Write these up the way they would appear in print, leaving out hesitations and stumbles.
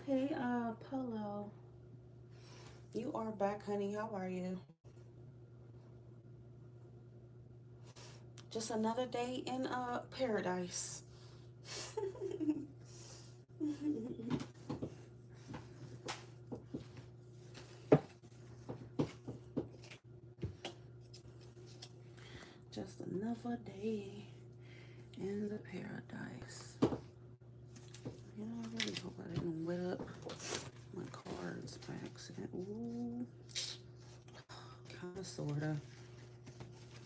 Hey, Polo. You are back, honey. How are you? Just another day in paradise. Just another day in the paradise. You know, I really hope I didn't wet up my cards by accident. Ooh, kinda, sorta.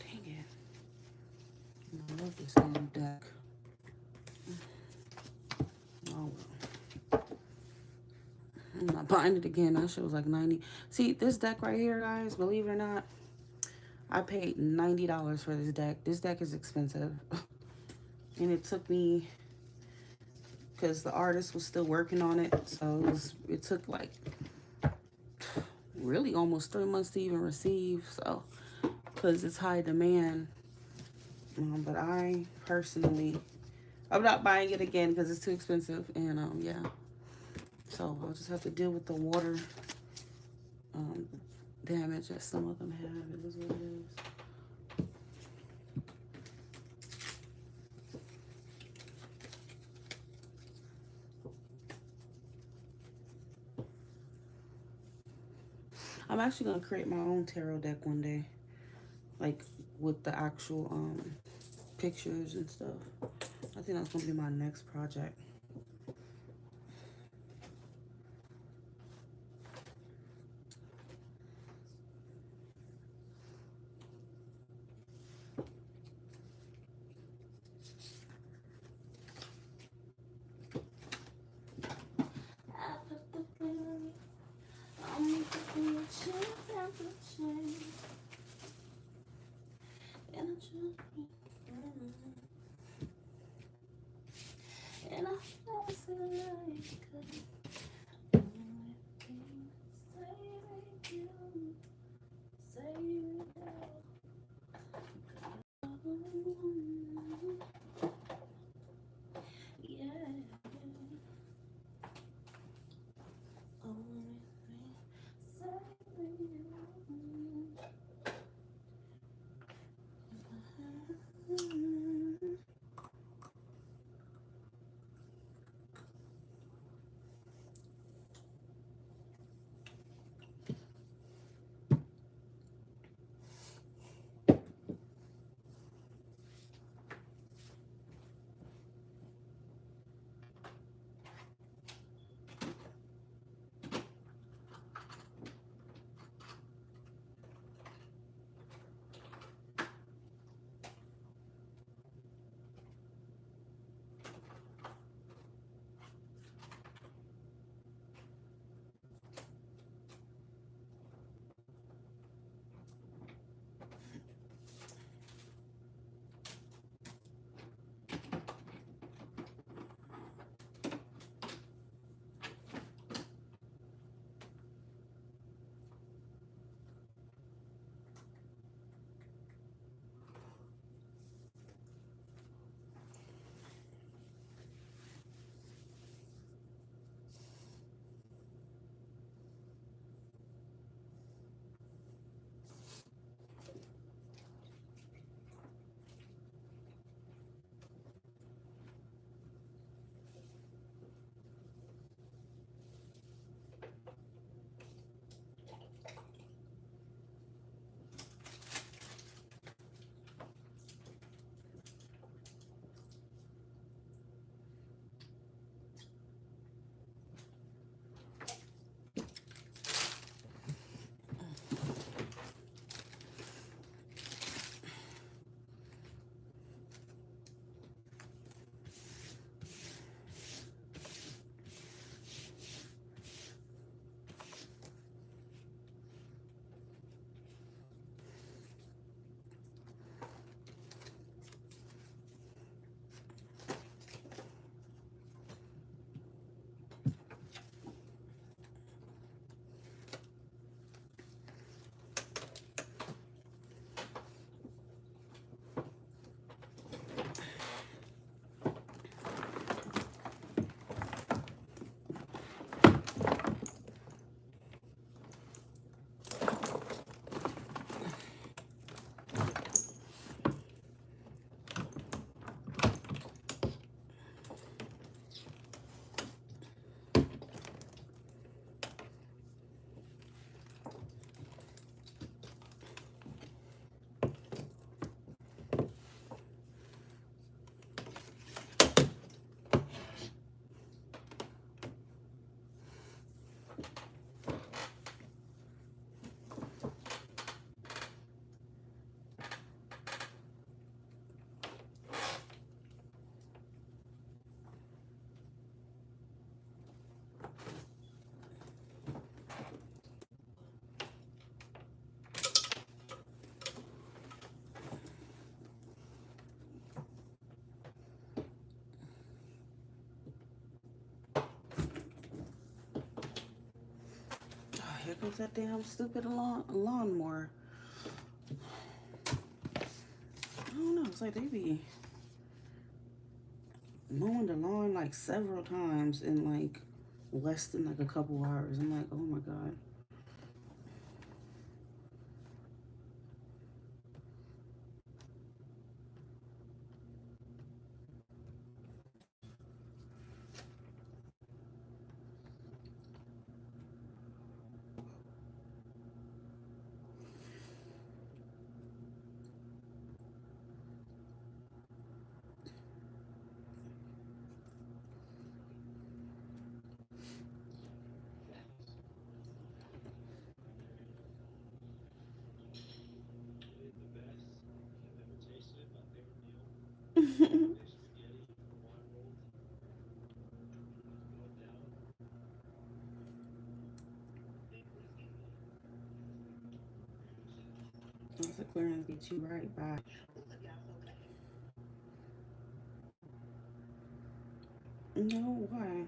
Dang it. I love this new deck. Oh well. I'm not buying it again. That shit was like 90. See, this deck right here, guys, believe it or not, I paid $90 for this deck. This deck is expensive. And it took me, because the artist was still working on it, so it took like really almost 3 months to even receive. So, because it's high demand. But I personally, I'm not buying it again because it's too expensive. And yeah, so I'll just have to deal with the water um, damage that some of them have. It is what it is. I'm actually gonna create my own tarot deck one day, like with the actual pictures and stuff. I think that's gonna be my next project. I'm taking a chance after chance, and I just and I feel like Because that damn stupid lawnmower. I don't know. It's like they be mowing the lawn like several times in like less than like a couple hours. I'm like, oh my God. That's a clearance. Get you right back. No, why?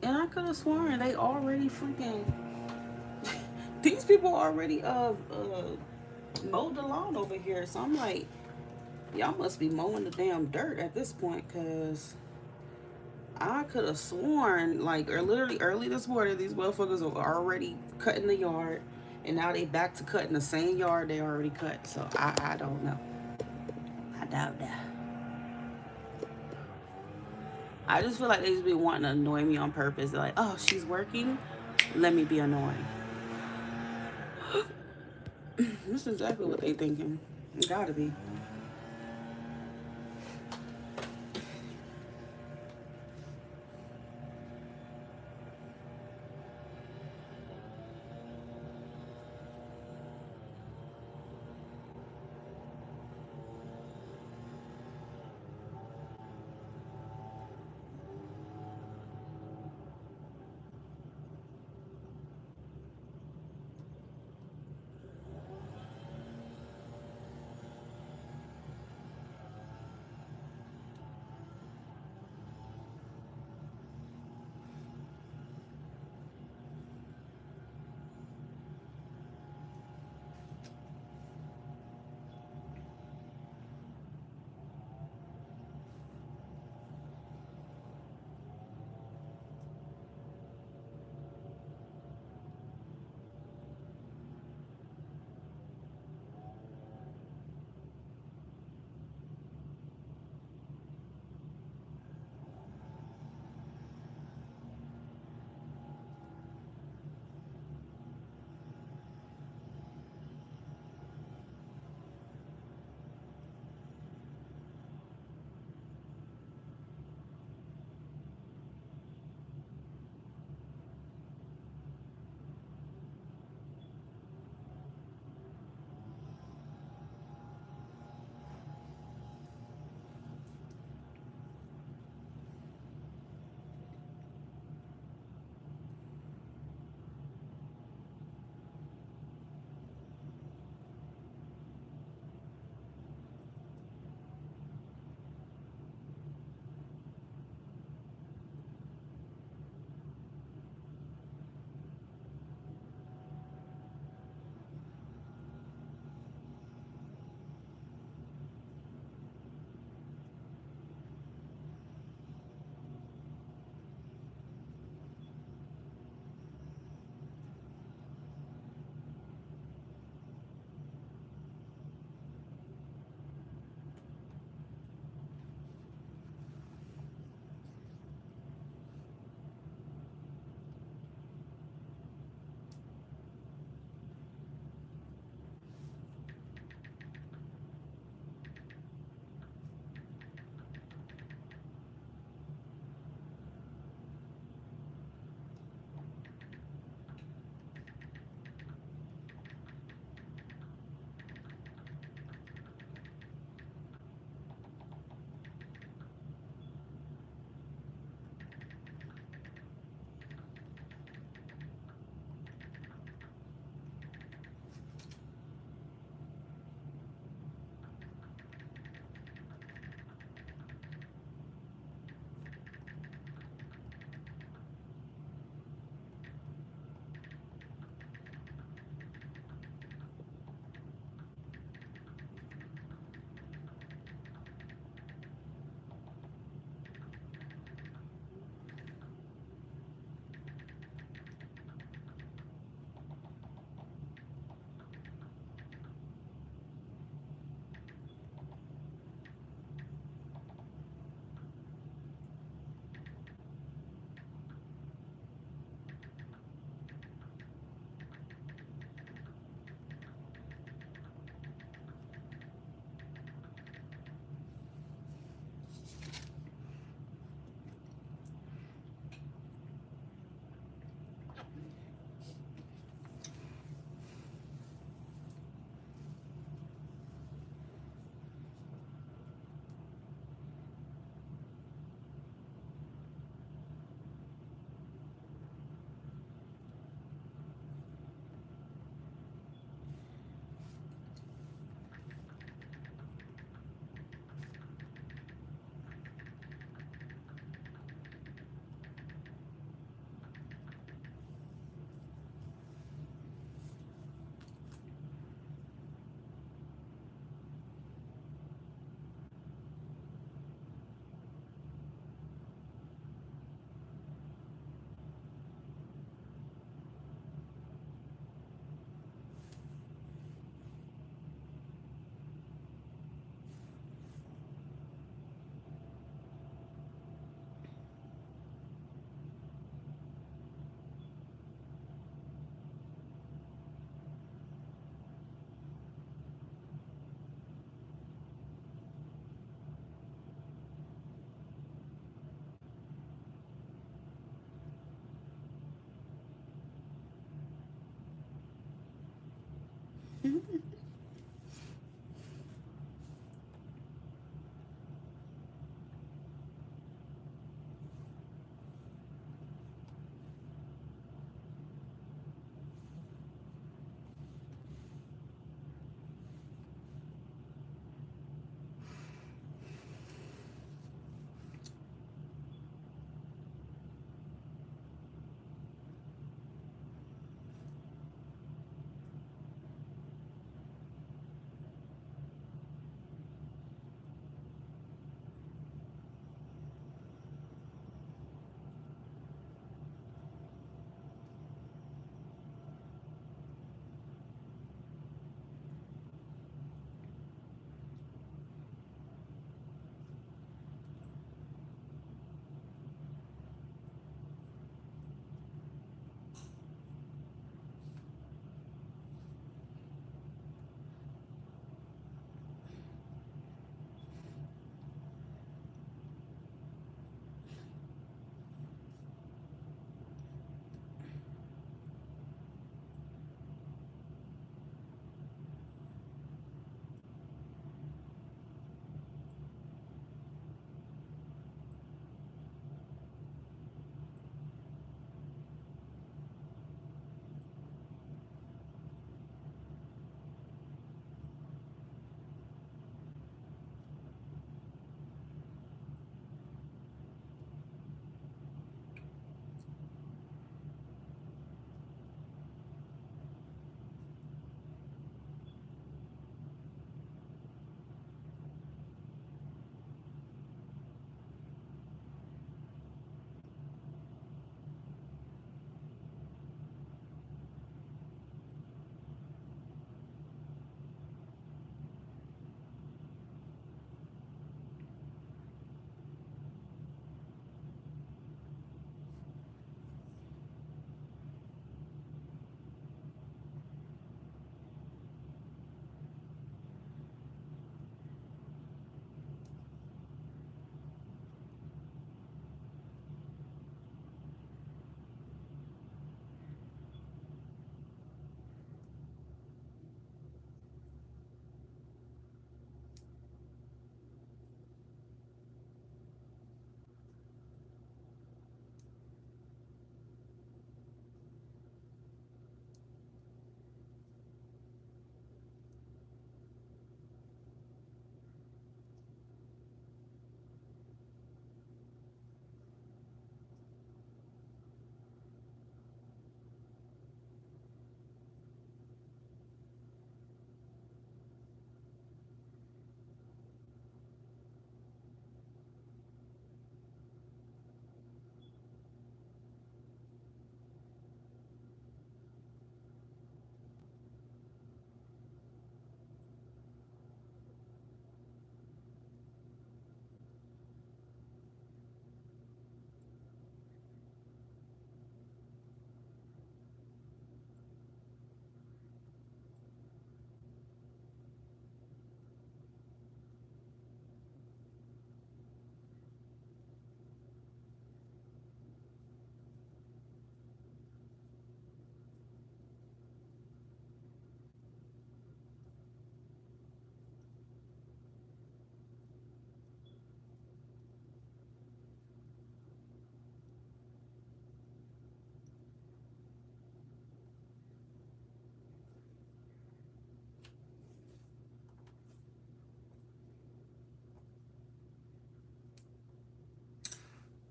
And I could have sworn they already freaking these people already mowed the lawn over here. So I'm like, y'all must be mowing the damn dirt at this point, cause I could have sworn like or literally early this morning these motherfuckers were already cutting the yard And now they back to cutting the same yard they already cut. So I don't know. I doubt that. I just feel like they just be wanting to annoy me on purpose. They're like, oh, she's working. Let me be annoying. This is exactly what they thinking. It gotta be.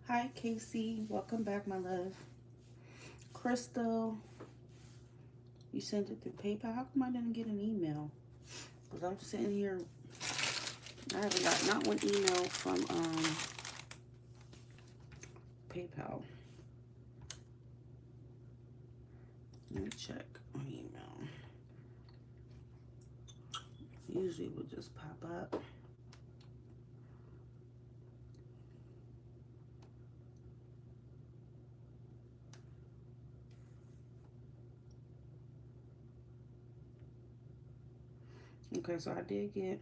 Hi, Casey. Welcome back, my love. Crystal, you sent it through PayPal. How come I didn't get an email? Because I'm sitting here. I haven't got not one email from PayPal. Let me check my email. Usually it would just pop up. Okay, so I did get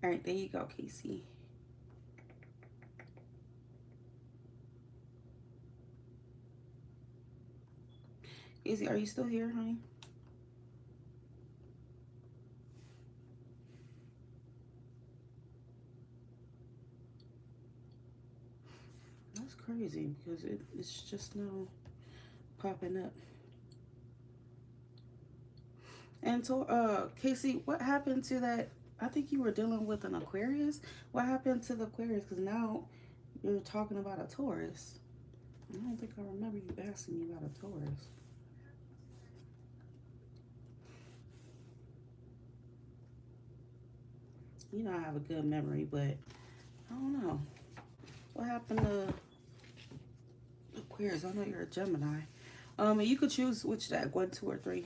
All right, there you go, Casey. Casey, are you still here, honey? That's crazy because it's just now popping up. And so, Casey, what happened to that? I think you were dealing with an Aquarius. What happened to the Aquarius? Because now you're talking about a Taurus. I don't think I remember you asking me about a Taurus. You know I have a good memory, but I don't know. What happened to Aquarius? I know you're a Gemini. And you could choose which deck, 1, 2, or 3.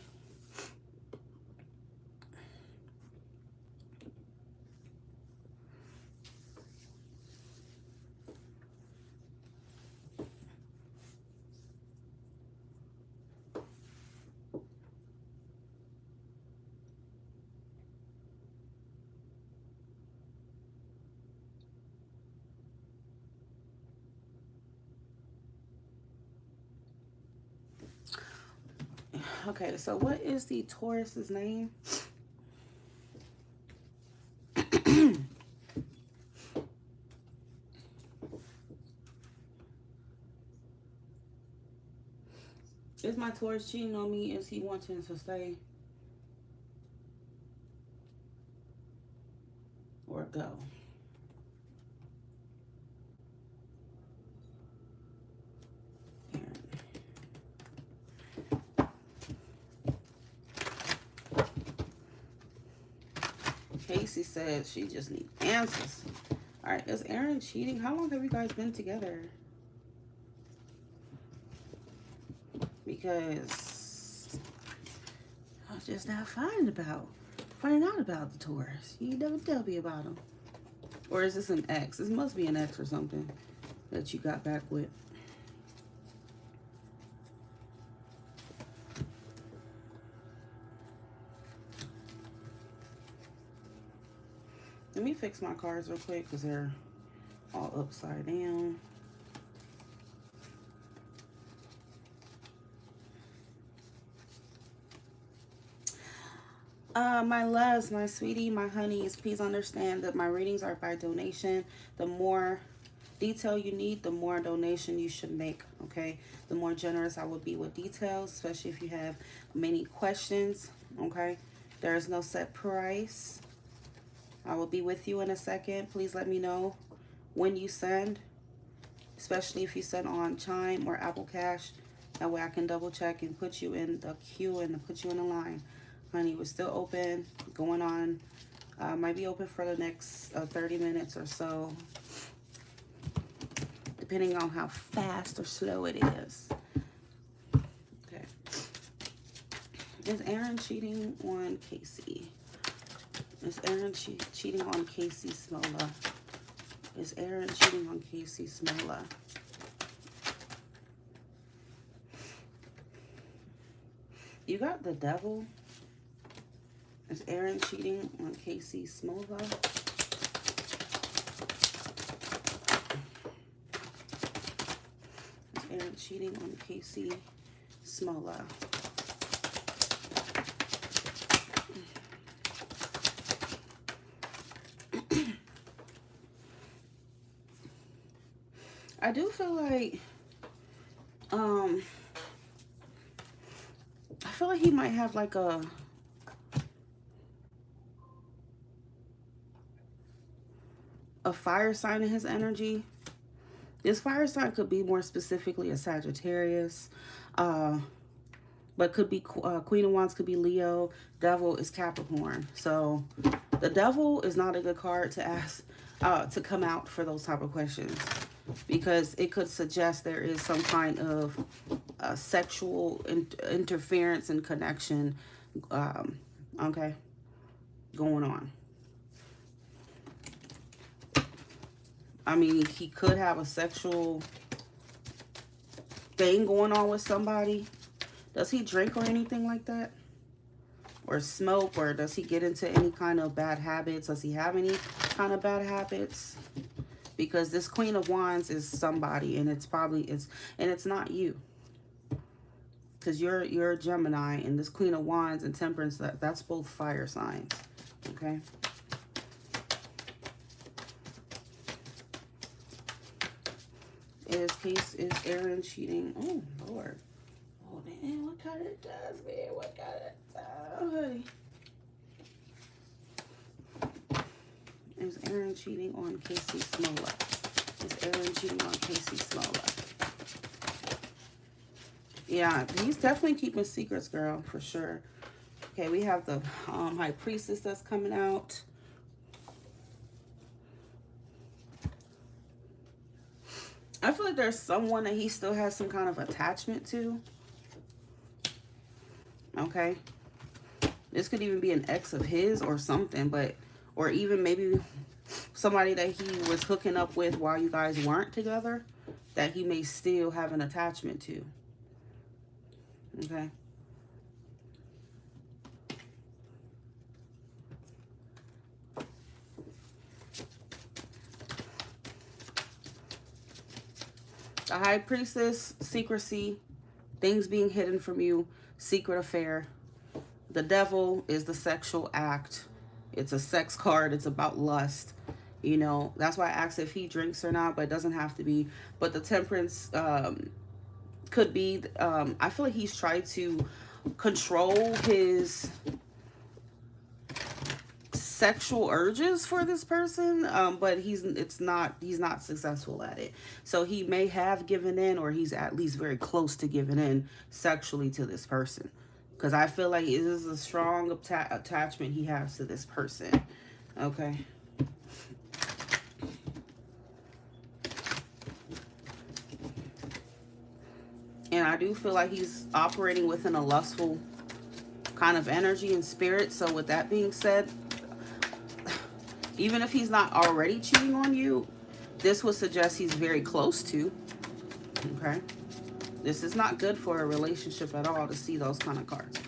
Okay, so what is the Taurus's name? Is my Taurus cheating on me? Is he wanting to stay or go? Casey said she just needs answers. All right, is Aaron cheating? How long have you guys been together? Because I'm just not finding out about the Taurus. You don't tell me about him. Or is this an ex? This must be an ex or something that you got back with. Let me fix my cards real quick because they're all upside down. My loves, my sweetie, my honeys, please understand that my readings are by donation. The more detail you need, the more donation you should make, okay? The more generous I will be with details, especially if you have many questions, okay? There is no set price. I will be with you in a second. Please let me know when you send, especially if you send on Chime or Apple Cash. That way I can double check and put you in the queue and put you in the line. Honey, we're still open, going on. Might be open for the next 30 minutes or so, depending on how fast or slow it is. Okay. Is Aaron cheating on Casey? Is Aaron cheating on Casey Smola? Is Aaron cheating on Casey Smola? You got the Devil. Is Aaron cheating on Casey Smola? Is Aaron cheating on Casey Smola? I do feel like, I feel like he might have like a fire sign in his energy. This fire sign could be more specifically a Sagittarius, but could be Queen of Wands, could be Leo. Devil is Capricorn. So the Devil is not a good card to ask to come out for those type of questions, because it could suggest there is some kind of sexual interference and connection, okay, going on. I mean, he could have a sexual thing going on with somebody. Does he drink or anything like that? or smoke, or does he get into any kind of bad habits? Does he have any kind of bad habits? Because this Queen of Wands is somebody, and it's not you. Because you're a Gemini, and this Queen of Wands and Temperance, that's both fire signs. Okay. Is Aaron cheating? Oh Lord. Oh damn, what kind of does, man? What kind of honey? Is Aaron cheating on Casey Smollett? Is Aaron cheating on Casey Smollett? Yeah, he's definitely keeping secrets, girl, for sure. Okay, we have the High Priestess that's coming out. I feel like there's someone that he still has some kind of attachment to. Okay. This could even be an ex of his or something, or even maybe somebody that he was hooking up with while you guys weren't together, that he may still have an attachment to. Okay. The High Priestess, secrecy, things being hidden from you, secret affair. The Devil is the sexual act. It's a sex card. It's about lust. You know, that's why I asked if he drinks or not, but it doesn't have to be. But the Temperance could be, I feel like he's tried to control his sexual urges for this person, but he's not successful at it. So he may have given in, or he's at least very close to giving in sexually to this person, because I feel like it is a strong attachment he has to this person. Okay. And I do feel like he's operating within a lustful kind of energy and spirit. So with that being said, even if he's not already cheating on you, this would suggest he's very close to. Okay. This is not good for a relationship at all to see those kind of cards.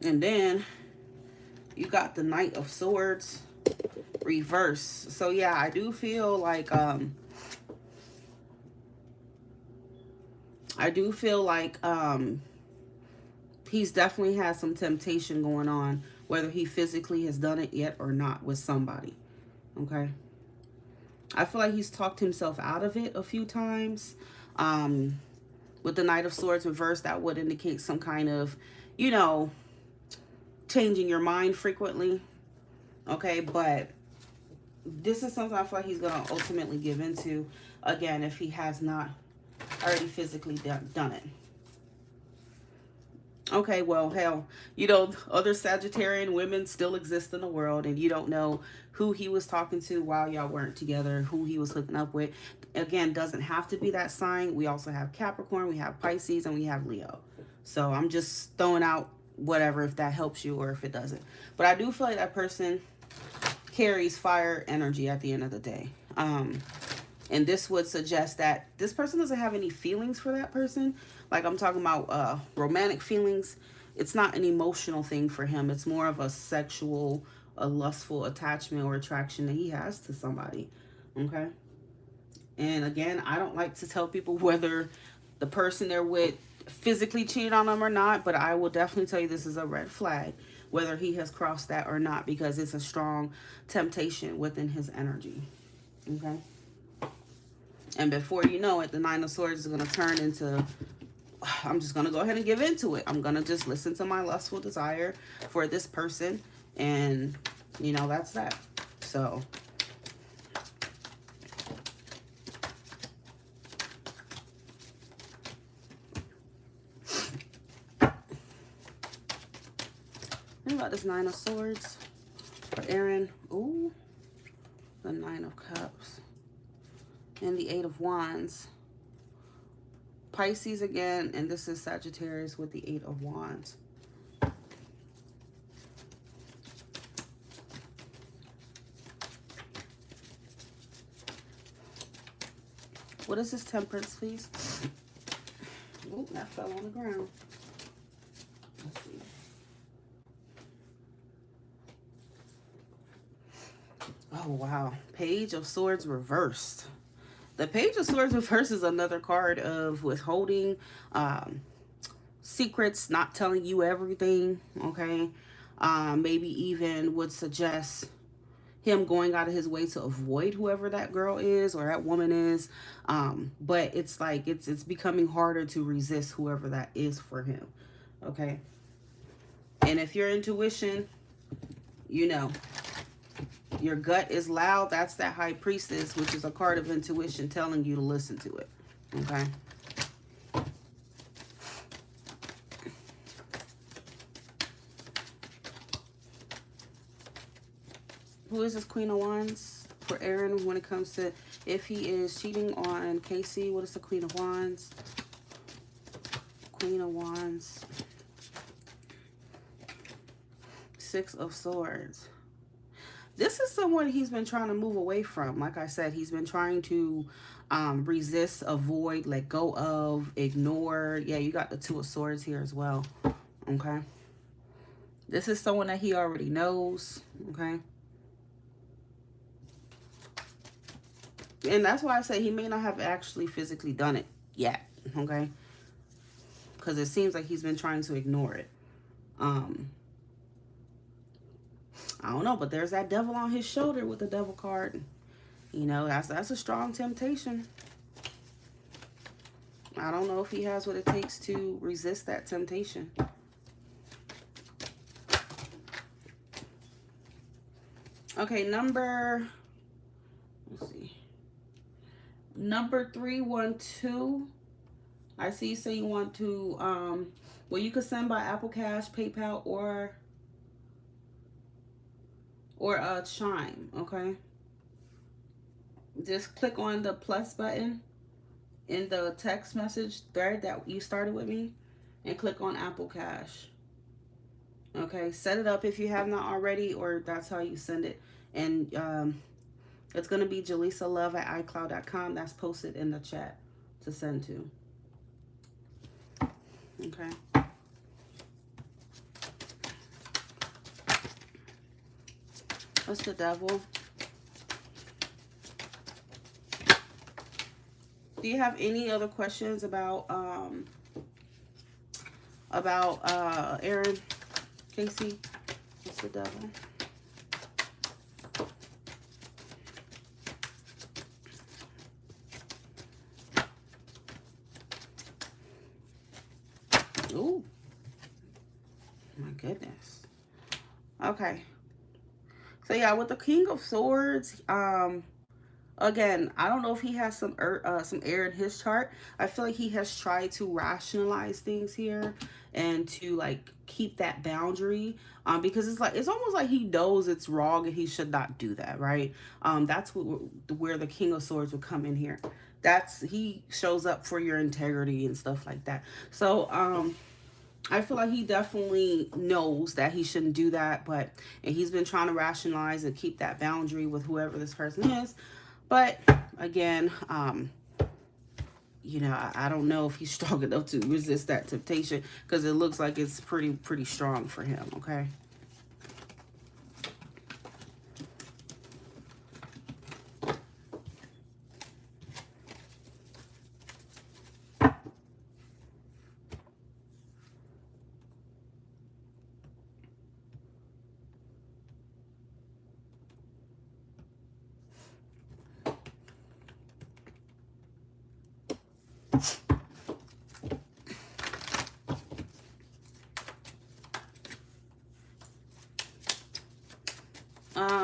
And then you got the Knight of Swords reverse. So yeah, I do feel like he's definitely has some temptation going on, whether he physically has done it yet or not with somebody. Okay. I feel like he's talked himself out of it a few times. With the Knight of Swords reverse, that would indicate some kind of, you know, changing your mind frequently. Okay, but this is something I feel like he's going to ultimately give into, again, if he has not already physically done it. Okay, well, hell, you know, other Sagittarian women still exist in the world, and you don't know who he was talking to while y'all weren't together, who he was hooking up with. Again, doesn't have to be that sign. We also have Capricorn, we have Pisces, and we have Leo. So I'm just throwing out whatever, if that helps you or if it doesn't. But I do feel like that person carries fire energy at the end of the day. And this would suggest that this person doesn't have any feelings for that person. Like I'm talking about romantic feelings. It's not an emotional thing for him. It's more of a sexual, a lustful attachment or attraction that he has to somebody. Okay. And again, I don't like to tell people whether the person they're with physically cheated on them or not, but I will definitely tell you this is a red flag, whether he has crossed that or not, because it's a strong temptation within his energy. Okay. And before you know it, the Nine of Swords is going to turn into, I'm just going to go ahead and give into it. I'm going to just listen to my lustful desire for this person. And, you know, that's that. So, think about this Nine of Swords for Aaron. Ooh, the Nine of Cups. And the Eight of Wands. Pisces again, and this is Sagittarius with the Eight of Wands. What is this temperance, please? Oh, that fell on the ground. Let's see. Oh, wow. Page of Swords reversed. The Page of Swords reversed is another card of withholding, secrets, not telling you everything, okay? Maybe even would suggest him going out of his way to avoid whoever that girl is or that woman is. But it's like it's becoming harder to resist whoever that is for him, okay? And if your intuition, you know, your gut is loud, that's that High Priestess, which is a card of intuition telling you to listen to it, okay? Who is this Queen of Wands for Aaron when it comes to if he is cheating on Casey? What is the Queen of Wands? Queen of Wands. Six of Swords. This is someone he's been trying to move away from. Like I said, he's been trying to resist, avoid, let go of, ignore. Yeah, you got the Two of Swords here as well. Okay. This is someone that he already knows. Okay. And that's why I say he may not have actually physically done it yet. Okay. Because it seems like he's been trying to ignore it. I don't know, but there's that devil on his shoulder with the devil card. You know, that's a strong temptation. I don't know if he has what it takes to resist that temptation. Okay, number, let's see. Number 312. I see you say you want to, well, you could send by Apple Cash, PayPal, or Chime, okay? Just click on the plus button in the text message thread that you started with me and click on Apple Cash. Okay, set it up if you have not already, or that's how you send it. And it's going to be JelissaLove@iCloud.com. That's posted in the chat to send to. Okay. What's the devil? Do you have any other questions about Aaron Casey? What's the devil? Ooh. My goodness. Okay. So yeah, with the King of Swords, again, I don't know if he has some air in his chart. I feel like he has tried to rationalize things here and to like keep that boundary, because it's almost like he knows it's wrong and he should not do that, right? That's where the King of Swords would come in here. He shows up for your integrity and stuff like that. So I feel like he definitely knows that he shouldn't do that, and he's been trying to rationalize and keep that boundary with whoever this person is. But again, you know, I don't know if he's strong enough to resist that temptation, because it looks like it's pretty strong for him, okay?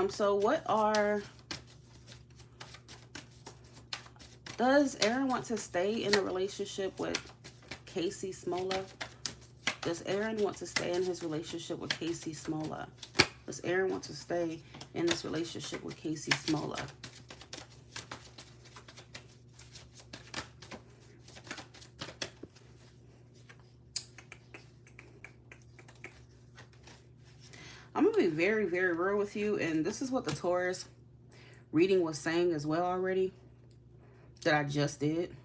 So does Aaron want to stay in a relationship with Casey Smola? Does Aaron want to stay in his relationship with Casey Smola? Does Aaron want to stay in this relationship with Casey Smola? I'm going to be very, very real with you. And this is what the Taurus reading was saying as well already. that I just did.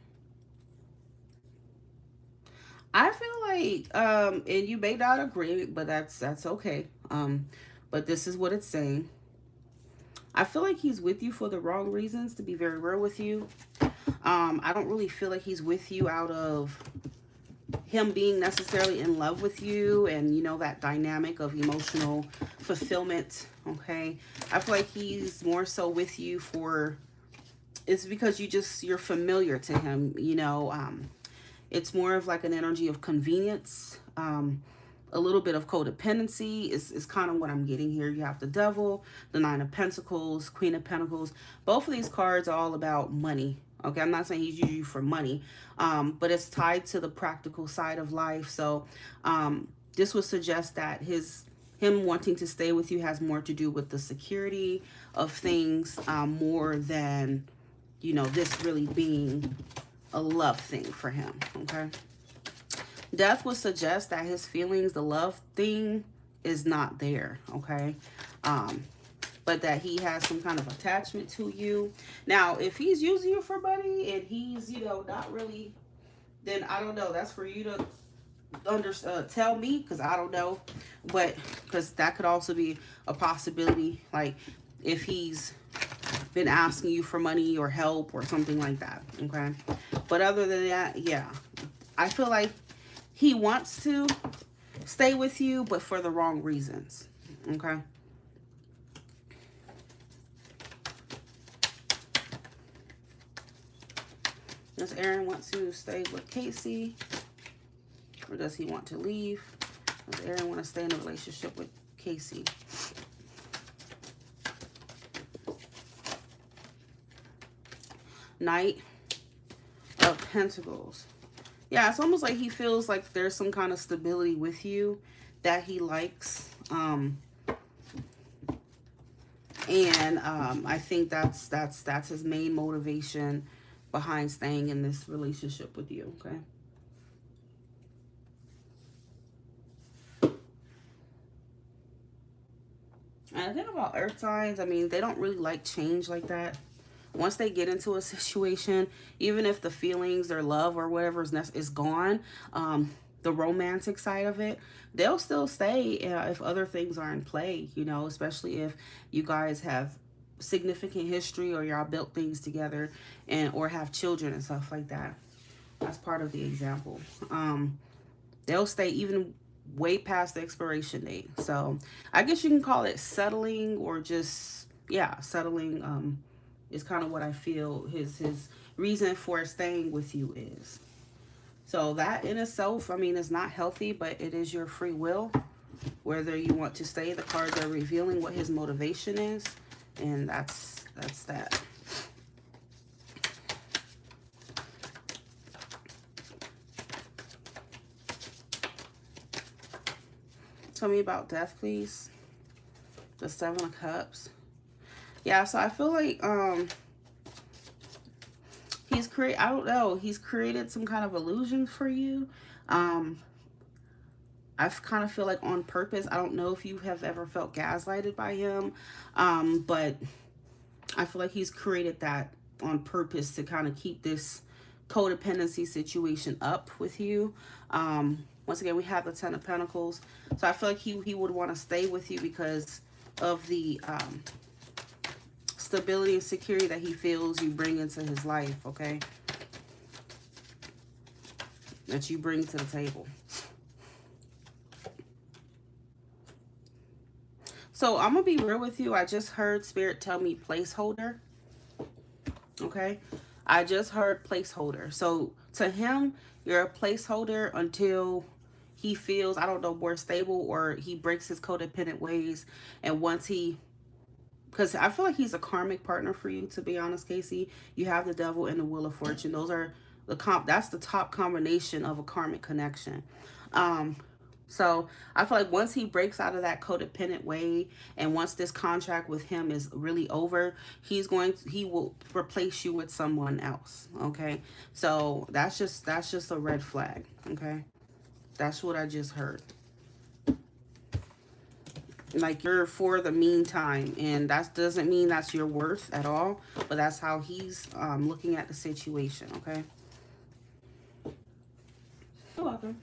I feel like, and you may not agree, but that's okay. But this is what it's saying. I feel like he's with you for the wrong reasons, to be very real with you. I don't really feel like he's with you out of him being necessarily in love with you and, you know, that dynamic of emotional fulfillment, okay? I feel like he's more so with you for, it's because you're familiar to him, you know. It's more of like an energy of convenience. A little bit of codependency is kind of what I'm getting here. You have the Devil, the Nine of Pentacles, Queen of Pentacles. Both of these cards are all about money. Okay, I'm not saying he's using you for money, but it's tied to the practical side of life. So this would suggest that him wanting to stay with you has more to do with the security of things, more than, you know, this really being a love thing for him, okay? Death would suggest that his feelings, the love thing, is not there, okay? But that he has some kind of attachment to you. Now, if he's using you for money and he's, you know, not really, then I don't know. That's for you to tell me, because I don't know. But because that could also be a possibility, like if he's been asking you for money or help or something like that, okay? But other than that, yeah, I feel like he wants to stay with you, but for the wrong reasons, okay? Does Aaron want to stay with Casey, or does he want to leave? Does Aaron want to stay in a relationship with Casey? Knight of Pentacles. Yeah, it's almost like he feels like there's some kind of stability with you that he likes. I think that's his main motivation behind staying in this relationship with you, okay? And the thing about earth signs, I mean, they don't really like change like that. Once they get into a situation, even if the feelings, their love or whatever is gone, the romantic side of it, they'll still stay if other things are in play, you know, especially if you guys have significant history or y'all built things together and or have children and stuff like that. That's part of the example. They'll stay even way past the expiration date. So I guess you can call it settling, or just, yeah, settling. Is kind of what I feel his reason for staying with you is. So that in itself, I mean, is not healthy, but it is your free will whether you want to stay. The cards are revealing what his motivation is, and that's that. Tell me about death, please. The Seven of Cups. Yeah, so I feel like I don't know, he's created some kind of illusion for you. I kind of feel like on purpose. I don't know if you have ever felt gaslighted by him, but I feel like he's created that on purpose to kind of keep this codependency situation up with you. Once again, we have the Ten of Pentacles. So I feel like he would want to stay with you because of the stability and security that he feels you bring into his life, okay? That you bring to the table. So I'm going to be real with you. I just heard Spirit tell me placeholder. Okay? I just heard placeholder. So to him, you're a placeholder until he feels, I don't know, more stable, or he breaks his codependent ways. And once he, because I feel like he's a karmic partner for you, to be honest, Casey. You have the Devil and the Wheel of Fortune. Those are that's the top combination of a karmic connection. So I feel like once he breaks out of that codependent way, and once this contract with him is really over, he will replace you with someone else. Okay. So that's just a red flag. Okay. That's what I just heard. Like you're for the meantime, and that doesn't mean that's your worth at all, but that's how he's looking at the situation. Okay. You're welcome.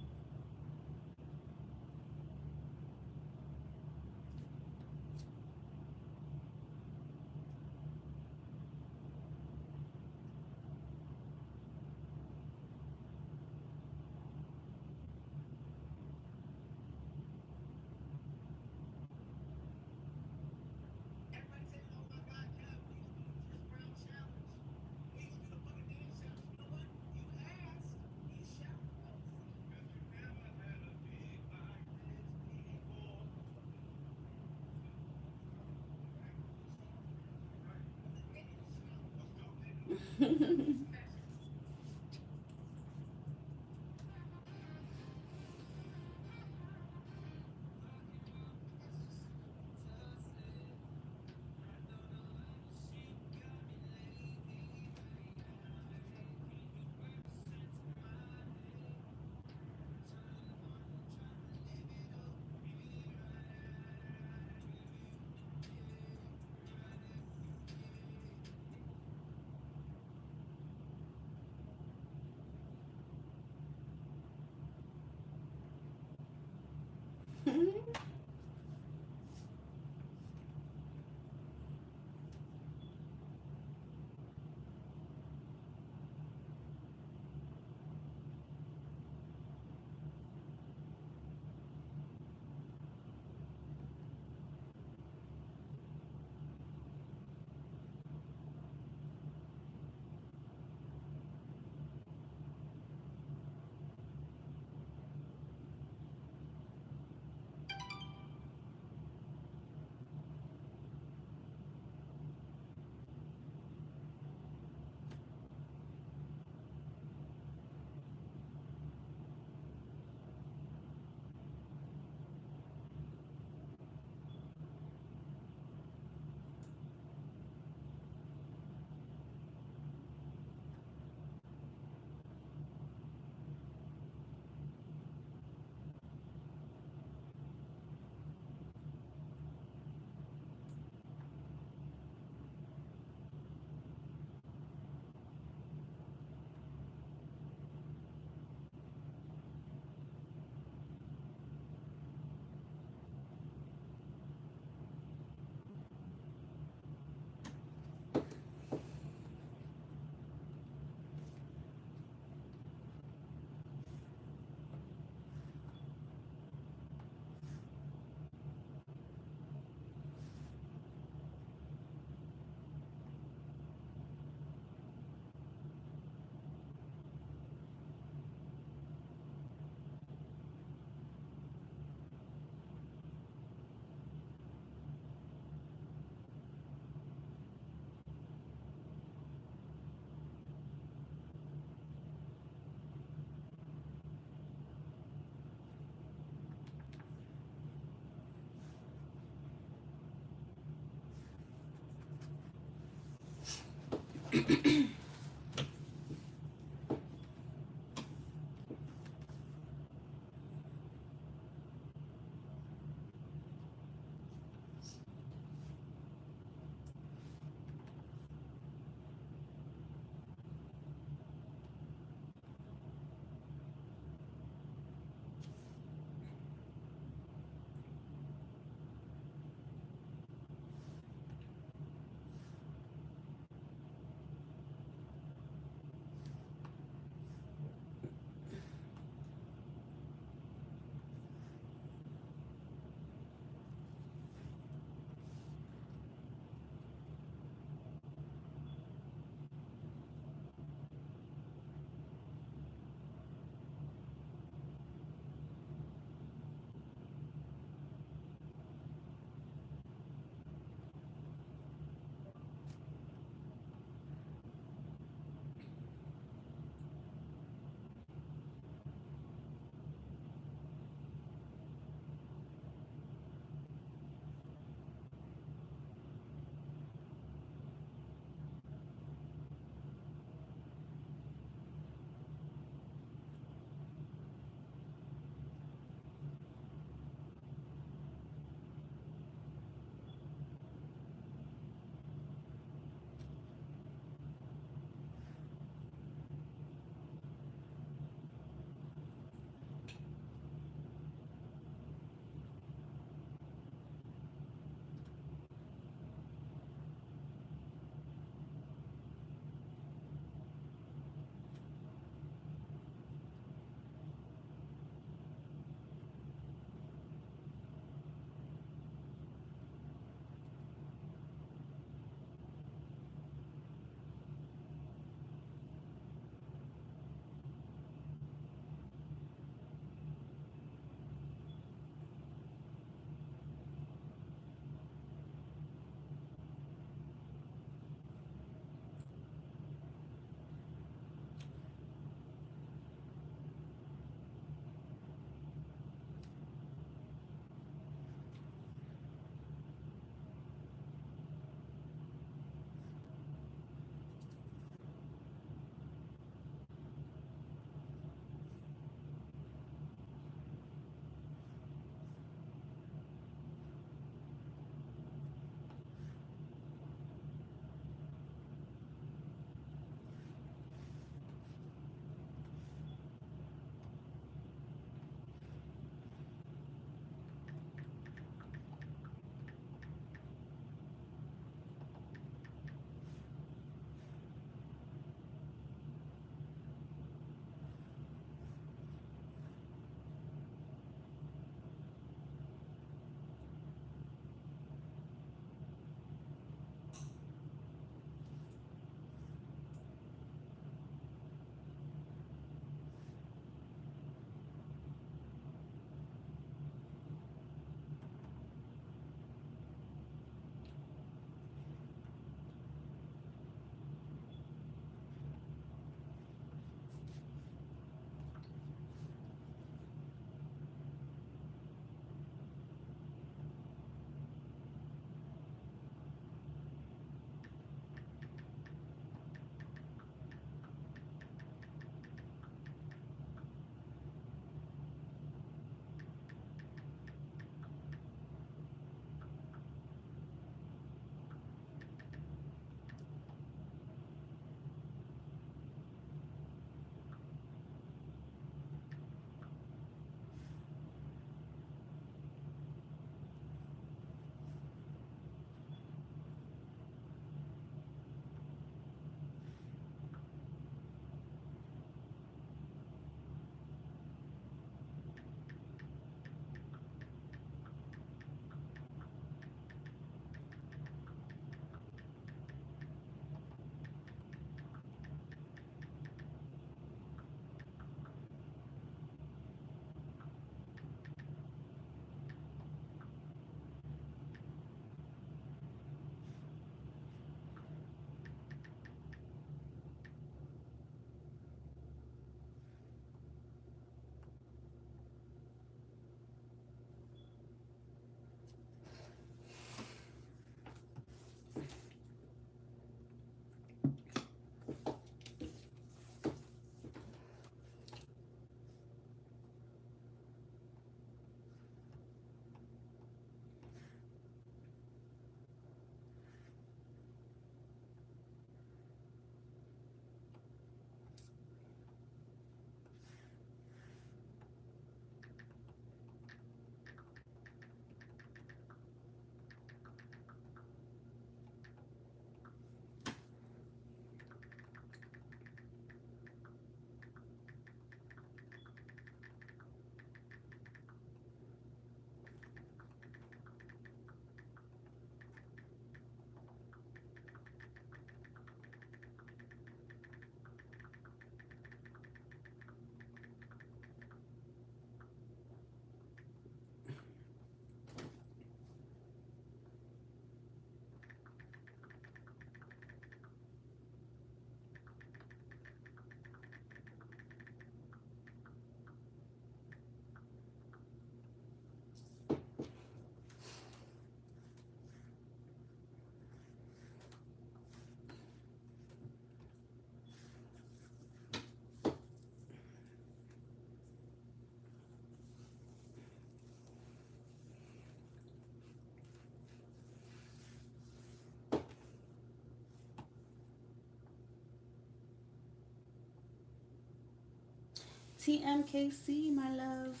TMKC, my love.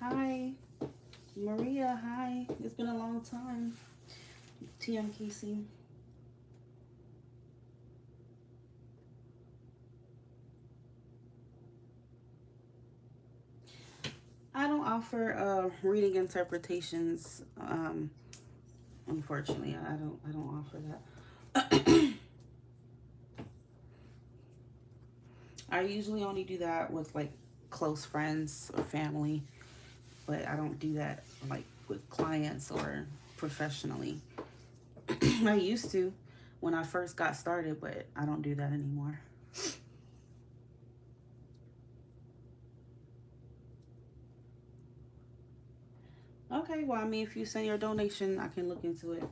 Hi. Maria, hi. It's been a long time. TMKC. I don't offer reading interpretations. Unfortunately, I don't offer that. I usually only do that with like close friends or family, but I don't do that like with clients or professionally. I used to when I first got started, but I don't do that anymore. Okay, well, I mean, if you send your donation, I can look into it.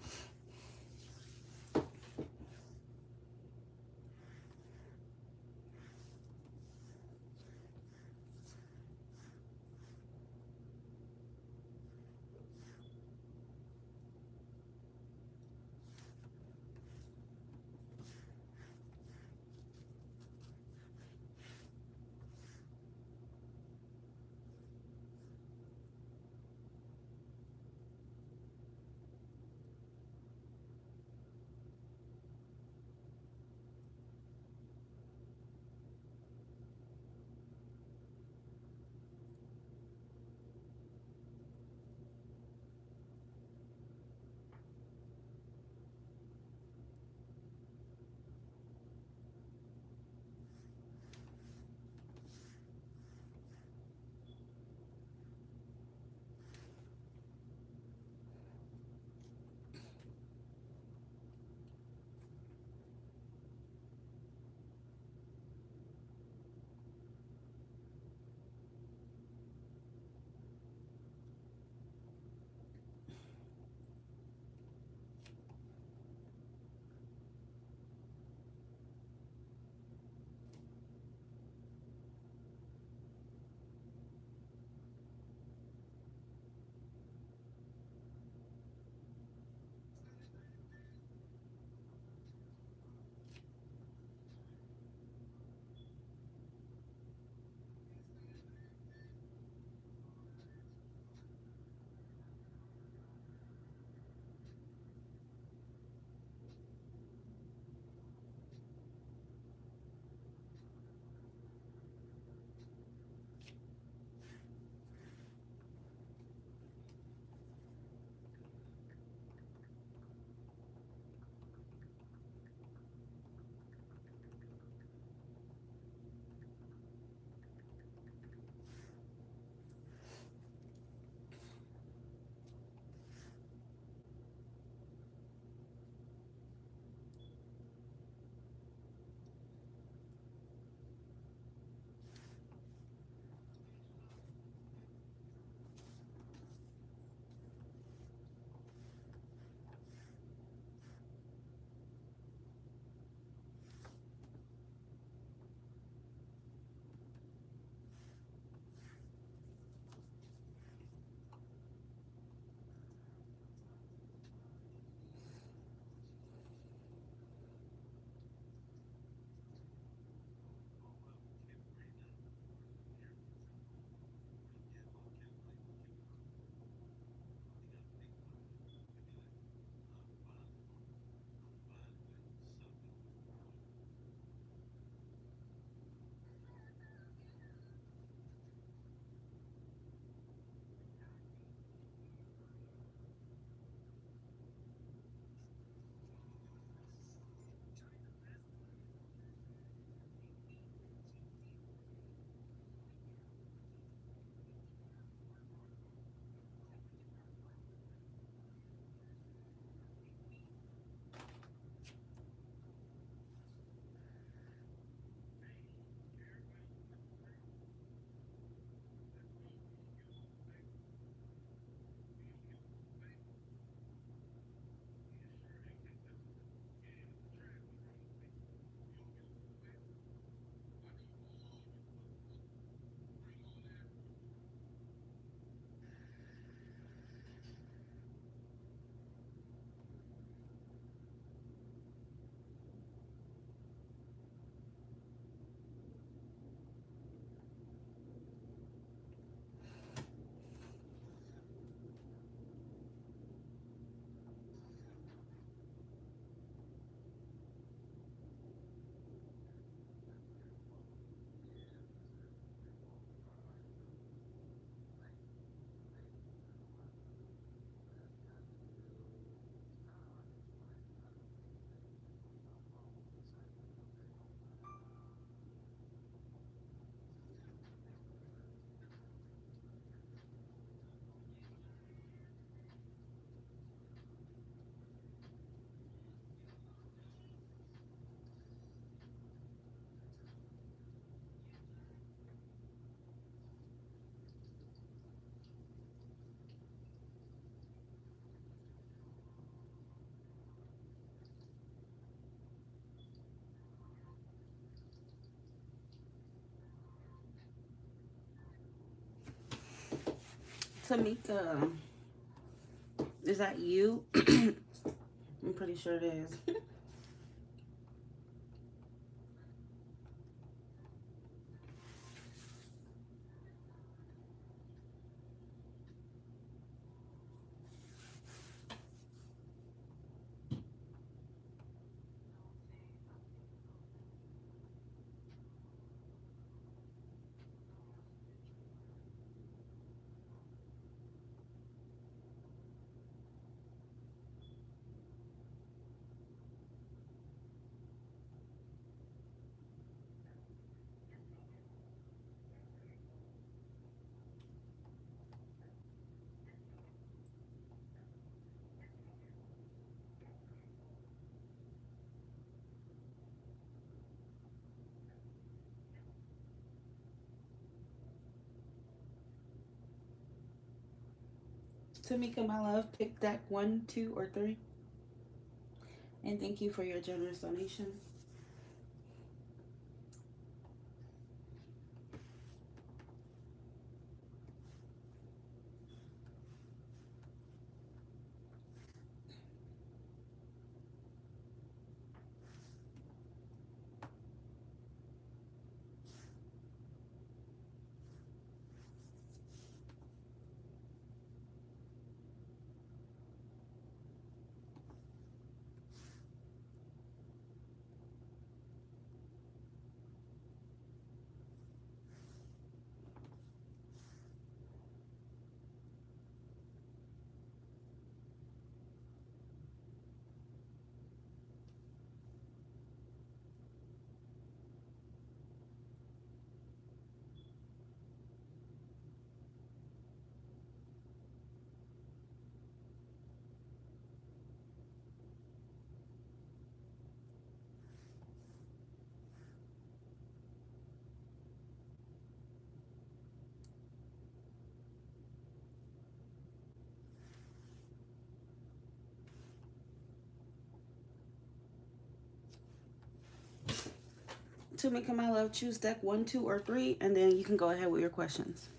Tamika, is that you? I'm pretty sure it is. Tamika, my love, pick deck 1, 2, or 3. And thank you for your generous donation. Tamika, my love, choose deck 1, 2, or 3, and then you can go ahead with your questions.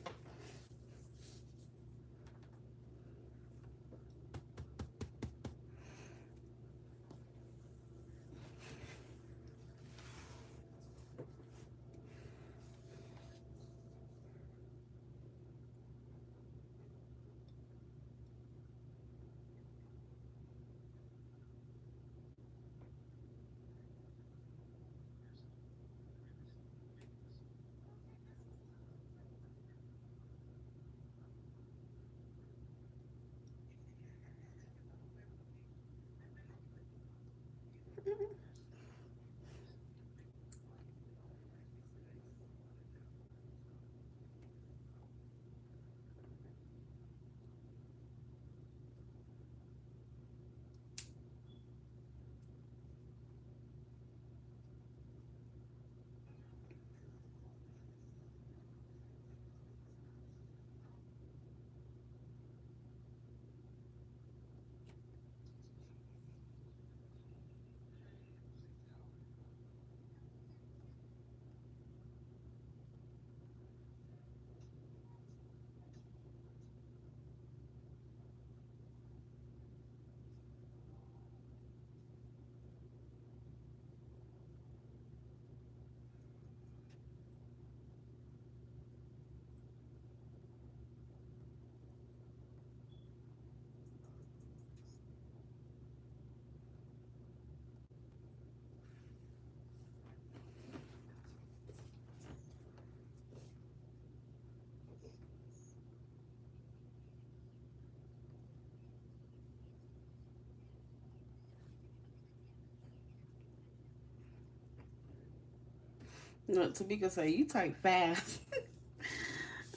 No, Tamika say you type fast.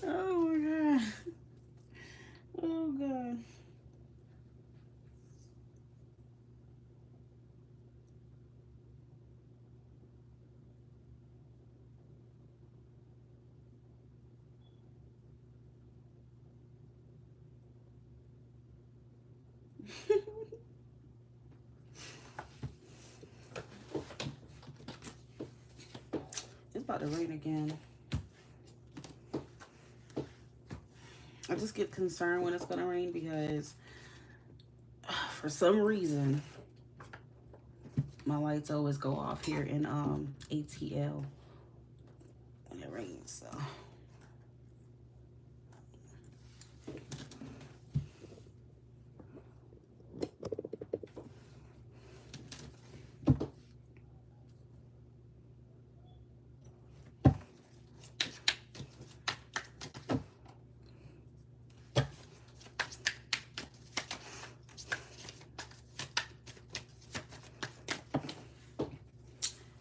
Oh my god. Oh god. It's about to rain again. I just get concerned when it's going to rain because for some reason my lights always go off here in ATL when it rains. So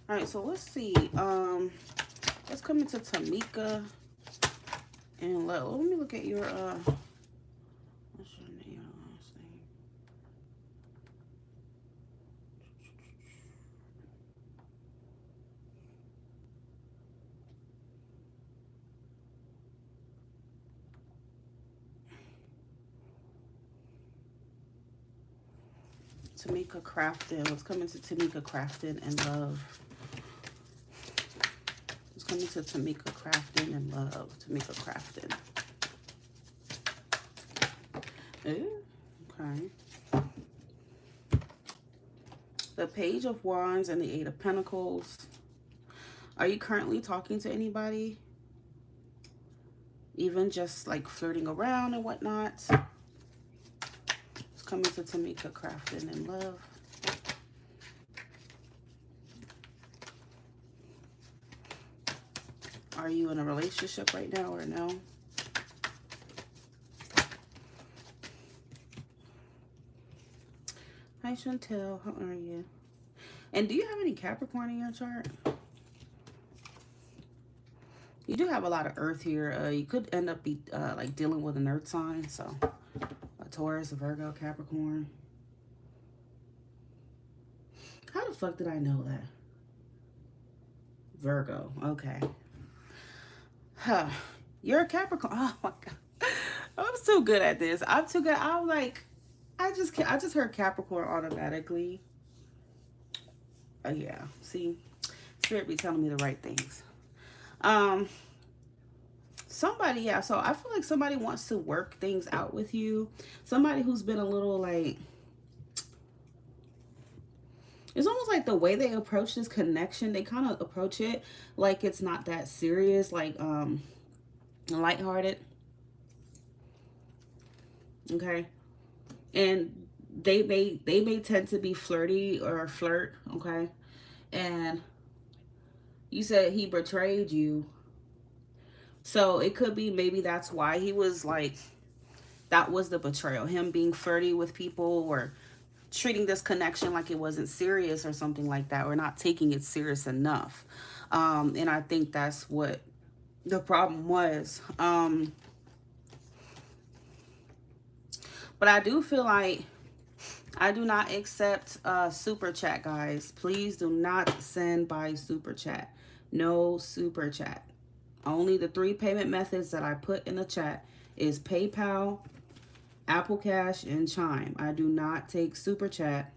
all right, so let's see. Let's come into Tamika and let me look at your what's your name? Last name? Tamika Crafton. Let's come into Tamika Crafton and love. Let's come into Tamika Crafton and love. Tamika Crafton. Ooh, okay. The Page of Wands and the Eight of Pentacles. Are you currently talking to anybody? Even just like flirting around and whatnot? Let's come into Tamika Crafton and love. Are you in a relationship right now or no? Hi, Chantel. How are you? And do you have any Capricorn in your chart? You do have a lot of Earth here. You could end up like dealing with an Earth sign. So a Taurus, a Virgo, Capricorn. How the fuck did I know that? Virgo. Okay. Huh. You're a Capricorn. Oh my God. I'm so good at this. I'm too good. I'm like, I just heard Capricorn automatically. Yeah. See, Spirit be telling me the right things. Somebody, yeah. So I feel like somebody wants to work things out with you. Somebody who's been a little like, it's almost like the way they approach this connection, they kind of approach it like it's not that serious, like lighthearted. Okay. And they may tend to be flirty or flirt, okay? And you said he betrayed you. So it could be maybe that's why he was like, that was the betrayal. Him being flirty with people or treating this connection like it wasn't serious or something like that, or not taking it serious enough. And I think that's what the problem was. But I do feel like I do not accept super chat, guys. Please do not send by super chat. No super chat. Only the 3 payment methods that I put in the chat is PayPal, Apple Cash, and Chime. I do not take super chat.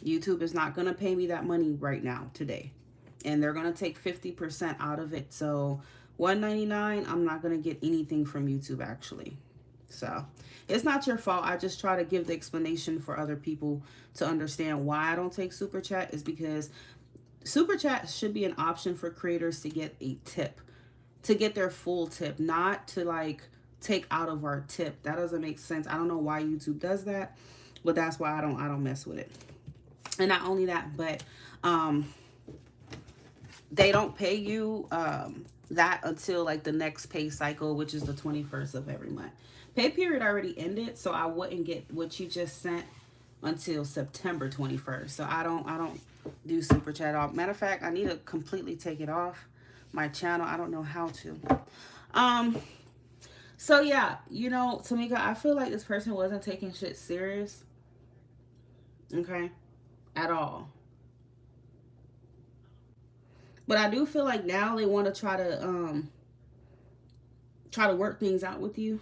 YouTube is not going to pay me that money right now, today. And they're going to take 50% out of it. So $1.99, I'm not going to get anything from YouTube, actually. So it's not your fault. I just try to give the explanation for other people to understand why I don't take super chat, is because super chat should be an option for creators to get a tip, to get their full tip, not to like take out of our tip. That doesn't make sense. I don't know why YouTube does that, but that's why I don't mess with it. And not only that, but they don't pay you that until like the next pay cycle, which is the 21st of every month. Pay period already ended, so I wouldn't get what you just sent until September 21st. So I don't do super chat at all. Matter of fact, I need to completely take it off my channel. I don't know how to. So yeah, you know, Tamika, I feel like this person wasn't taking shit serious. Okay? At all. But I do feel like now they want to try to work things out with you.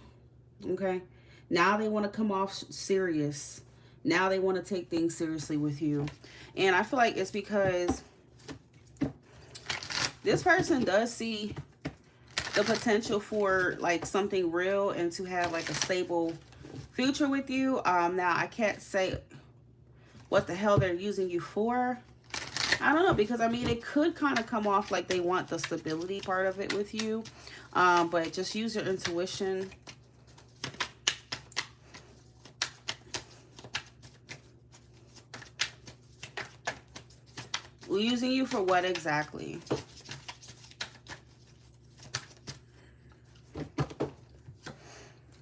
Okay? Now they want to come off serious. Now they want to take things seriously with you. And I feel like it's because this person does see the potential for like something real and to have like a stable future with you. Now I can't say what the hell they're using you for. I don't know, because I mean it could kind of come off like they want the stability part of it with you. But just use your intuition. We're using you for what exactly?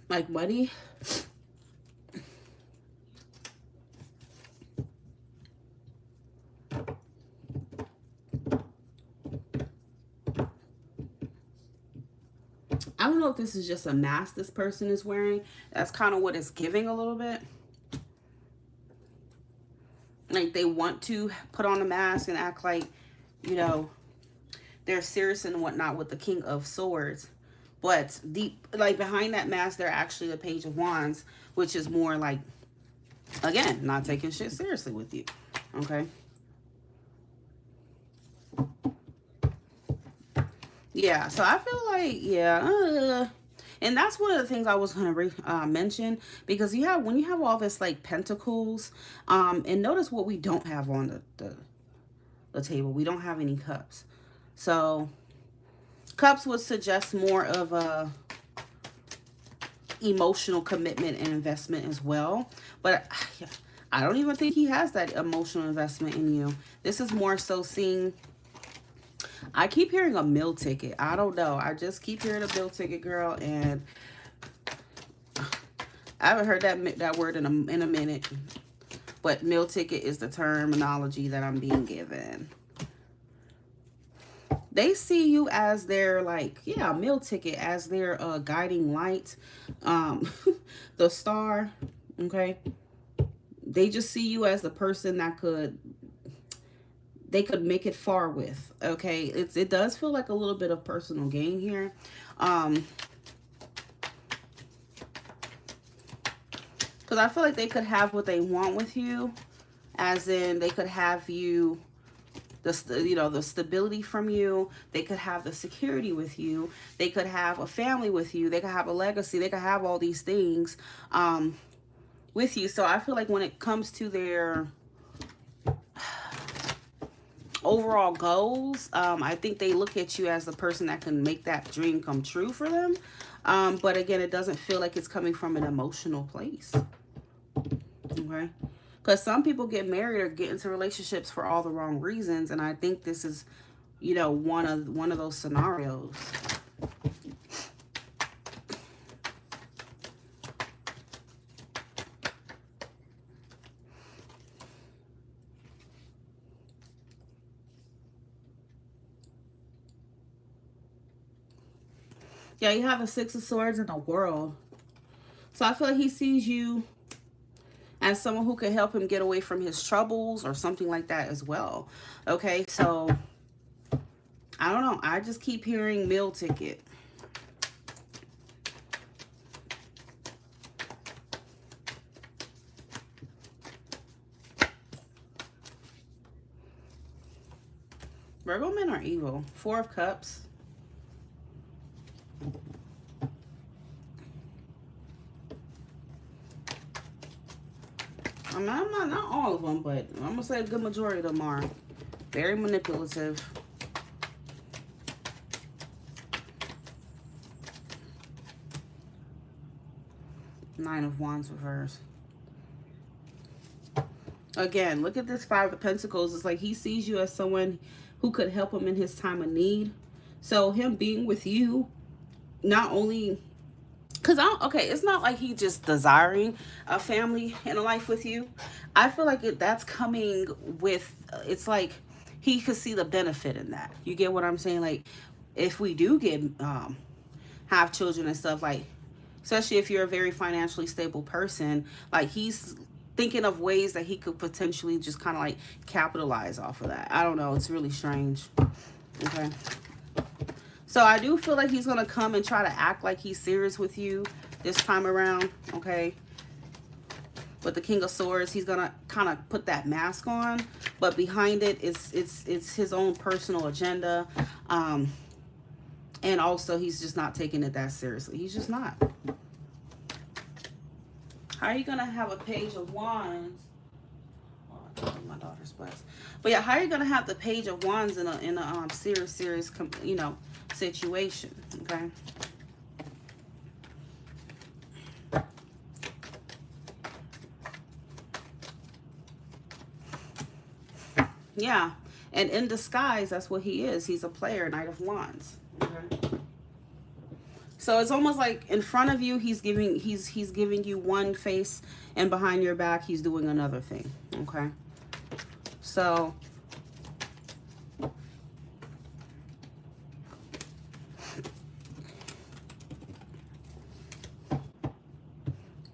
Like money? I don't know if this is just a mask this person is wearing. That's kind of what it's giving a little bit. Like they want to put on a mask and act like, you know, they're serious and whatnot with the King of Swords. But deep, like behind that mask, they're actually the Page of Wands, which is more like, again, not taking shit seriously with you. Okay. Yeah, so I feel like, yeah, and that's one of the things I was going to mention, because you have, when you have all this like pentacles, and notice what we don't have on the table. We don't have any cups. So cups would suggest more of a emotional commitment and investment as well. But I don't even think he has that emotional investment in you. This is more so seeing, I keep hearing a meal ticket. I don't know. I just keep hearing a meal ticket, girl, and I haven't heard that word in a minute. But meal ticket is the terminology that I'm being given. They see you as their, like, yeah, meal ticket, as their guiding light, the star, okay? They just see you as the person that they could make it far with, okay? It does feel like a little bit of personal gain here. Because I feel like they could have what they want with you, as in they could have you, the stability from you. They could have the security with you. They could have a family with you. They could have a legacy. They could have all these things with you. So I feel like when it comes to their overall goals, I think they look at you as the person that can make that dream come true for them. But again, it doesn't feel like it's coming from an emotional place. Okay? Because some people get married or get into relationships for all the wrong reasons, and I think this is, you know, one of those scenarios. Yeah, you have the Six of Swords in the World. So I feel like he sees you as someone who could help him get away from his troubles or something like that as well. Okay, so I don't know. I just keep hearing meal ticket. Virgo men are evil. Four of Cups. I'm not all of them, but I'm gonna say a good majority of them are very manipulative. Nine of Wands reverse. Again, look at this Five of Pentacles. It's like he sees you as someone who could help him in his time of need. So him being with you, not only, because it's not like he just desiring a family and a life with you. I feel like that's coming with, it's like he could see the benefit in that. You get what I'm saying? Like, if we do get have children and stuff, like, especially if you're a very financially stable person, like he's thinking of ways that he could potentially just kind of like capitalize off of that. I don't know. It's really strange. Okay. So I do feel like he's going to come and try to act like he's serious with you this time around, okay? With the King of Swords, he's going to kind of put that mask on, but behind it, it's his own personal agenda. And also, he's just not taking it that seriously. He's just not. How are you going to have a Page of Wands? Oh, my daughter's blessed. But yeah, how are you going to have the Page of Wands in a serious, you know, situation? Okay. Yeah. And in disguise, that's what he is. He's a player, Knight of Wands. Okay. So it's almost like in front of you, he's giving you one face, and behind your back, he's doing another thing. Okay. So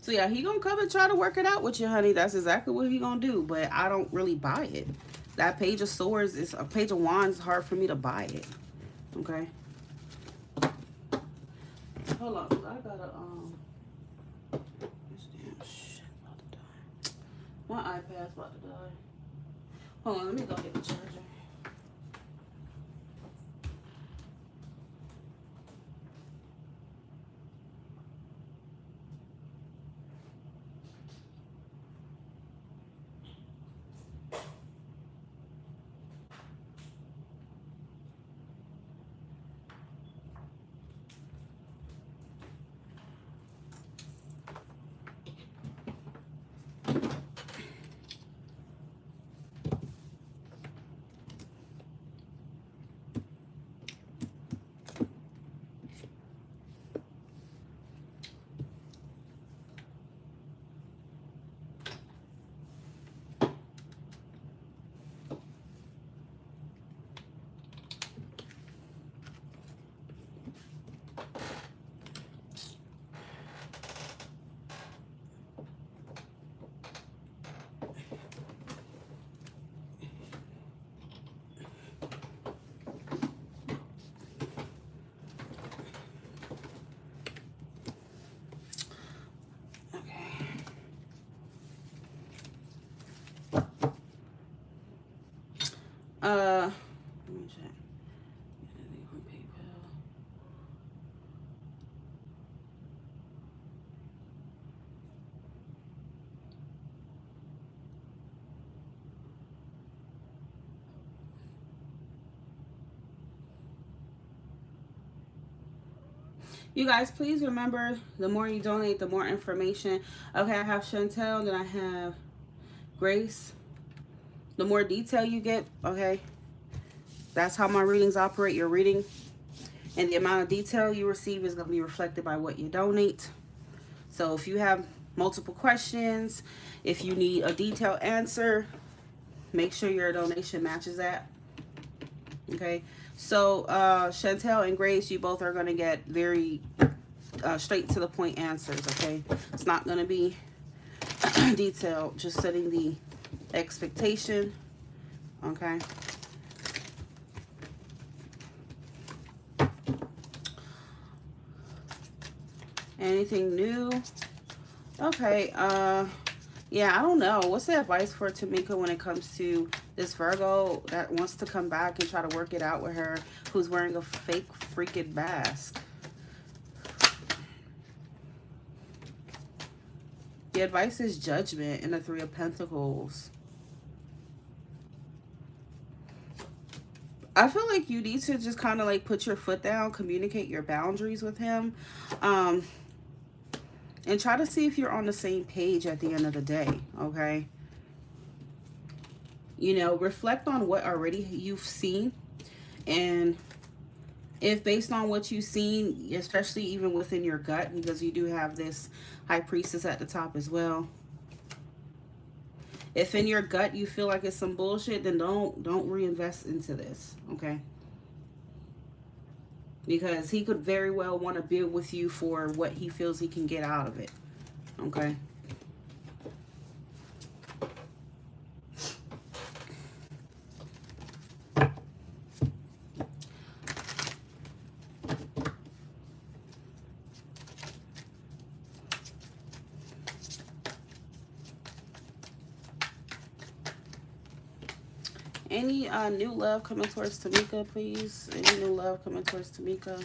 yeah, he gonna come and try to work it out with you, honey. That's exactly what he gonna do. But I don't really buy it. That Page of Swords is a Page of Wands. Hard for me to buy it. Okay. Hold on, 'cause I gotta this damn shit about to die. My iPad's about to die. Hold on, let me go get the charger. Let me check. Anything on PayPal? You guys, please remember, the more you donate, the more information. Okay, I have Chantel, then I have Grace. The more detail you get, okay, that's how my readings operate. Your reading and the amount of detail you receive is going to be reflected by what you donate. So if you have multiple questions, if you need a detailed answer, make sure your donation matches that. Okay, so Chantel and Grace, you both are going to get very straight to the point answers. Okay, it's not going to be detailed, just setting the expectation. Okay. Anything new? Okay. Yeah, I don't know. What's the advice for Tamika when it comes to this Virgo that wants to come back and try to work it out with her, who's wearing a fake freaking mask? The advice is judgment in the Three of Pentacles. I feel like you need to just kind of like put your foot down, communicate your boundaries with him, and try to see if you're on the same page at the end of the day, okay? You know, reflect on what already you've seen, and if based on what you've seen, especially even within your gut, because you do have this High Priestess at the top as well. If in your gut you feel like it's some bullshit, then don't reinvest into this, okay? Because he could very well want to build with you for what he feels he can get out of it, okay? Any new love coming towards Tamika, please? Any new love coming towards Tamika?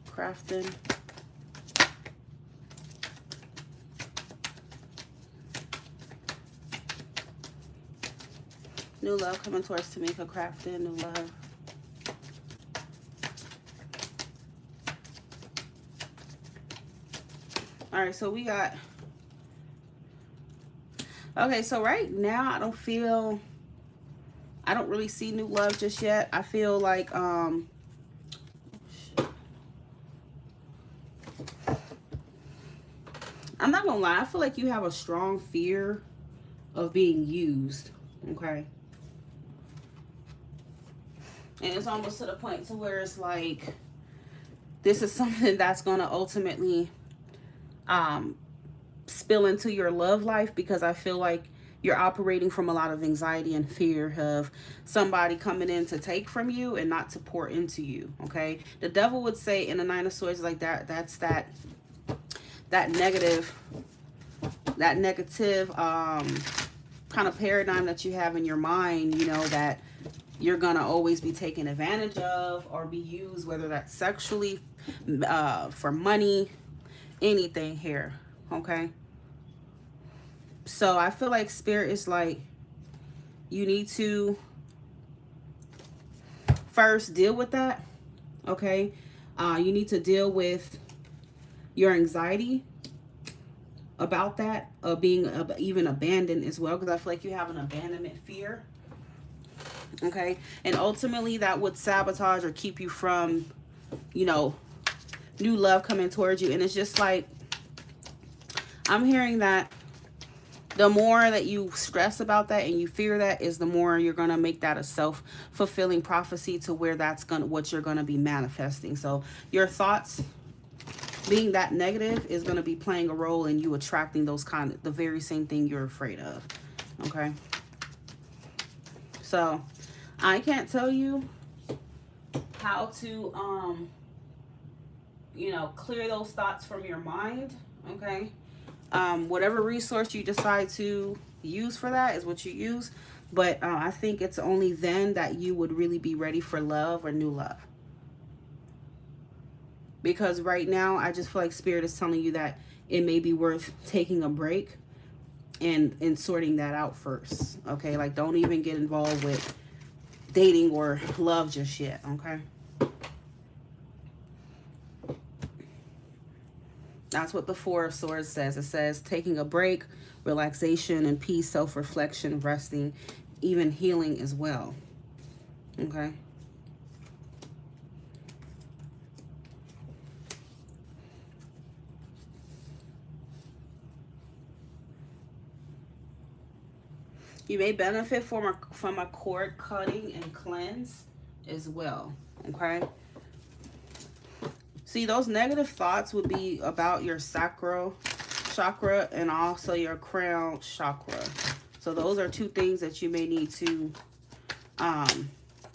Crafting. New love coming towards Tamika. Crafting. New love. All right, so we got... Okay, so right now I don't really see new love just yet. I feel like I'm not gonna lie, I feel like you have a strong fear of being used. Okay. And it's almost to the point to where it's like this is something that's gonna ultimately spill into your love life, because I feel like you're operating from a lot of anxiety and fear of somebody coming in to take from you and not to pour into you. Okay, the devil would say in the Nine of Swords, like that's that negative kind of paradigm that you have in your mind, you know, that you're gonna always be taken advantage of or be used, whether that's sexually, for money, anything here. Okay, so I feel like Spirit is like, you need to first deal with that. Okay, you need to deal with your anxiety about that, of being even abandoned as well, because I feel like you have an abandonment fear. Okay, and ultimately that would sabotage or keep you from, you know, new love coming towards you. And it's just like, I'm hearing that the more that you stress about that and you fear that, is the more you're going to make that a self-fulfilling prophecy, to where that's what you're going to be manifesting. So your thoughts being that negative is going to be playing a role in you attracting the very same thing you're afraid of. Okay, so I can't tell you how to you know, clear those thoughts from your mind. Okay, whatever resource you decide to use for that is what you use, but I think it's only then that you would really be ready for love or new love. Because right now, I just feel like Spirit is telling you that it may be worth taking a break and sorting that out first. Okay, like don't even get involved with dating or love just yet. Okay, that's what the Four of Swords says. It says taking a break, relaxation and peace, self-reflection, resting, even healing as well. Okay. You may benefit from a cord cutting and cleanse as well. Okay. See, those negative thoughts would be about your sacral chakra and also your crown chakra. So those are two things that you may need to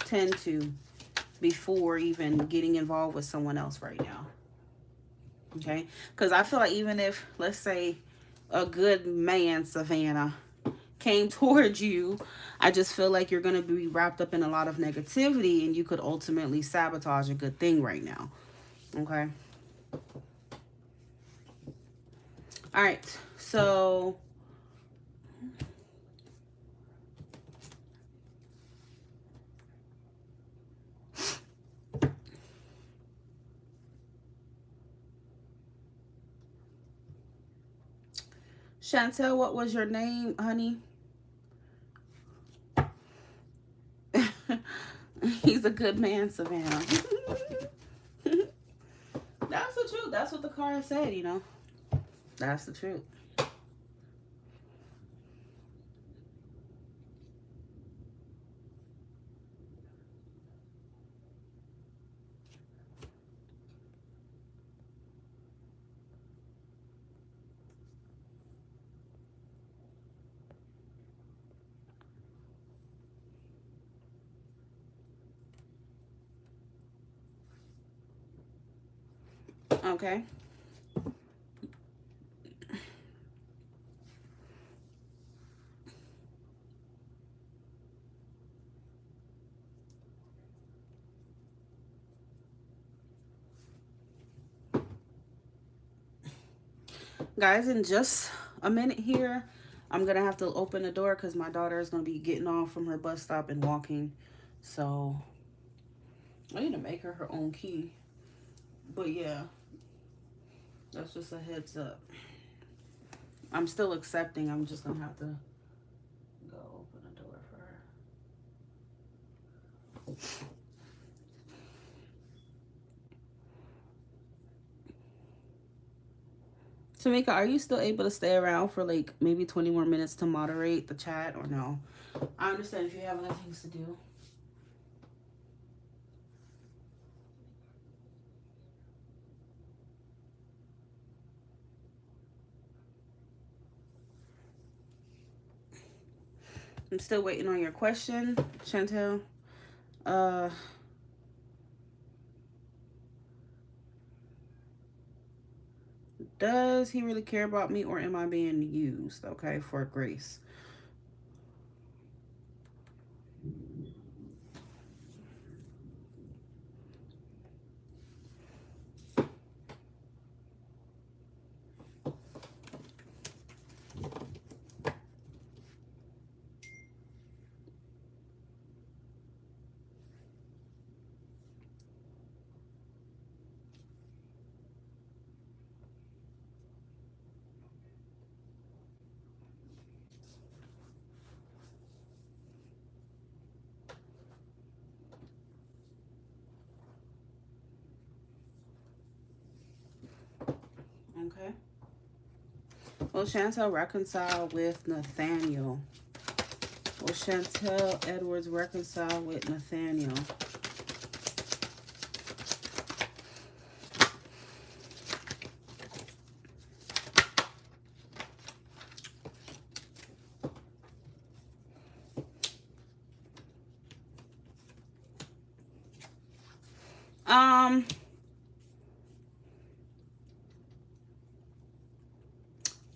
tend to before even getting involved with someone else right now. Okay, because I feel like even if, let's say, a good man, Savannah, came towards you, I just feel like you're going to be wrapped up in a lot of negativity, and you could ultimately sabotage a good thing right now. Okay. All right, so Chantel, what was your name, honey? He's a good man, Savannah. That's the truth. That's what the card said, you know. That's the truth. Okay. Guys, in just a minute here, I'm going to have to open the door because my daughter is going to be getting off from her bus stop and walking. So I need to make her her own key. But yeah, that's just a heads up. I'm still accepting. I'm just going to have to go open the door for her. Tamika, are you still able to stay around for like maybe 20 more minutes to moderate the chat or no? I understand if you have other things to do. I'm still waiting on your question, Chantel. Does he really care about me, or am I being used, okay, for grace? Okay. Will Chantel reconcile with Nathaniel? Will Chantel Edwards reconcile with Nathaniel?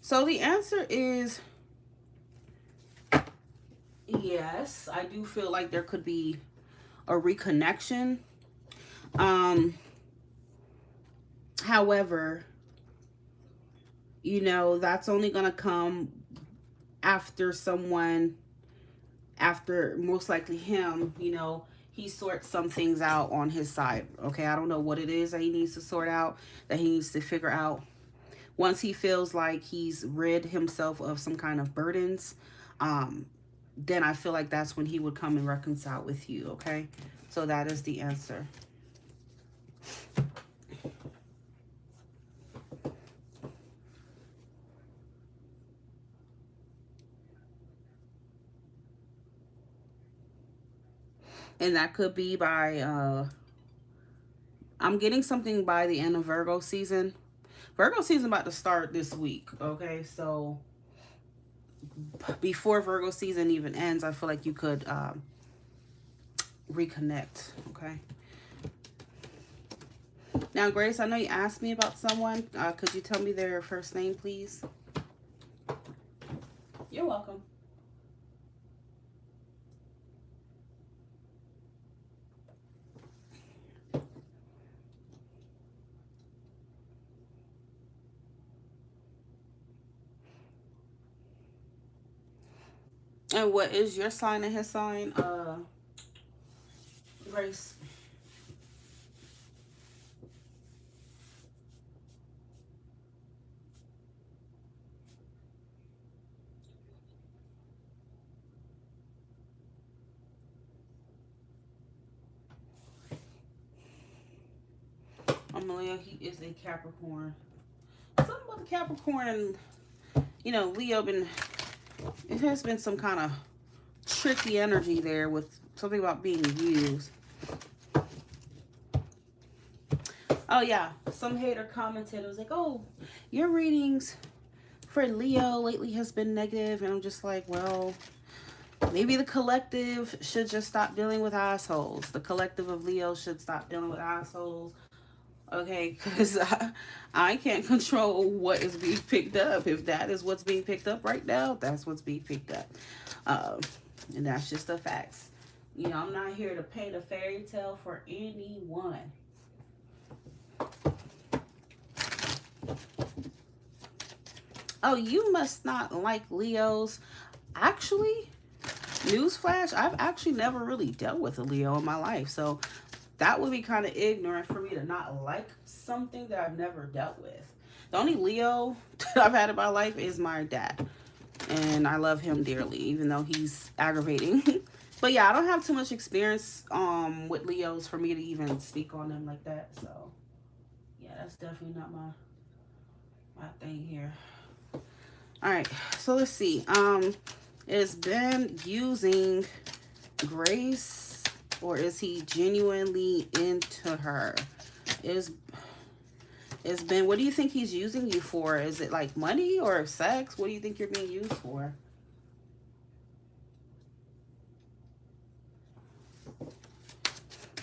So the answer is yes. I do feel like there could be a reconnection. However, you know, that's only going to come after someone, after most likely him, you know, he sorts some things out on his side. Okay, I don't know what it is that he needs to sort out, that he needs to figure out. Once he feels like he's rid himself of some kind of burdens, then I feel like that's when he would come and reconcile with you, okay? So that is the answer. And that could be by, I'm getting something by the end of Virgo season. Virgo season about to start this week, okay? So before Virgo season even ends, I feel like you could reconnect, okay? Now, Grace, I know you asked me about someone. Could you tell me their first name, please? You're welcome. And what is your sign and his sign, Grace? Leo, he is a Capricorn. Something about the Capricorn, you know, Leo it has been some kind of tricky energy there with something about being used. Oh yeah, some hater commented, it was like, oh, your readings for Leo lately has been negative, and I'm just like, well, maybe the collective should just stop dealing with assholes. The collective of Leo should stop dealing with assholes. Okay, because I can't control what is being picked up. If that is what's being picked up right now, that's what's being picked up. And that's just the facts. You know, I'm not here to paint a fairy tale for anyone. Oh, you must not like Leos. Actually, newsflash, I've actually never really dealt with a Leo in my life. So that would be kind of ignorant for me to not like something that I've never dealt with. The only Leo that I've had in my life is my dad. And I love him dearly, even though he's aggravating. But yeah, I don't have too much experience with Leos for me to even speak on them like that. So yeah, that's definitely not my thing here. All right, so let's see. Is Ben using Grace, or is he genuinely into her? Is Ben, what do you think he's using you for? Is it like money or sex? What do you think you're being used for?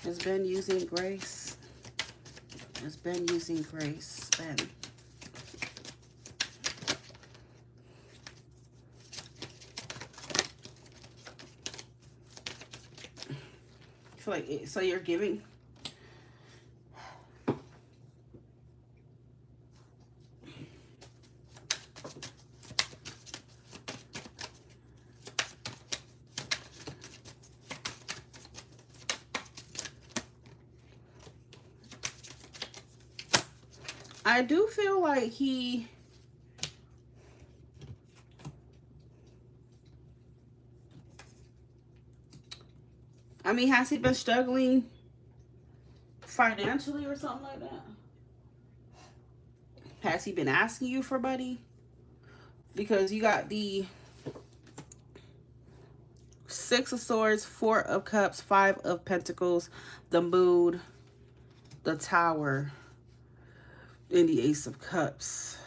Is Ben using Grace? Is Ben using Grace? Ben. I feel like so you're giving. I do feel like he. I mean, has he been struggling financially or something like that? Has he been asking you for money? Because you got the Six of Swords, Four of Cups, Five of Pentacles, the Moon, the Tower, and the Ace of Cups.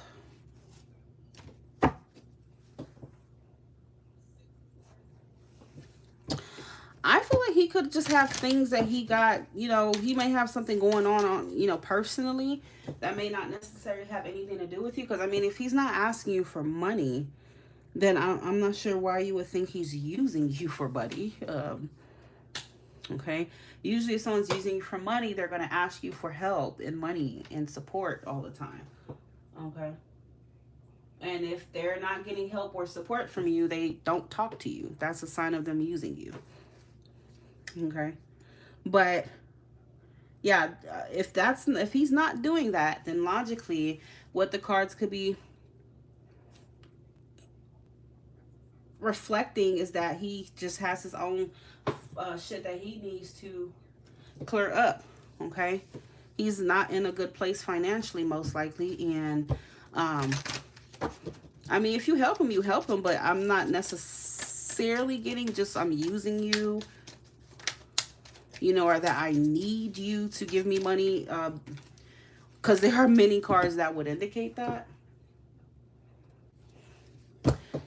I feel like he could just have things that he got, he may have something going on, personally that may not necessarily have anything to do with you. Because, I mean, if he's not asking you for money, then I'm not sure why you would think he's using you for money. Okay. Usually if someone's using you for money, they're going to ask you for help and money and support all the time. Okay. And if they're not getting help or support from you, they don't talk to you. That's a sign of them using you. Okay. But yeah, if he's not doing that, then logically what the cards could be reflecting is that he just has his own shit that he needs to clear up. Okay. He's not in a good place financially, most likely. And I mean, if you help him, you help him, but I'm not necessarily getting just I'm using you, or that I need you to give me money, because there are many cards that would indicate that.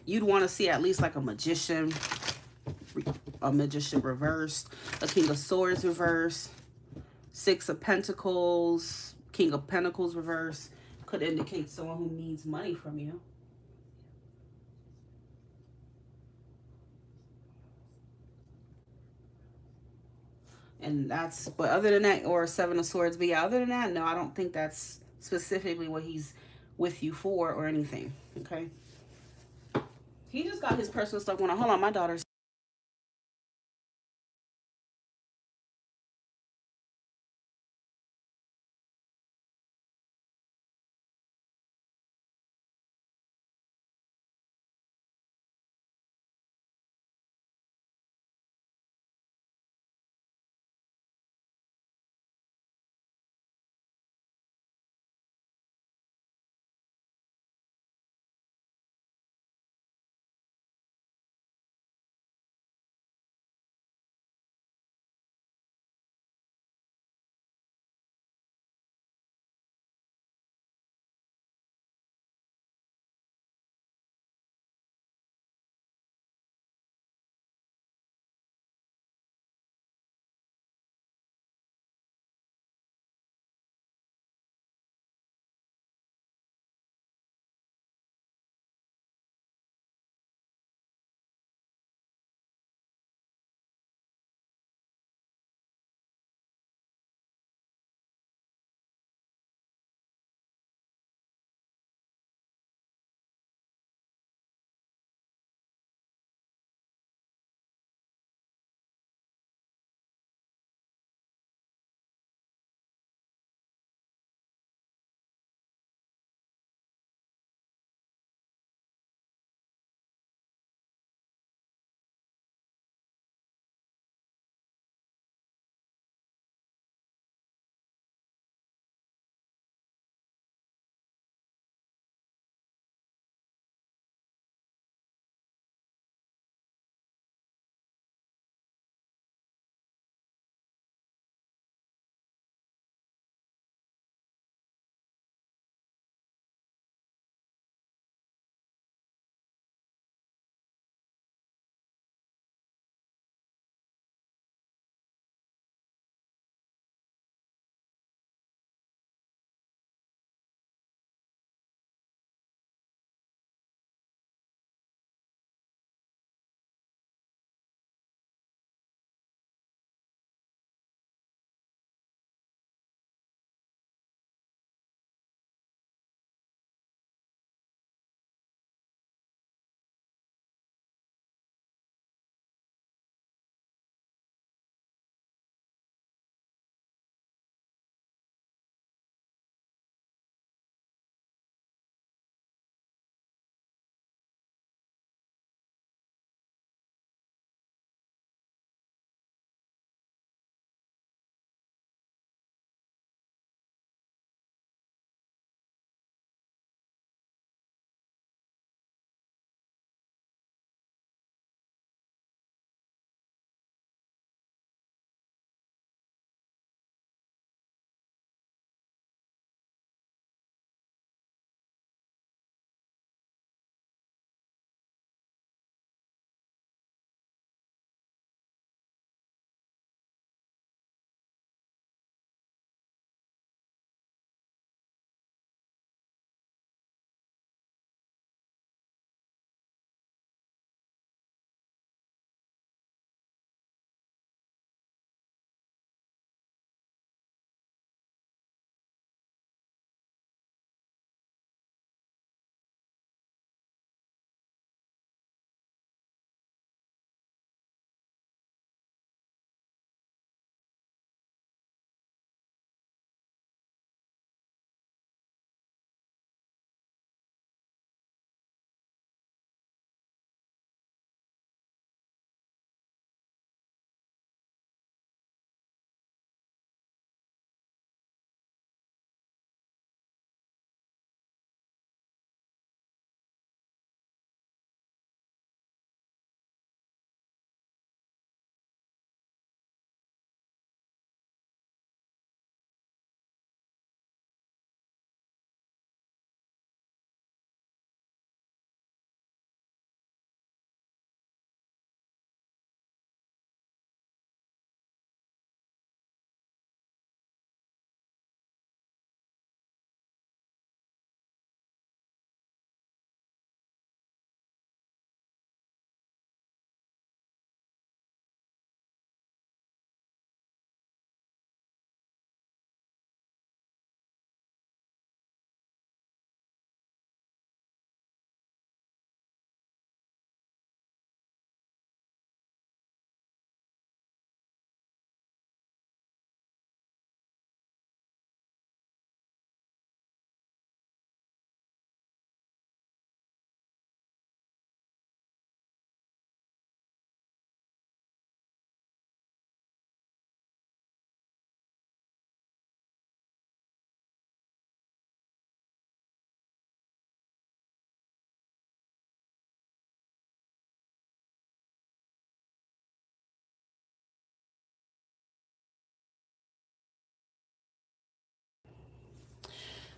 You'd want to see at least like a magician reversed, a King of Swords reversed, Six of Pentacles, King of Pentacles reversed. Could indicate someone who needs money from you. And that's, but other than that, or Seven of Swords, but yeah, other than that, no, I don't think that's specifically what he's with you for or anything. Okay. He just got his personal stuff going on. Hold on, my daughter's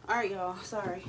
All right, y'all. Sorry.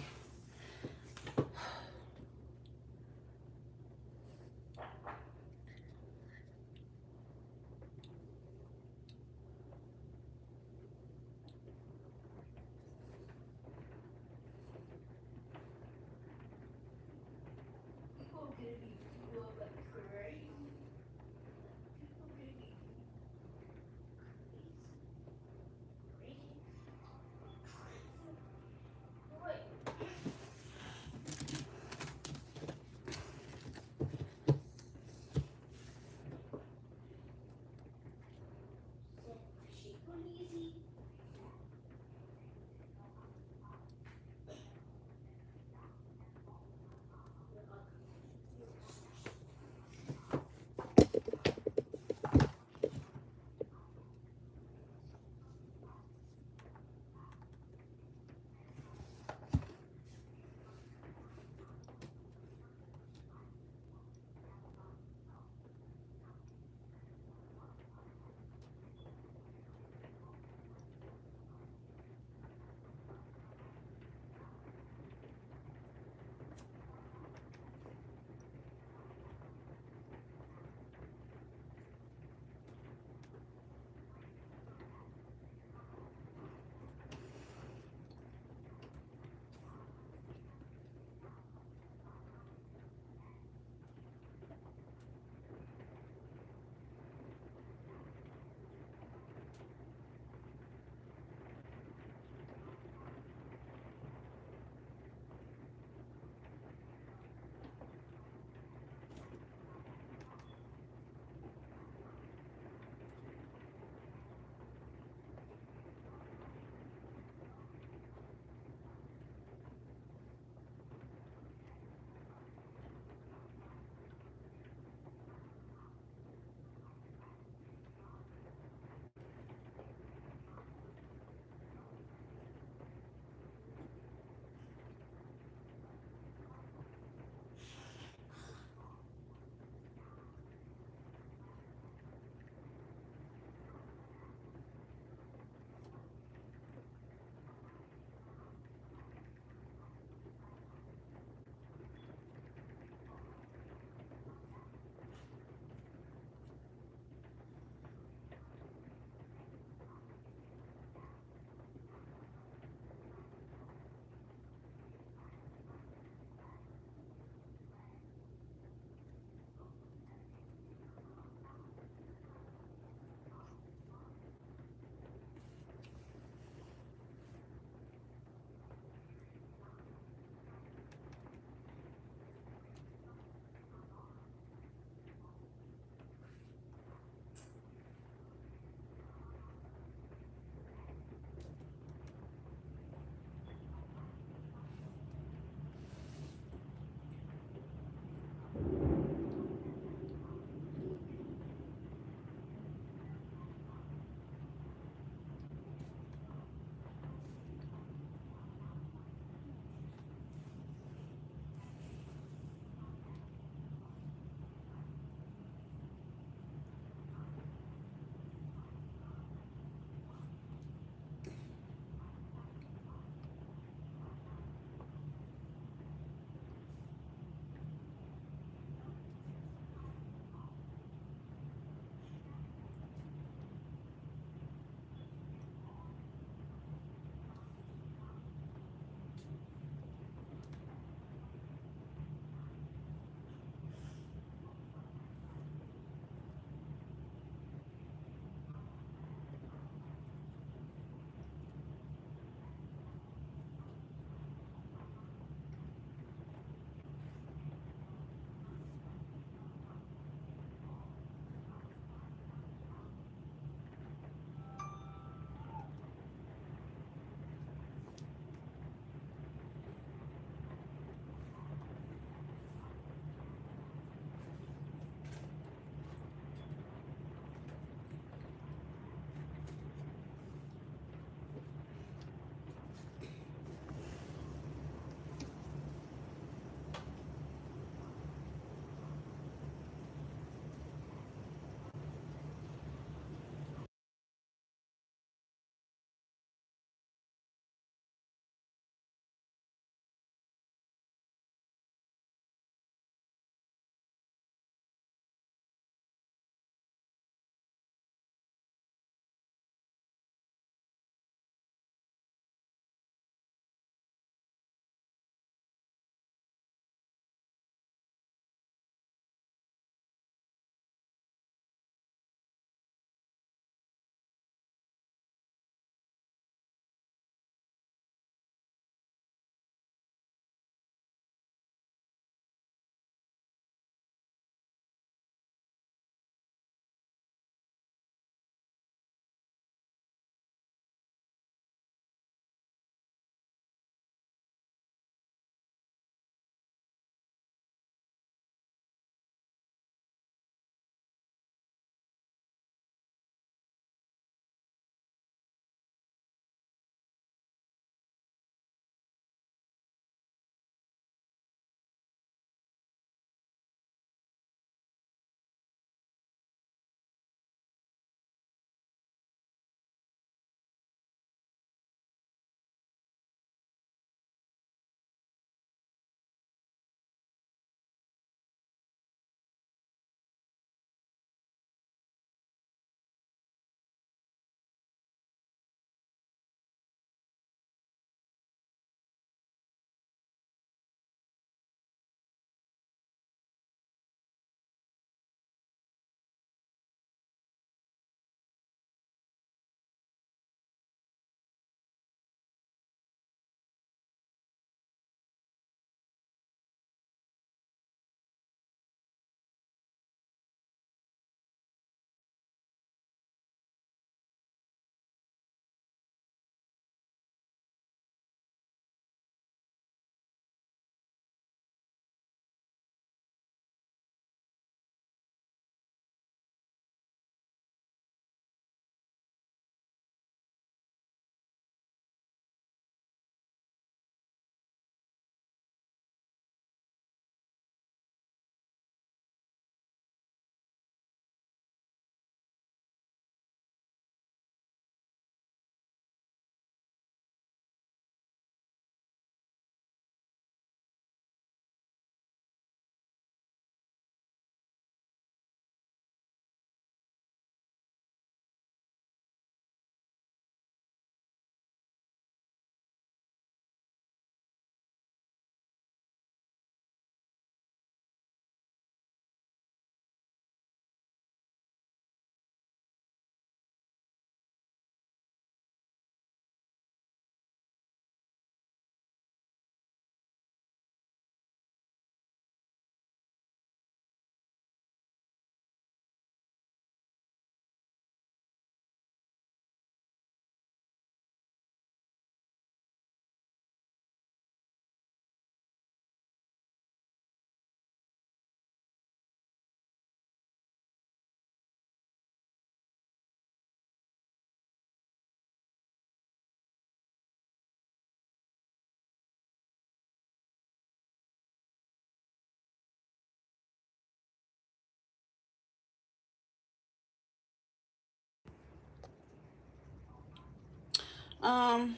Um,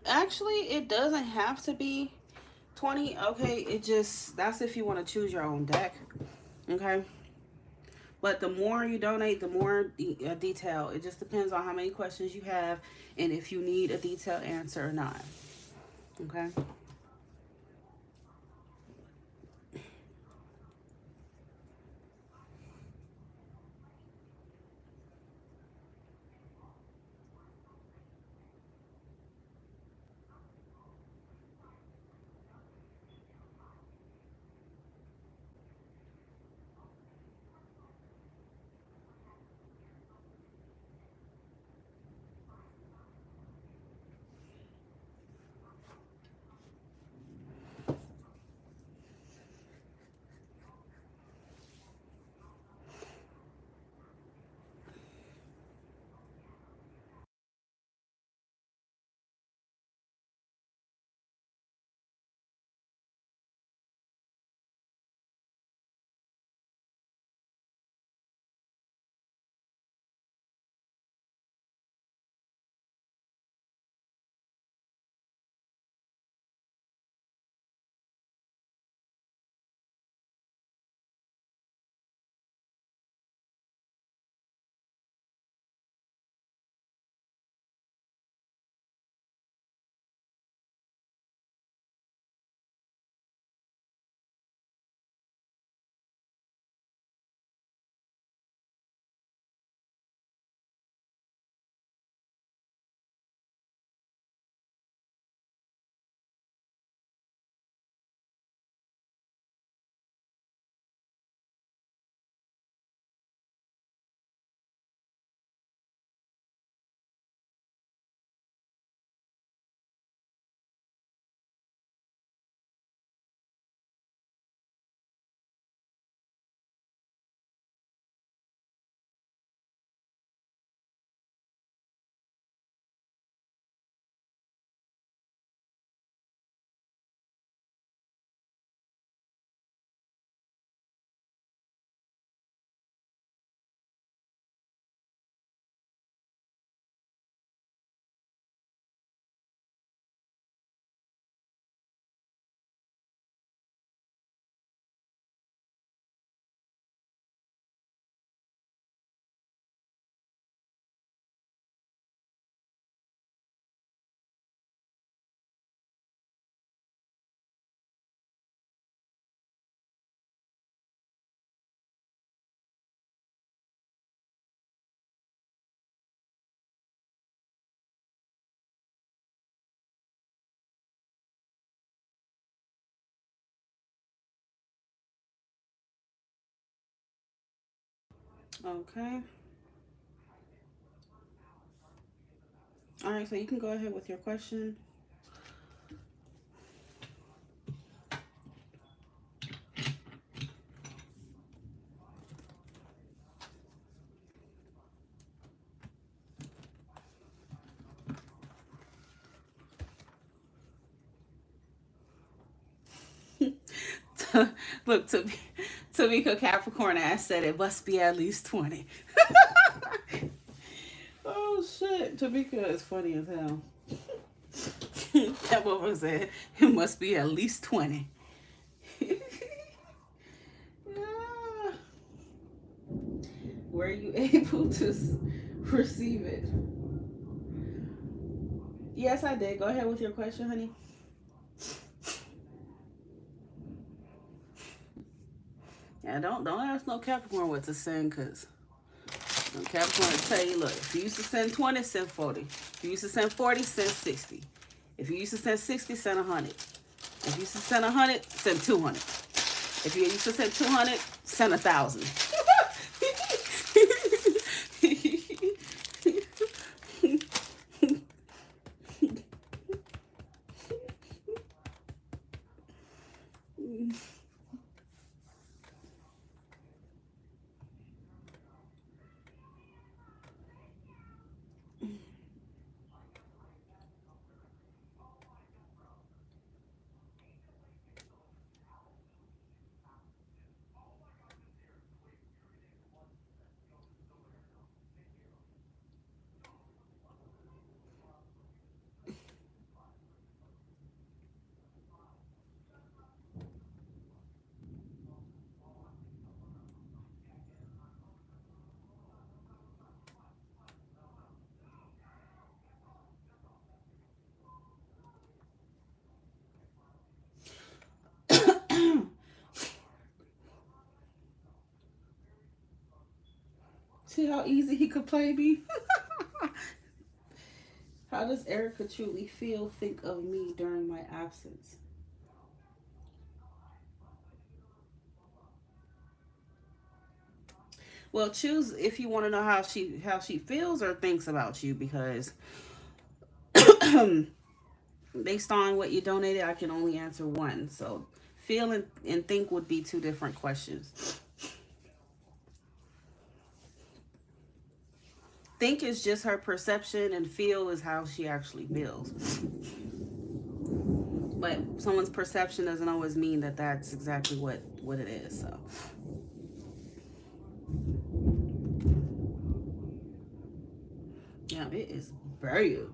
actually, it doesn't have to be 20. Okay, it just, that's if you want to choose your own deck. Okay. But the more you donate, the more detail. It just depends on how many questions you have and if you need a detailed answer or not. Okay. Okay. All right, so you can go ahead with your question. Look, Tamika Capricorn ass said it must be at least 20. Oh shit, Tamika is funny as hell. That woman said it must be at least 20. Yeah. Were you able to receive it? Yes, I did. Go ahead with your question, honey. Yeah, don't ask no Capricorn what to send, cause Capricorn will tell you, look, if you used to send 20, send 40. If you used to send 40, send 60. If you used to send 60, send 100. If you used to send 100, send 200. If you used to send 200, send 1,000. See how easy he could play me? How does Erica truly feel, think of me during my absence? Well, choose if you want to know how she feels or thinks about you, because based on what you donated, I can only answer one. So feel and think would be two different questions. Think is just her perception, and feel is how she actually feels. But someone's perception doesn't always mean that that's exactly what it is. So yeah, it is bad.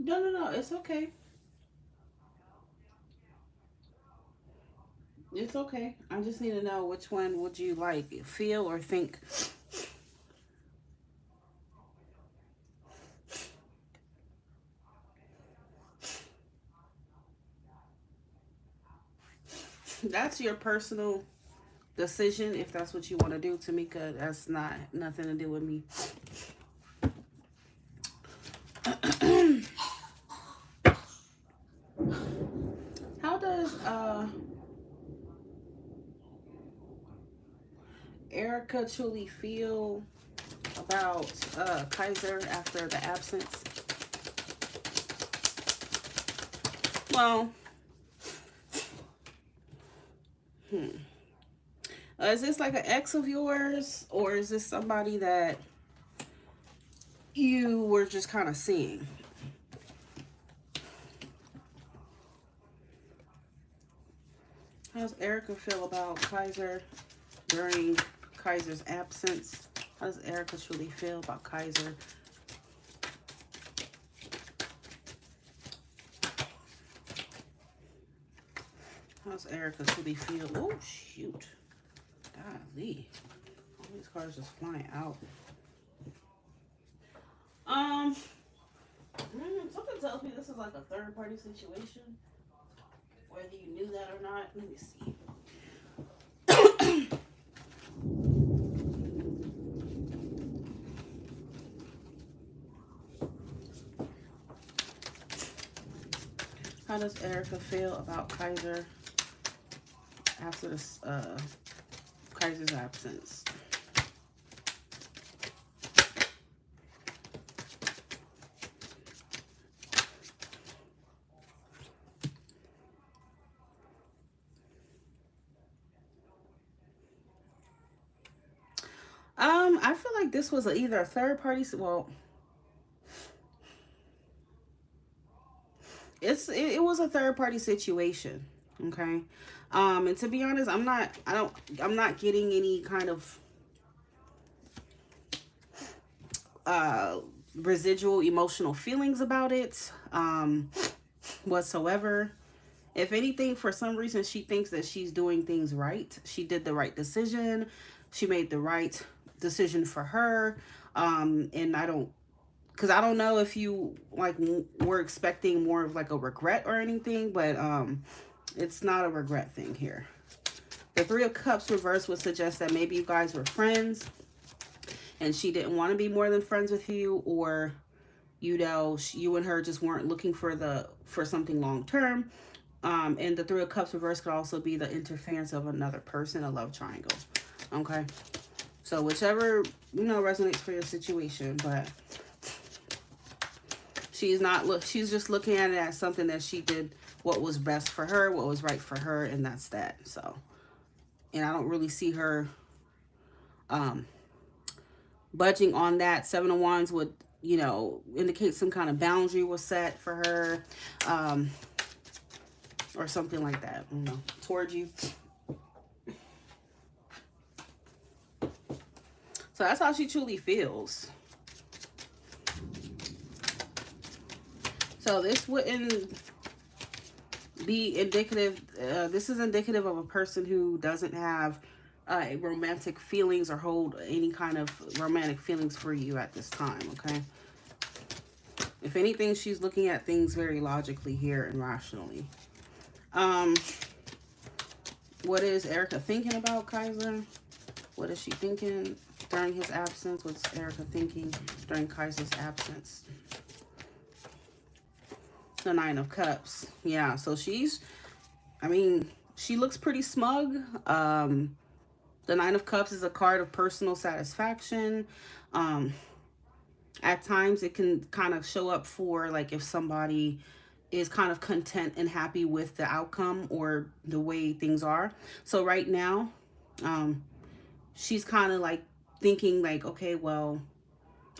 No, no, no. It's okay. It's okay. I just need to know which one would you like, feel or think. That's your personal decision if that's what you want to do, Tamika. That's not nothing to do with me. How does Erica truly feel about Kaiser after the absence? Well, is this like an ex of yours, or is this somebody that you were just kind of seeing? How does Erica feel about Kaiser during Kaiser's absence? How does Erica truly feel about Kaiser? How's Erica truly feel? Oh, shoot. Golly. All these cards just flying out. Something tells me this is like a third party situation. Whether you knew that or not. Let me see. How does Erica feel about Kaiser after this Kaiser's absence? I feel like this was either a third party. Well, it was a third party situation. Okay. And to be honest, I'm not getting any kind of residual emotional feelings about it whatsoever. If anything, for some reason, she thinks that she's doing things right. She did the right decision. She made the right decision for her. And because I don't know if you like were expecting more of like a regret or anything, but it's not a regret thing here. The Three of Cups reverse would suggest that maybe you guys were friends and she didn't want to be more than friends with you, or You know, you and her just weren't looking for something long term. And the Three of Cups reverse could also be the interference of another person, a love triangle. Okay, so whichever resonates for your situation, but she's not look. She's just looking at it as something that she did what was best for her, what was right for her, and that's that. So, and I don't really see her um, budging on that. Seven of Wands would, indicate some kind of boundary was set for her, or something like that, towards you. So that's how she truly feels. So this wouldn't be indicative. This is indicative of a person who doesn't have romantic feelings or hold any kind of romantic feelings for you at this time, okay? If anything, she's looking at things very logically here and rationally. What is Erica thinking about Kaiser? What is she thinking during his absence? What's Erica thinking during Kaiser's absence? The Nine of Cups. Yeah, so she looks pretty smug. The Nine of Cups is a card of personal satisfaction. At times it can kind of show up for like if somebody is kind of content and happy with the outcome or the way things are. So right now, she's kind of like thinking like, okay, well,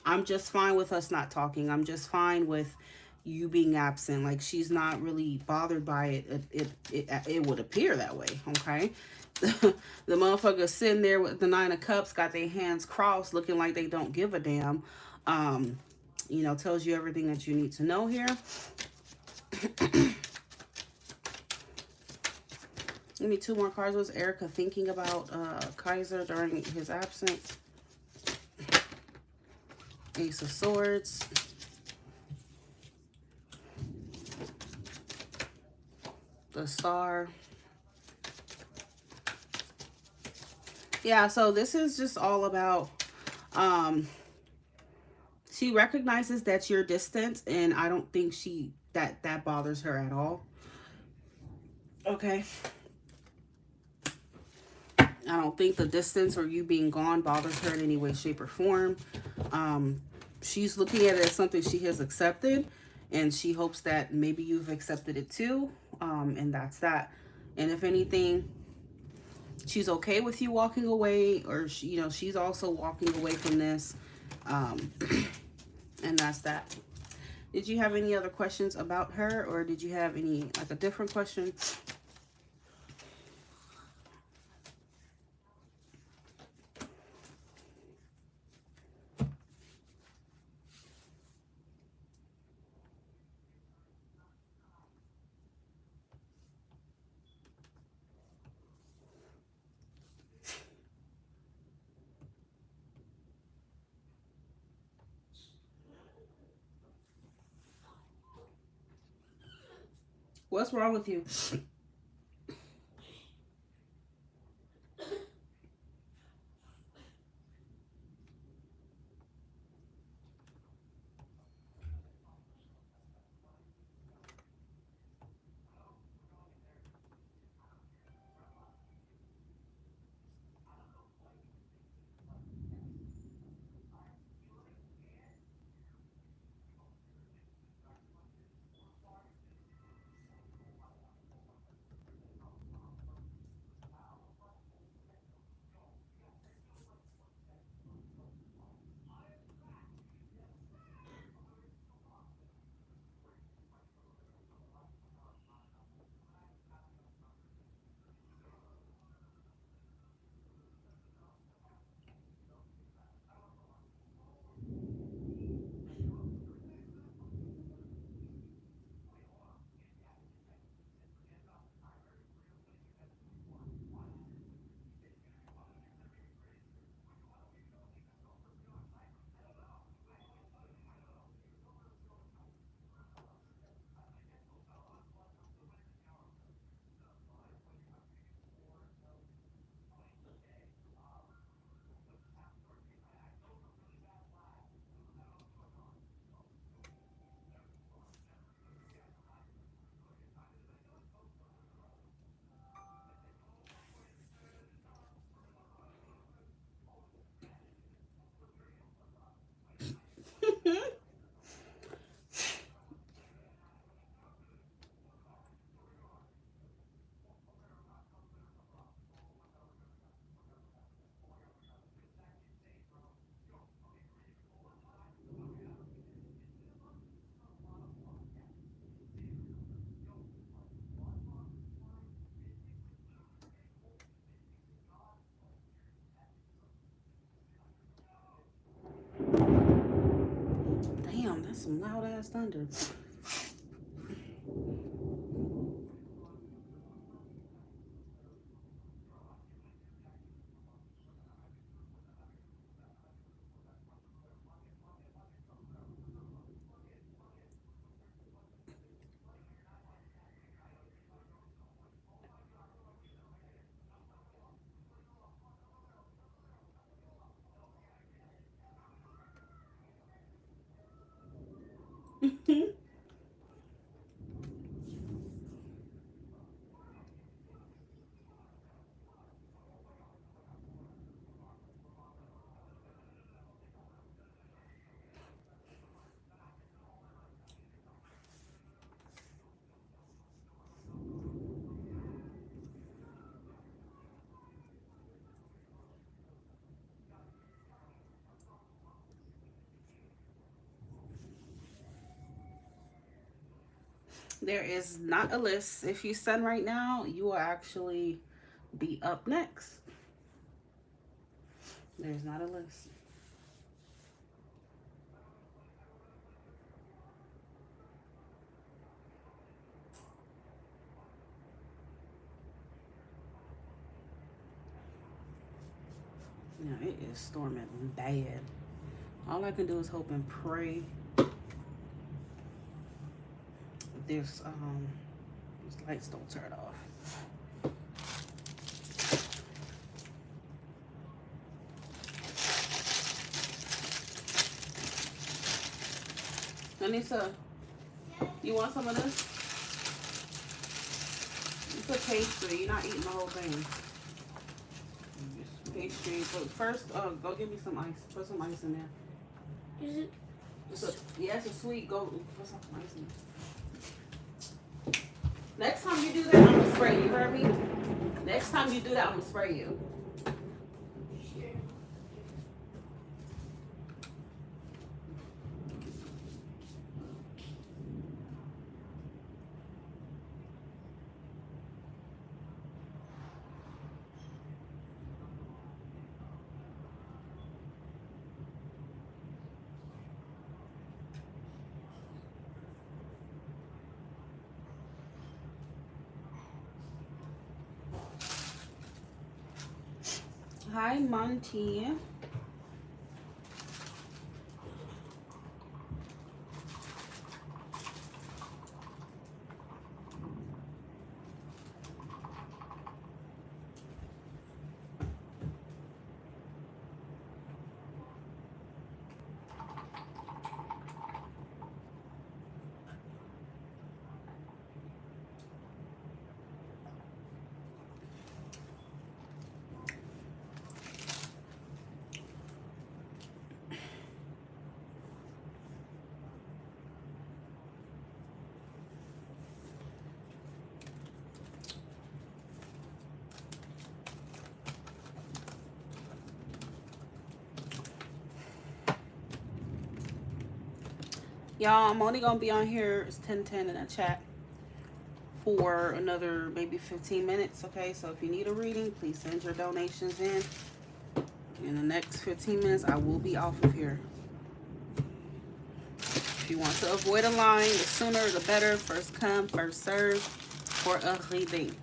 I'm just fine with us not talking. I'm just fine with you being absent. Like she's not really bothered by it. It would appear that way, okay? The motherfucker sitting there with the Nine of Cups, got their hands crossed, looking like they don't give a damn. Tells you everything that you need to know here. Give me two more cards. What's Erica thinking about Kaiser during his absence? Ace of Swords. The Star. Yeah, so this is just all about, she recognizes that you're distant, and I don't think that bothers her at all. Okay. I don't think the distance or you being gone bothers her in any way, shape, or form. She's looking at it as something she has accepted, and she hopes that maybe you've accepted it too, and that's that. And if anything, she's okay with you walking away, or she's also walking away from this, and that's that. Did you have any other questions about her, or did you have any like a different question? What's wrong with you? some loud ass thunder. There is not a list. If you send right now, you will actually be up next. There's not a list. Yeah, it is storming bad. All I can do is hope and pray these lights don't turn off. Anissa, you want some of this? It's a pastry. You're not eating the whole thing. It's pastry. But first, go get me some ice. Put some ice in there. Is it? Yeah, it's a sweet. Go put some ice in there. Next time you do that, I'm gonna spray you. You heard me? Next time you do that, I'm gonna spray you. Hi, Monty. Y'all, I'm only gonna be on here. It's 10:10 in the chat for another maybe 15 minutes. Okay, so if you need a reading, please send your donations in. In the next 15 minutes, I will be off of here. If you want to avoid a line, the sooner the better. First come, first serve for a reading.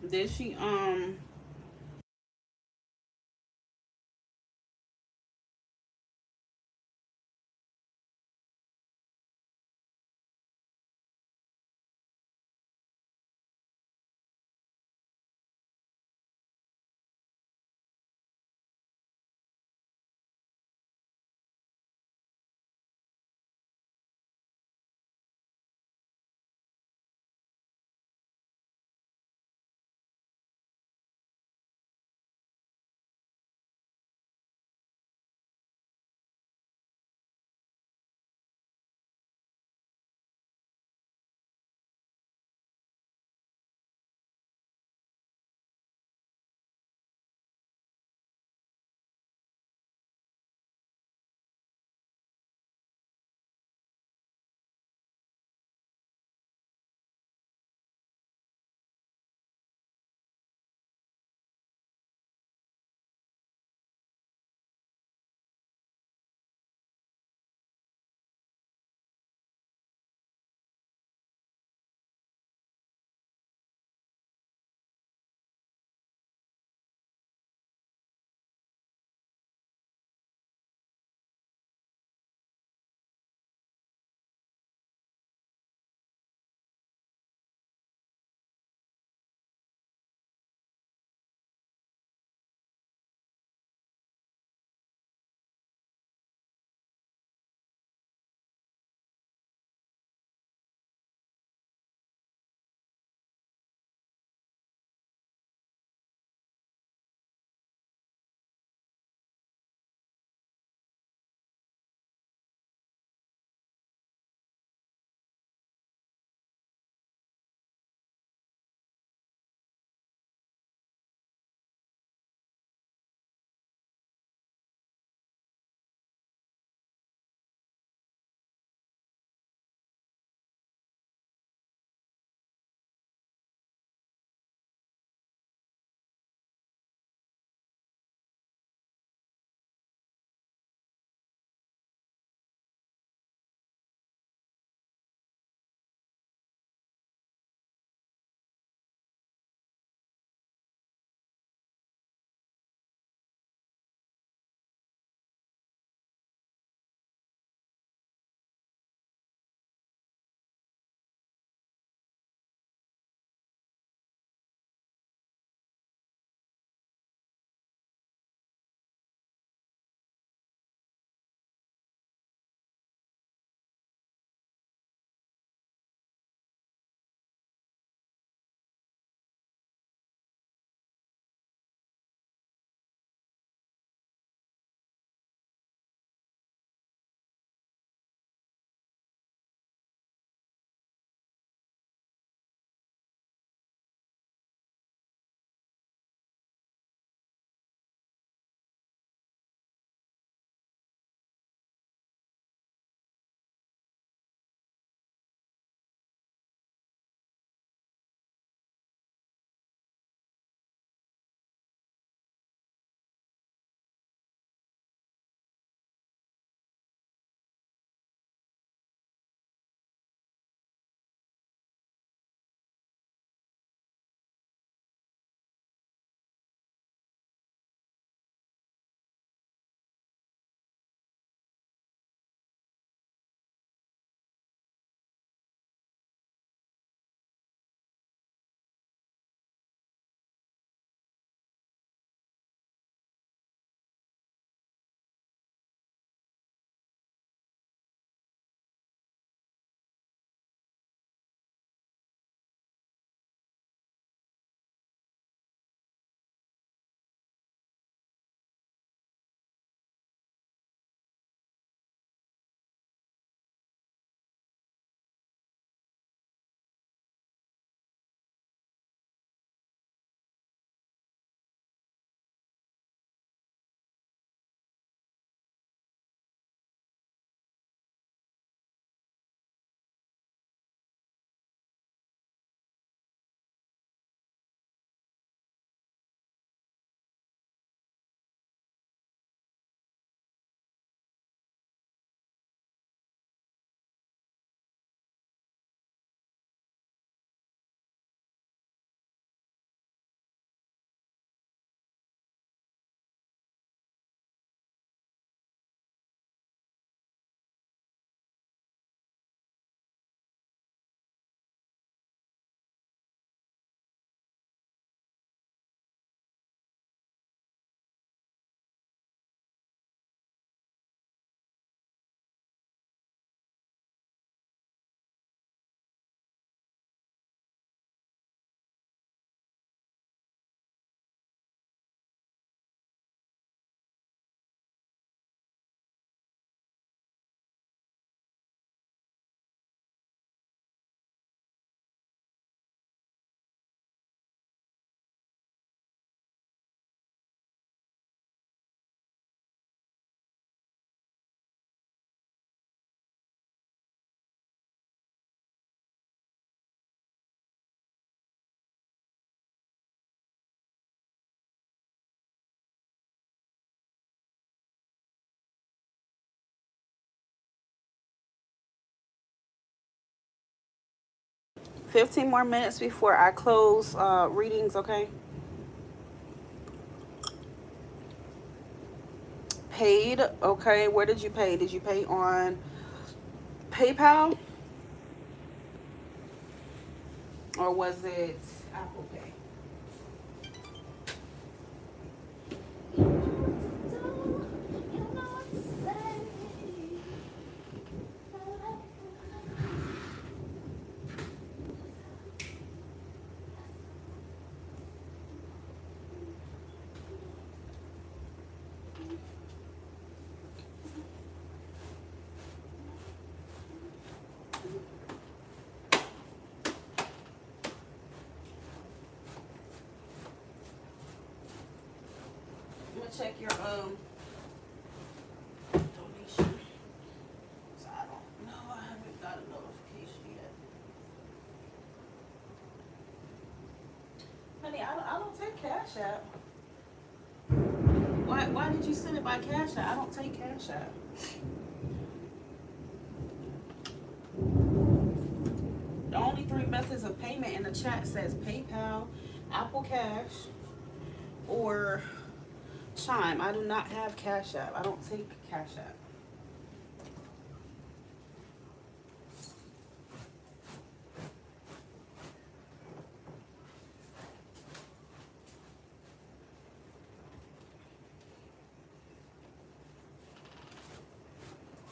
Did she 15 more minutes before I close readings, okay? Paid, okay. Where did you pay? Did you pay on PayPal? Or was it Apple Pay? I'm gonna check your donation. So I don't know. I haven't got a notification yet. Honey, I don't take Cash App. Why did you send it by Cash App? I don't take Cash App. The only 3 methods of payment in the chat says PayPal, Apple Cash, or Chime. I do not have Cash App. I don't take Cash App.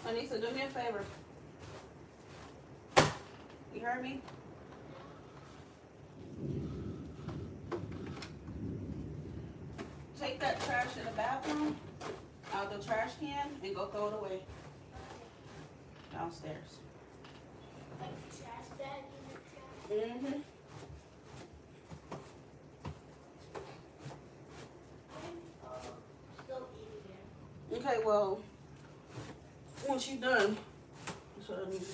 Anissa, do me a favor. You heard me? Take that trash in the bathroom out the trash can and go throw it away downstairs. Like a trash bag in the trash? Mm-hmm. I'm still eating it. Okay, well, once you're done, that's what I need you to do.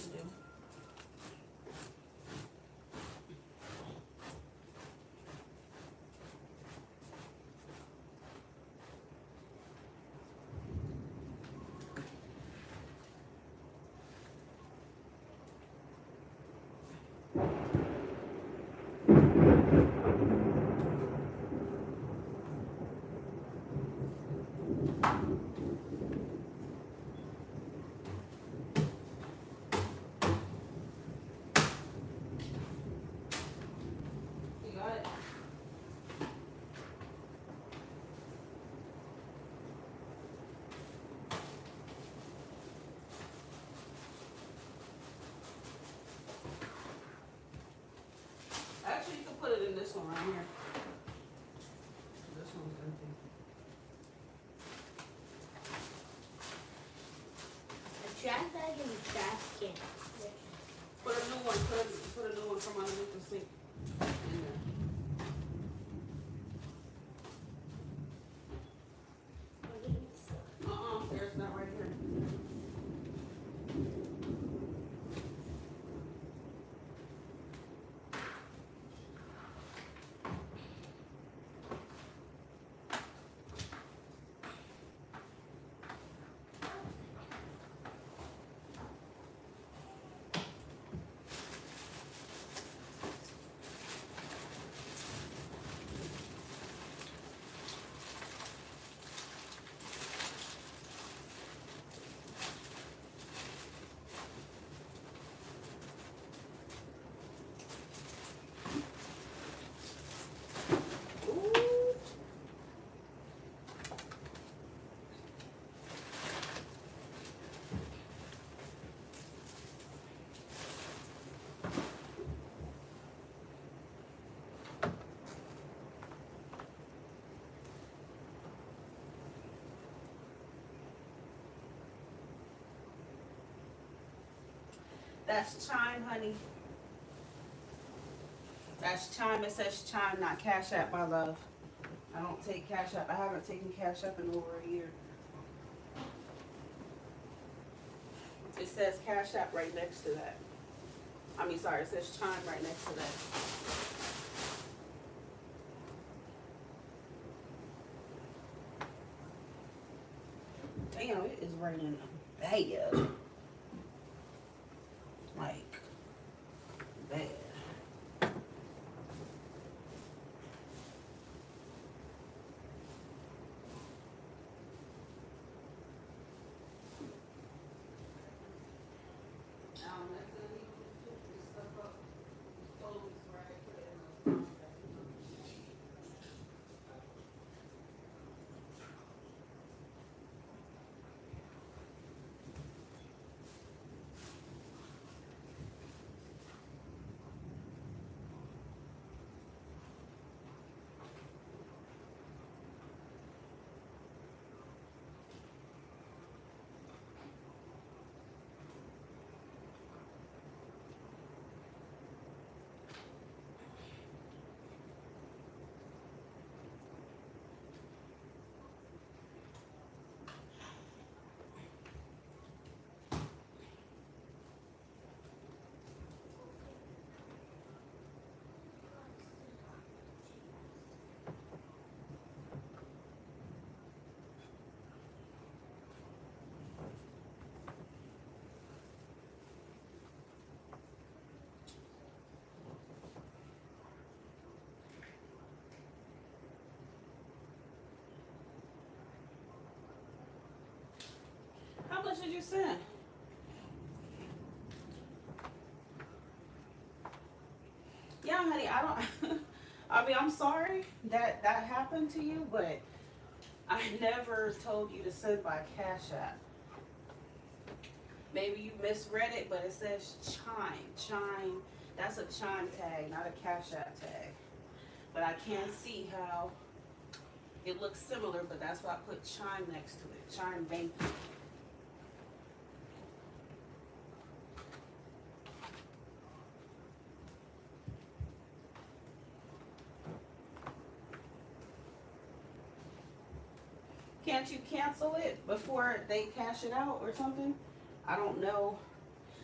You got it? Actually, you can put it in this one right here. This one's empty. A trash bag in the trash can. Put a new one. Put a new one from underneath the sink in there. There's not right here. That's Chime, honey. That's Chime. It says Chime, not Cash App, my love. I don't take Cash App. I haven't taken Cash App in over a year. It says Cash App right next to that. I mean, sorry, it says Chime right next to that. Damn, it is raining bad. Like, bad. send? Yeah, honey, I don't. I mean, I'm sorry that that happened to you, but I never told you to send by Cash App. Maybe you misread it, but it says Chime. Chime. That's a Chime tag, not a Cash App tag. But I can see how it looks similar, but that's why I put Chime next to it. Chime banking. Can't you cancel it before they cash it out or something? I don't know.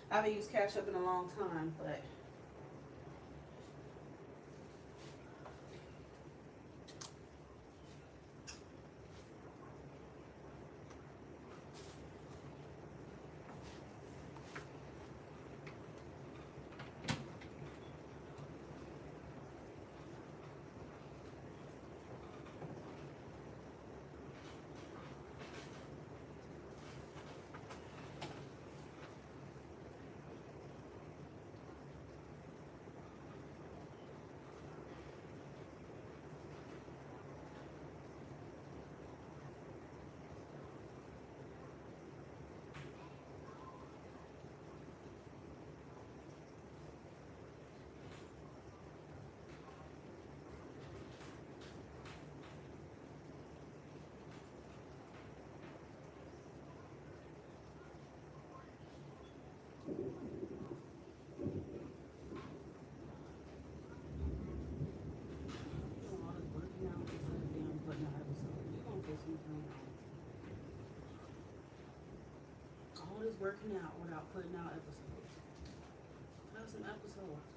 I haven't used Cash App in a long time, but all this working out instead of damn putting out episodes. You gonna piss me off. All this working out without putting out episodes. Have some episodes.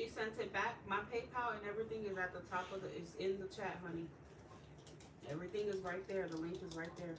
She sent it back. My PayPal and everything is at the top of it's in the chat, honey. Everything is right there. The link is right there.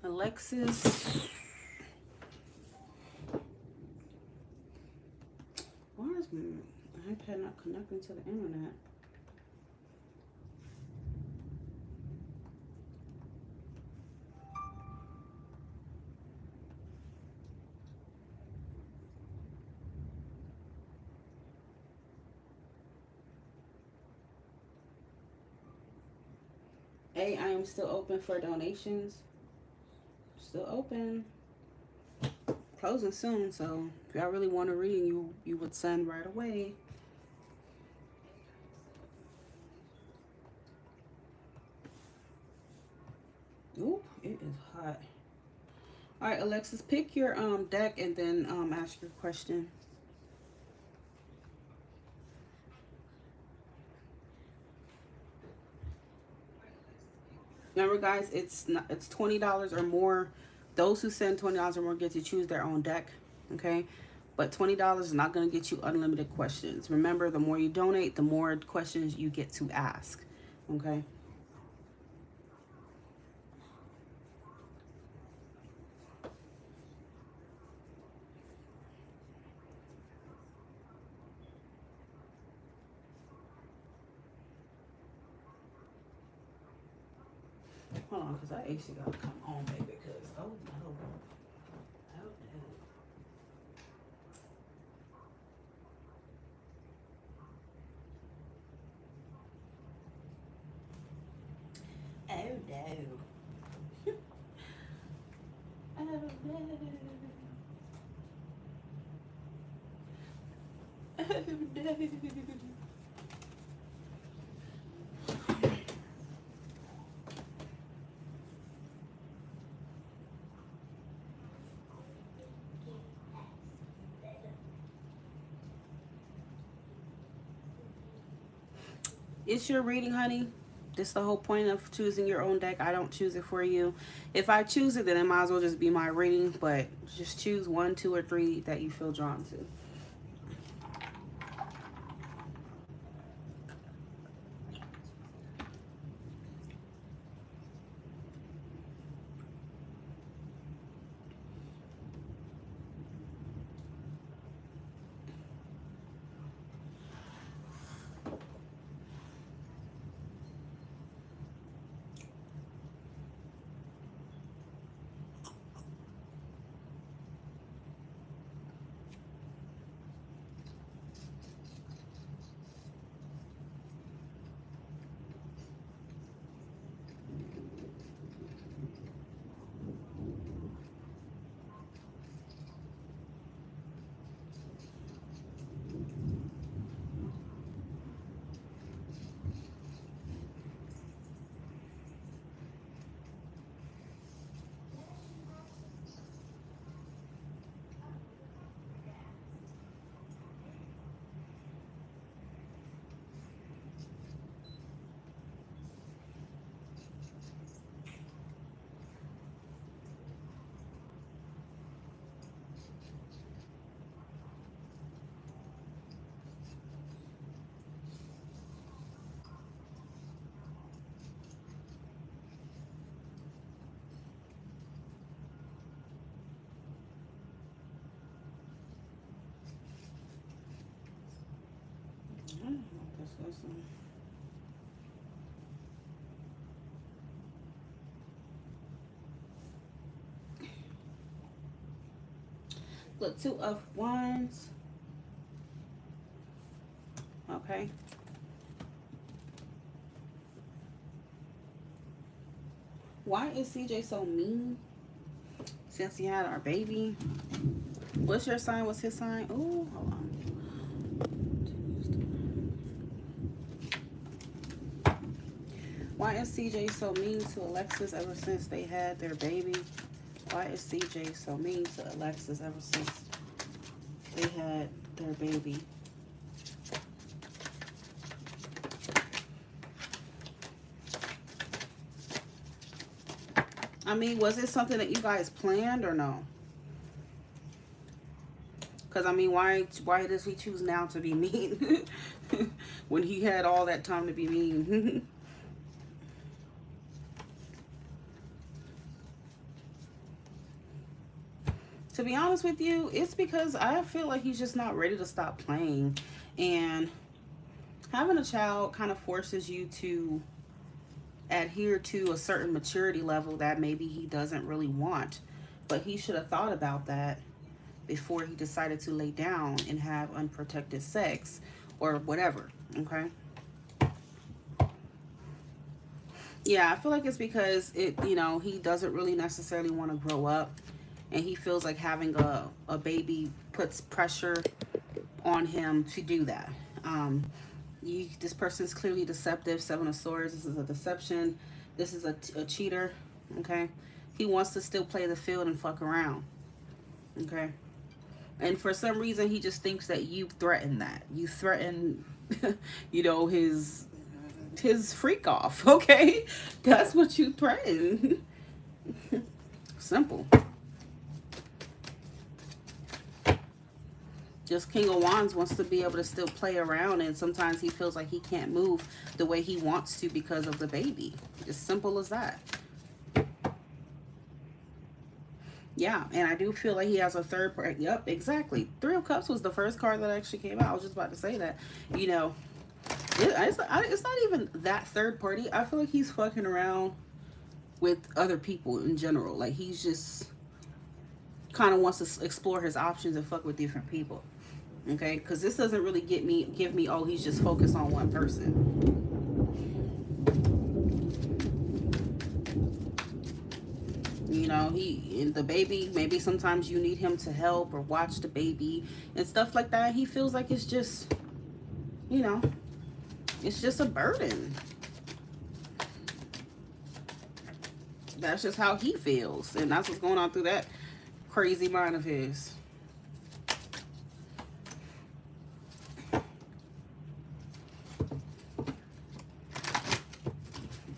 Alexis. Why is my iPad not connecting to the internet? Hey, I am still open for donations. Still open. Closing soon, so if y'all really want to read, you would send right away. Oop, it is hot. All right, Alexis, pick your deck and then ask your question. Remember, guys, it's $20 or more. Those who send $20 or more get to choose their own deck. Okay, but $20 is not going to get you unlimited questions. Remember, the more you donate, the more questions you get to ask. Okay. Hold on, because I actually got to come on, baby, because, oh, no. Oh, no. It's your reading, honey. This is the whole point of choosing your own deck. I don't choose it for you. If I choose it, then it might as well just be my reading. But just choose 1, 2, or 3 that you feel drawn to. Look, 2 of Wands. Okay. Why is CJ so mean since he had our baby? What's your sign? What's his sign? Oh, hold on. Why is CJ so mean to Alexis ever since they had their baby? Why is CJ so mean to Alexis ever since they had their baby? I mean, was it something that you guys planned or no? Because, I mean, why does he choose now to be mean when he had all that time to be mean? To be honest with you, it's because I feel like he's just not ready to stop playing. And having a child kind of forces you to adhere to a certain maturity level that maybe he doesn't really want. But he should have thought about that before he decided to lay down and have unprotected sex or whatever, okay? Yeah, I feel like it's because he doesn't really necessarily want to grow up, and he feels like having a baby puts pressure on him to do that. This person's clearly deceptive. 7 of Swords. This is a deception. This is a cheater. Okay, he wants to still play the field and fuck around. Okay, and for some reason he just thinks that you threaten that. You threaten, his freak off. Okay, that's what you threaten. Simple. Just King of Wands wants to be able to still play around, and sometimes he feels like he can't move the way he wants to because of the baby. As simple as that. Yeah, and I do feel like he has a third part. Yep, exactly. 3 of Cups was the first card that actually came out. I was just about to say that. It's not even that third party. I feel like he's fucking around with other people in general. Like, he's just kind of wants to explore his options and fuck with different people. Okay, because this doesn't really give me, oh, he's just focused on one person. know, the baby, maybe sometimes you need him to help or watch the baby and stuff like that. He feels like it's just, you know, it's just a burden. That's just how he feels. And that's what's going on through that crazy mind of his.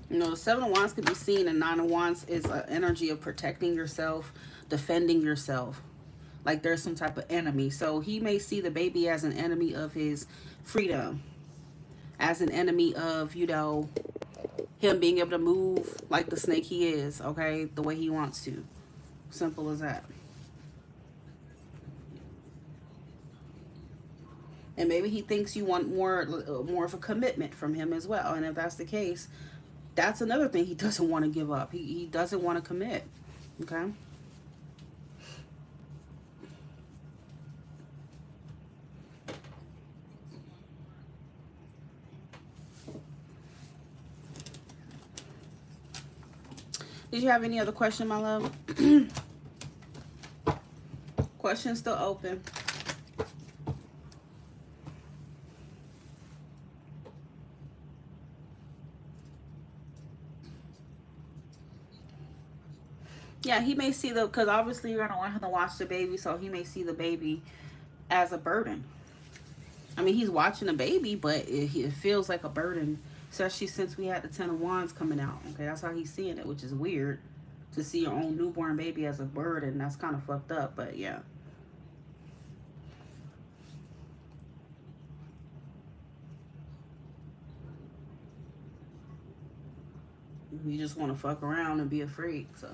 You know, the Seven of Wands could be seen, and Nine of Wands is an energy of protecting yourself, defending yourself. Like there's some type of enemy. So he may see the baby as an enemy of his freedom, as an enemy of, you know, him being able to move like the snake he is, okay, the way he wants to. Simple as that. And maybe he thinks you want more of a commitment from him as well. And if that's the case, that's another thing he doesn't want to give up. He doesn't want to commit. Okay? Did you have any other question, my love? Question still open. Yeah, he may see because obviously you're going to want him to watch the baby, so he may see the baby as a burden. I mean, he's watching the baby, but it feels like a burden, especially since we had the Ten of Wands coming out. Okay, that's how he's seeing it, which is weird. To see your own newborn baby as a burden, that's kind of fucked up, but yeah. You just want to fuck around and be a freak, so.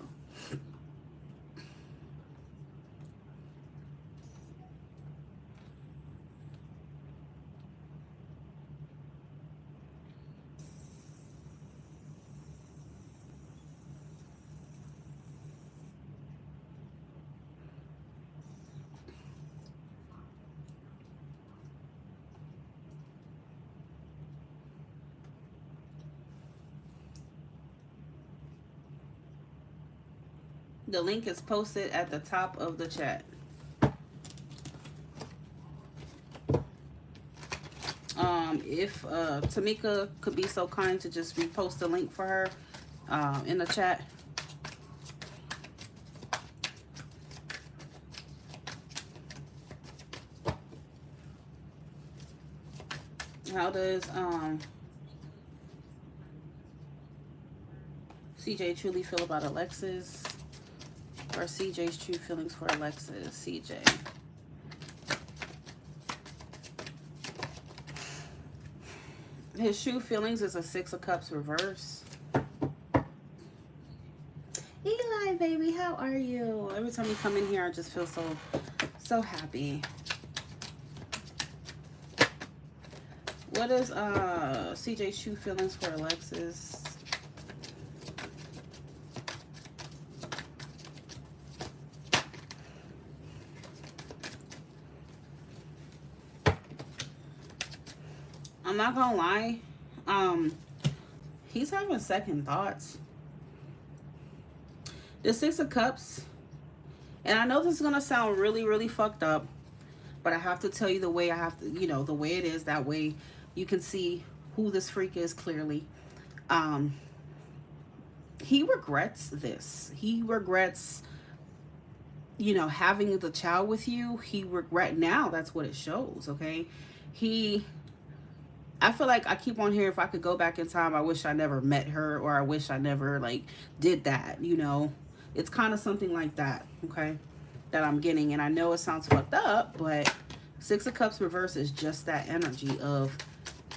The link is posted at the top of the chat. If Tamika could be so kind to just repost the link for her in the chat. How does CJ truly feel about Alexis? Or CJ's true feelings for Alexis? CJ. His true feelings is a Six of Cups reverse. Eli, baby, how are you? Every time you come in here, I just feel so happy. What is CJ's true feelings for Alexis? I'm not gonna lie, he's having second thoughts. The Six of Cups, and I know this is gonna sound really fucked up, but I have to tell you the way I have to, you know, the way it is. That way you can see who this freak is clearly. He regrets this. He regrets, you know, having the child with you. He regret now. That's what it shows. Okay, I feel like I keep on hearing, if I could go back in time, I wish I never met her, or I wish I never, like, did that, you know. It's kind of something like that, okay, that I'm getting. And I know it sounds fucked up, but Six of Cups reverse is just that energy of,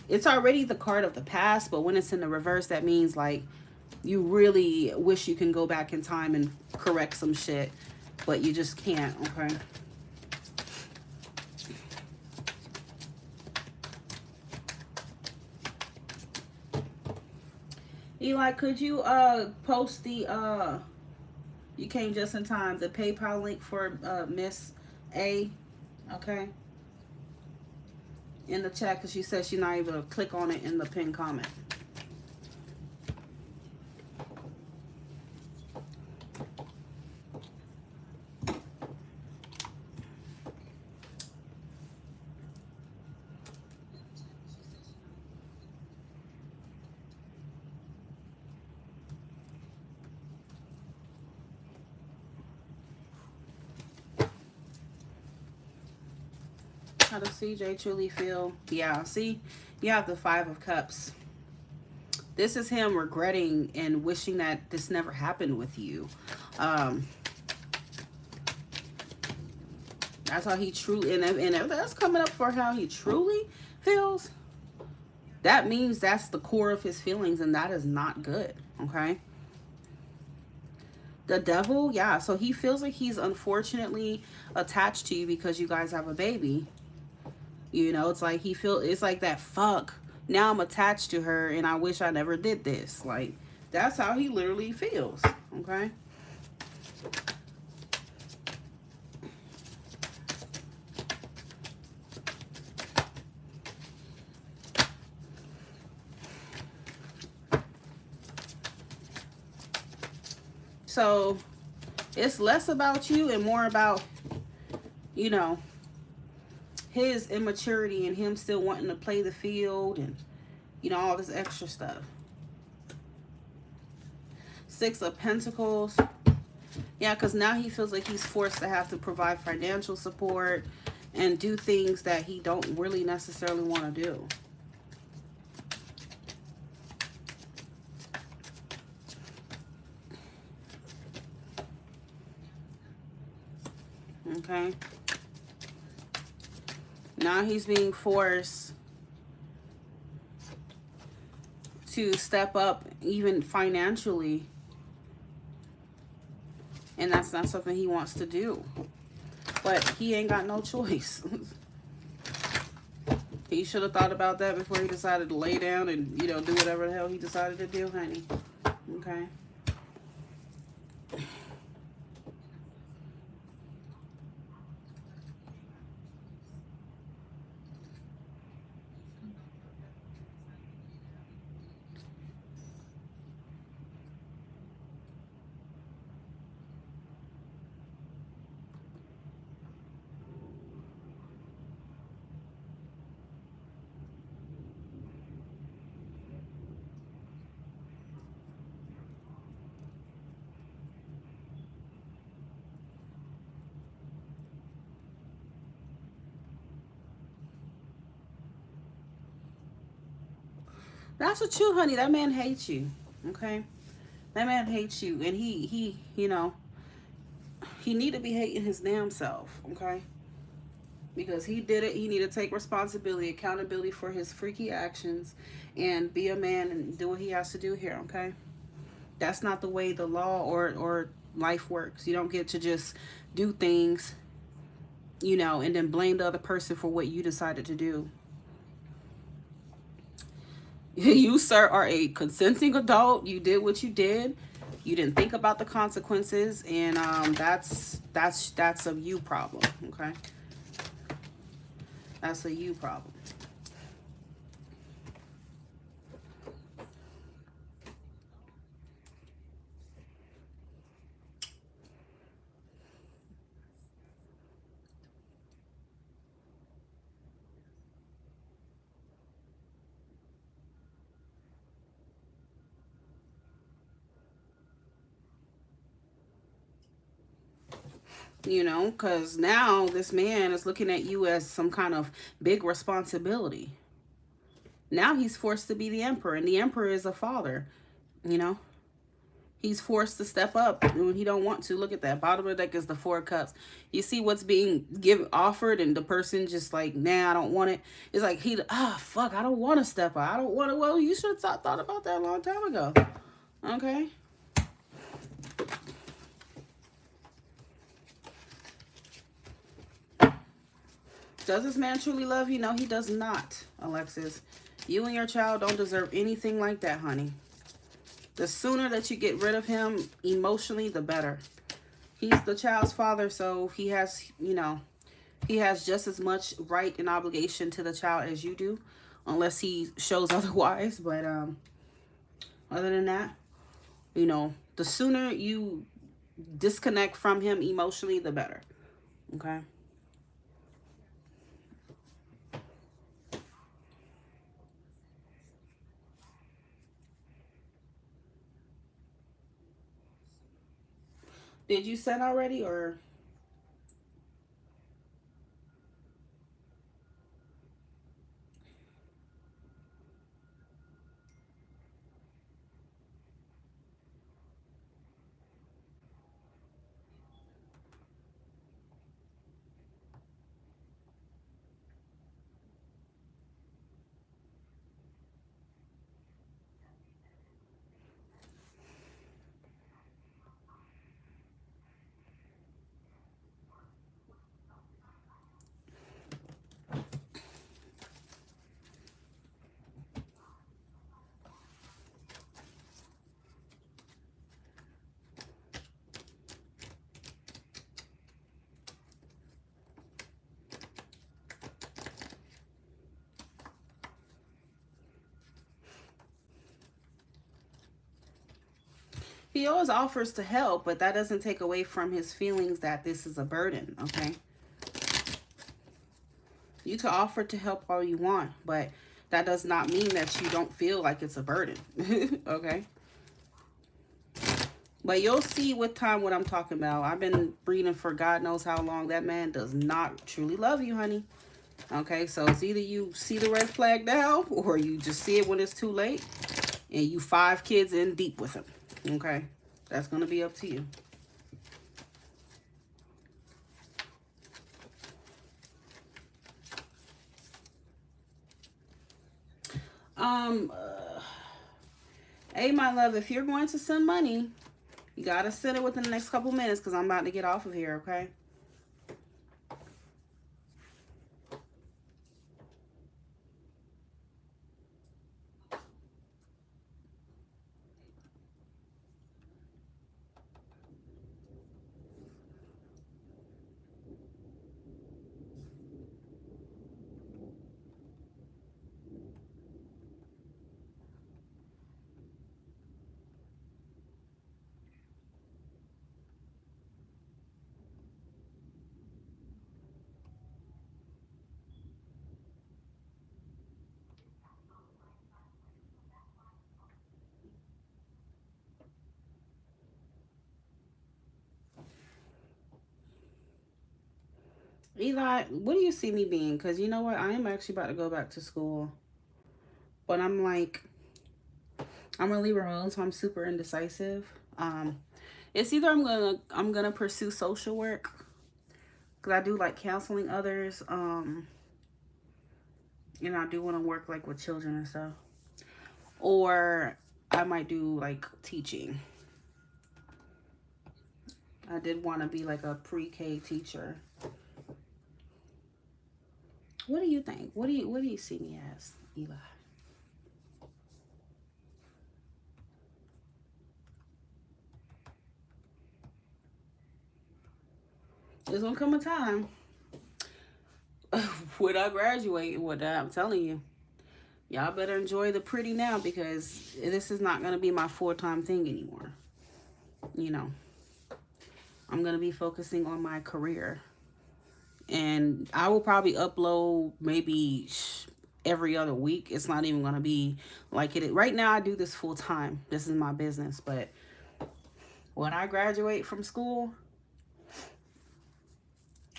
it's already the card of the past, but when it's in the reverse, that means, like, you really wish you can go back in time and correct some shit, but you just can't, okay. Eli, could you post the you came just in time, the PayPal link for Miss A, okay, in the chat, because she says she's not able to click on it in the pinned comment. How does CJ truly feel? Yeah, see, you have the Five of Cups. This is him regretting and wishing that this never happened with you. That's how he truly, and if that's coming up for how he truly feels, that means that's the core of his feelings, and that is not good, okay? The Devil, yeah, so he feels like he's unfortunately attached to you because you guys have a baby. You know, it's like it's like that, fuck, now I'm attached to her and I wish I never did this. Like, that's how he literally feels, okay? So it's less about you and more about, you know, his immaturity and him still wanting to play the field and, you know, all this extra stuff. Six of Pentacles. Yeah, because now he feels like he's forced to have to provide financial support and do things that he don't really necessarily want to do. Okay. Now he's being forced to step up even financially. And that's not something he wants to do. But he ain't got no choice. He should have thought about that before he decided to lay down and, you know, do whatever the hell he decided to do, honey. Okay. That's what you, honey. That man hates you. Okay? That man hates you. And he, you know, he need to be hating his damn self. Okay? Because he did it. He need to take responsibility, accountability for his freaky actions and be a man and do what he has to do here. Okay? That's not the way the law or life works. You don't get to just do things, you know, and then blame the other person for what you decided to do. You, sir, are a consenting adult. You did what you did. You didn't think about the consequences, and that's a you problem. Okay, that's a you problem. You know, because now this man is looking at you as some kind of big responsibility. Now he's forced to be the emperor, and the emperor is a father. You know, he's forced to step up when he don't want to. Look at that. Bottom of the deck is the Four of Cups. You see what's being offered, and the person just like, nah, I don't want it. It's like fuck, I don't want to step up. I don't want to. Well, you should have thought about that a long time ago. Okay. Does this man truly love you? No, he does not, Alexis. You and your child don't deserve anything like that, honey. The sooner that you get rid of him emotionally, the better. He's the child's father, so he has, you know, he has just as much right and obligation to the child as you do, unless he shows otherwise. But other than that, you know, the sooner you disconnect from him emotionally, the better. Okay? Did you send already, or? He always offers to help, but that doesn't take away from his feelings that this is a burden, okay? You can offer to help all you want, but that does not mean that you don't feel like it's a burden, okay? But you'll see with time what I'm talking about. I've been breeding for God knows how long. That man does not truly love you, honey. Okay, so it's either you see the red flag now or you just see it when it's too late and you 5 kids in deep with him. Okay, that's going to be up to you. Um, uh, hey, my love, if you're going to send money, you got to send it within the next couple minutes because I'm about to get off of here, okay? Eli, what do you see me being? Because you know what? I am actually about to go back to school. But I'm like, I'm a Libra moon, so I'm super indecisive. It's either I'm gonna pursue social work because I do like counseling others. And I do want to work like with children and stuff, or I might do like teaching. I did want to be like a pre-K teacher. What do you think? What do you see me as, Eli? There's gonna come a time when I graduate. What I'm telling you, y'all better enjoy the pretty now because this is not gonna be my full-time thing anymore. You know, I'm gonna be focusing on my career, and I will probably upload maybe every other week. It's not even gonna be like it right now. I do this full time. This is my business, but when I graduate from school,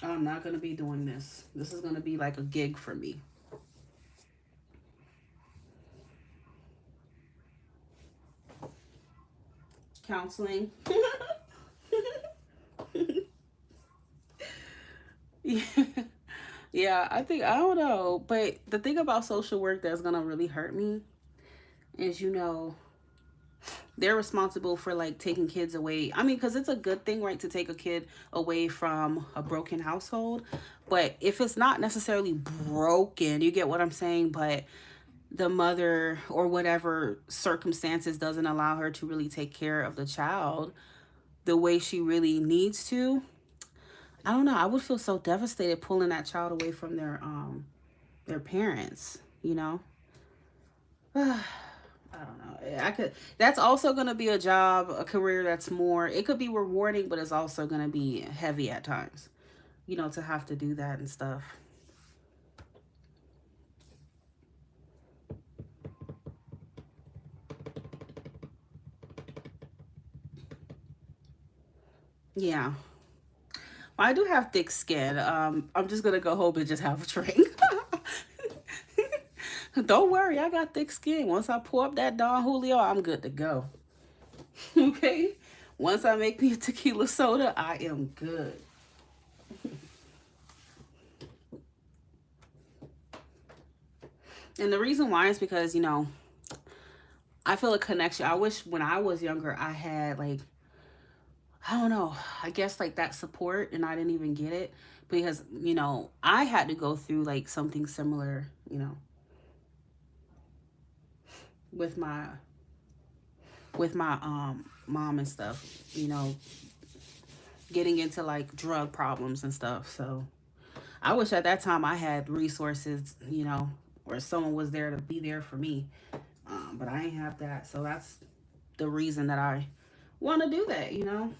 I'm not gonna be doing this. This is gonna be like a gig for me. Counseling. Yeah. Yeah, I don't know. But the thing about social work that's gonna really hurt me is, they're responsible for like taking kids away. I mean, because it's a good thing, right, to take a kid away from a broken household. But if it's not necessarily broken, you get what I'm saying? But the mother or whatever circumstances doesn't allow her to really take care of the child the way she really needs to. I don't know. I would feel so devastated pulling that child away from their parents, you know? I don't know. I could. That's also going to be a job, a career that's more. It could be rewarding, but it's also going to be heavy at times. To have to do that and stuff. Yeah, I do have thick skin. I'm just gonna go home and just have a drink. Don't worry, I got thick skin. Once I pour up that Don Julio, I'm good to go. Okay. Once I make me a tequila soda, I am good. And the reason why is because, I feel a connection. I wish when I was younger, I had like, I don't know, I guess like that support and I didn't even get it because, I had to go through like something similar, with my mom and stuff, getting into like drug problems and stuff. So I wish at that time I had resources, or someone was there to be there for me. But I ain't have that. So that's the reason that I want to do that, you know,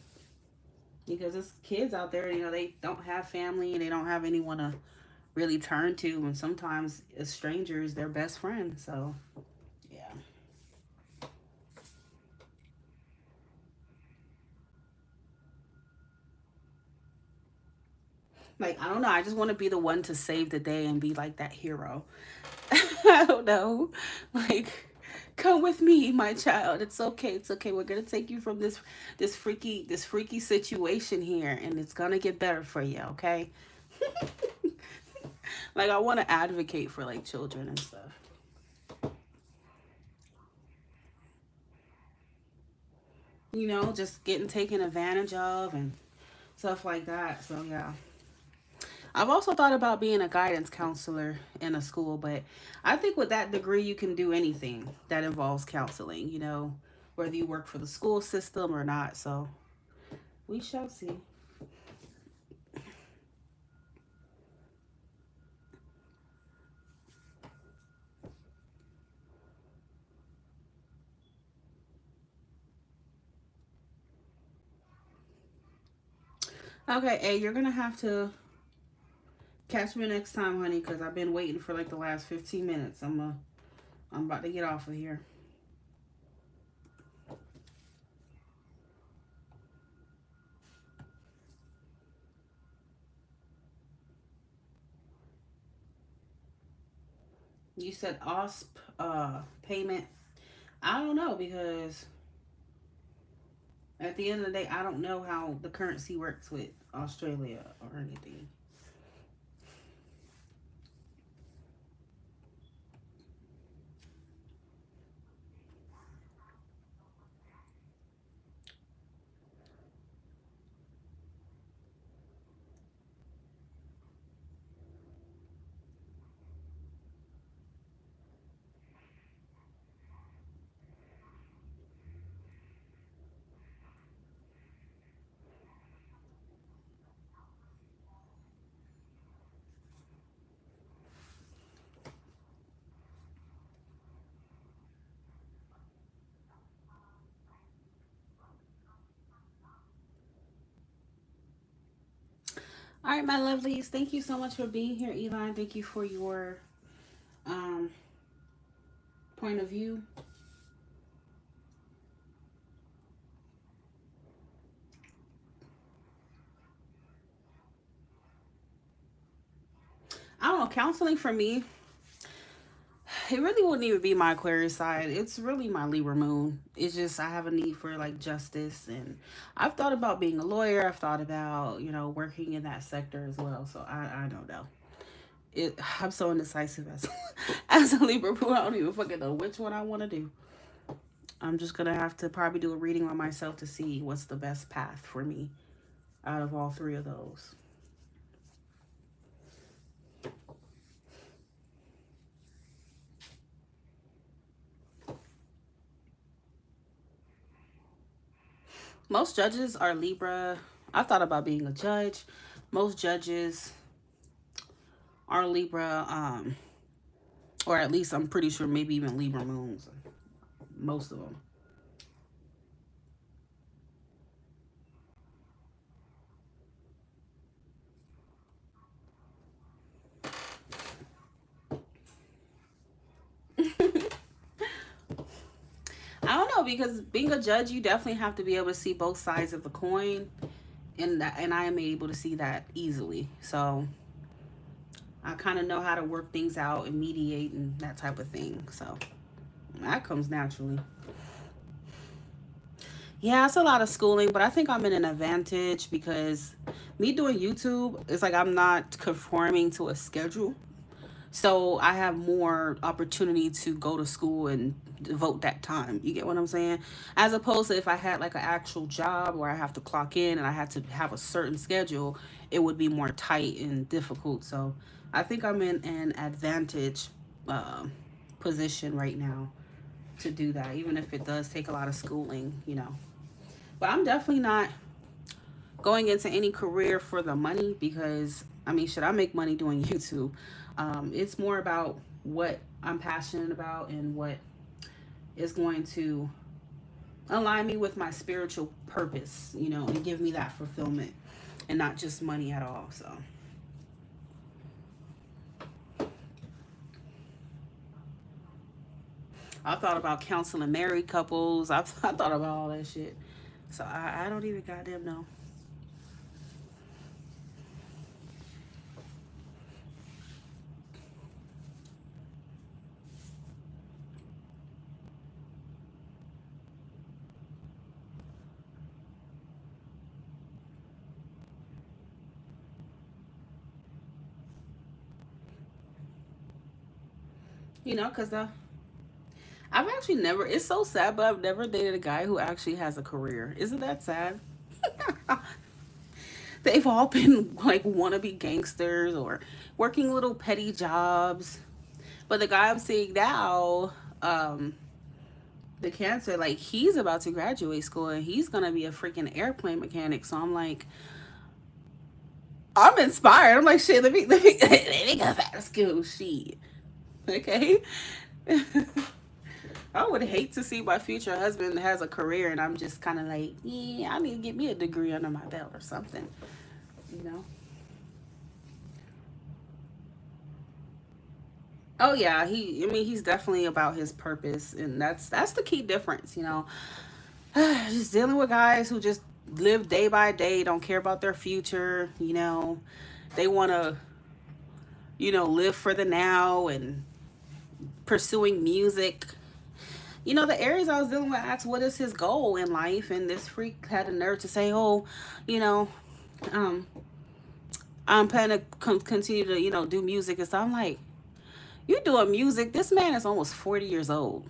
because there's kids out there, you know, they don't have family and they don't have anyone to really turn to, and sometimes a stranger is their best friend. So yeah. Like, I don't know, I just want to be the one to save the day and be like that hero. I don't know. Like, come with me, my child. It's okay. It's okay. We're gonna take you from this freaky situation here, and it's gonna get better for you. Okay. Like, I want to advocate for like children and stuff. You know, just getting taken advantage of and stuff like that. So yeah. I've also thought about being a guidance counselor in a school, but I think with that degree, you can do anything that involves counseling, you know, whether you work for the school system or not. So we shall see. Okay, hey, you're going to have to catch me next time, honey, because I've been waiting for like the last 15 minutes. I'm about to get off of here. You said OSP payment. I don't know because at the end of the day, I don't know how the currency works with Australia or anything. All right, my lovelies. Thank you so much for being here, Elon. Thank you for your um, point of view. I don't know. Counseling for me, it really wouldn't even be my Aquarius side. It's really my Libra moon. It's just I have a need for like justice, and I've thought about being a lawyer. I've thought about working in that sector as well. So I don't know. I'm so indecisive as as a Libra moon. I don't even fucking know which one I want to do. I'm just gonna have to probably do a reading on myself to see what's the best path for me out of all three of those. Most judges are Libra. I thought about being a judge. Most judges are Libra, or at least I'm pretty sure maybe even Libra moons. Most of them. I don't know because being a judge, you definitely have to be able to see both sides of the coin, and I am able to see that easily. So I kind of know how to work things out and mediate and that type of thing. So that comes naturally. Yeah, it's a lot of schooling, but I think I'm in an advantage because me doing YouTube, it's like I'm not conforming to a schedule. So I have more opportunity to go to school and devote that time. You get what I'm saying? As opposed to if I had like an actual job where I have to clock in and I had to have a certain schedule, it would be more tight and difficult. So I think I'm in an advantage position right now to do that, even if it does take a lot of schooling. But I'm definitely not going into any career for the money because I mean, should I make money doing YouTube? It's more about what I'm passionate about and what is going to align me with my spiritual purpose, you know, and give me that fulfillment and not just money at all. So I thought about counseling married couples. I thought about all that shit. So I don't even goddamn know. You know, because I've actually never, it's so sad, but I've never dated a guy who actually has a career. Isn't that sad? They've all been like wannabe gangsters or working little petty jobs. But the guy I'm seeing now, the cancer, like he's about to graduate school and he's gonna be a freaking airplane mechanic. So I'm like, I'm inspired. I'm like, shit, let me go back to school. Shit. Okay. I would hate to see my future husband has a career and I'm just kind of like, yeah, I need to get me a degree under my belt or something, you know? Oh yeah, I mean, he's definitely about his purpose, and that's the key difference, you know. Just dealing with guys who just live day by day, don't care about their future, you know. They want to, you know, live for the now and pursuing music. You know, the areas I was dealing with asked what is his goal in life, and this freak had the nerve to say, "Oh, you know, um, I'm planning to continue to, you know, do music and stuff." I'm like, "You doing music? This man is almost 40 years old,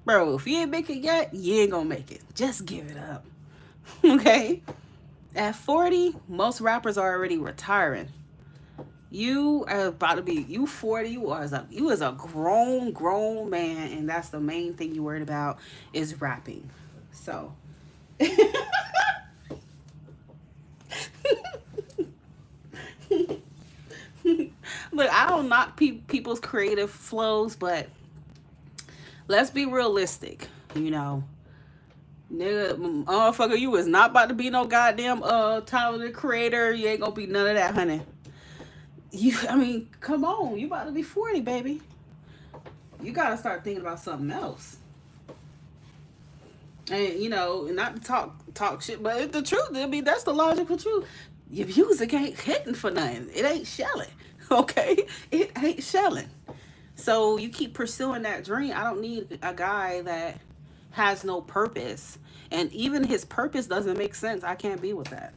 bro. If you ain't make it yet, you ain't gonna make it. Just give it up, okay?" At 40, most rappers are already retiring. You are about to be, you 40, you as a grown man, and that's the main thing you worried about is rapping. So look, I don't knock people's creative flows, but let's be realistic, you know. Nigga, motherfucker, you is not about to be no goddamn talented creator. You ain't gonna be none of that, honey. I mean, come on, you about to be 40, baby. You gotta start thinking about something else. And you know, not to talk shit, but it's the truth. I mean, that's the logical truth. Your music ain't hitting for nothing. It ain't shelling. Okay, it ain't shelling. So you keep pursuing that dream. I don't need a guy that has no purpose, and even his purpose doesn't make sense. I can't be with that.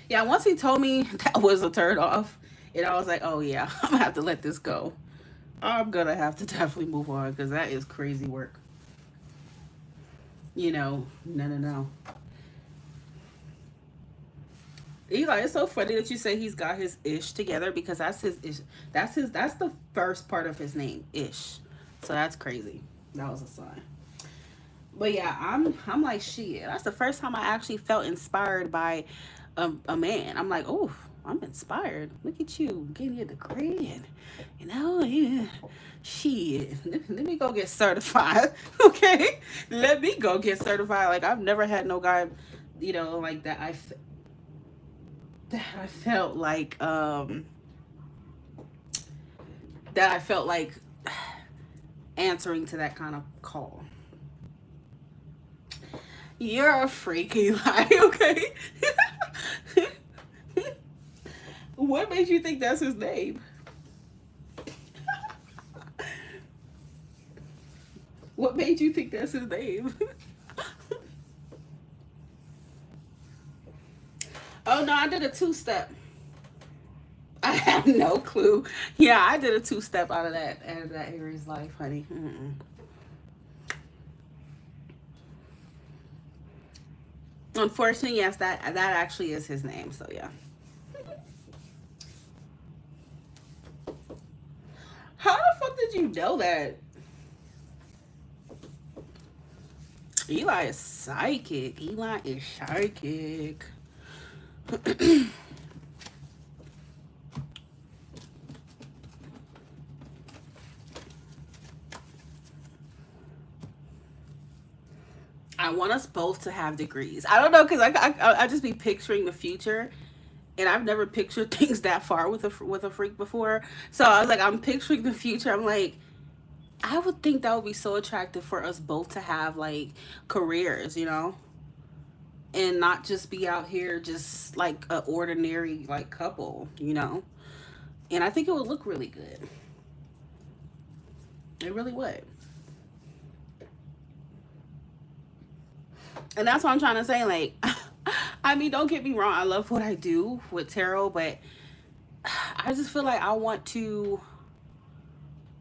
Yeah, once he told me that was a turn off, and I was like, oh yeah, I'm gonna have to let this go. I'm gonna have to definitely move on because that is crazy work. You know, no, no, no. Eli, it's so funny that you say he's got his ish together because that's his ish. That's the first part of his name, ish. So that's crazy. That was a sign. But yeah, I'm like shit. That's the first time I actually felt inspired by a man. I'm like, oh, I'm inspired. Look at you getting your degree, and you know, yeah, shit. Let me go get certified. Okay, let me go get certified. Like I've never had no guy, you know, like that. I felt like that I felt like answering to that kind of call. You're a freak, Eli. Okay. What made you think that's his name? What made you think that's his name? Oh no, I did a two-step. I have no clue. Yeah, I did a two-step out of that Aries life, honey. Mm-mm. Unfortunately, yes, that actually is his name. So yeah. How the fuck did you know that? Eli is psychic. Eli is psychic. I want us both to have degrees. I don't know, because I just be picturing the future, and I've never pictured things that far with a freak before. So I was like, I'm picturing the future. I'm like, I would think that would be so attractive for us both to have like careers, you know, and not just be out here just like a ordinary like couple, you know. And I think it would look really good. It really would. And that's what I'm trying to say. Like, I mean, don't get me wrong. I love what I do with tarot, but I just feel like I want to.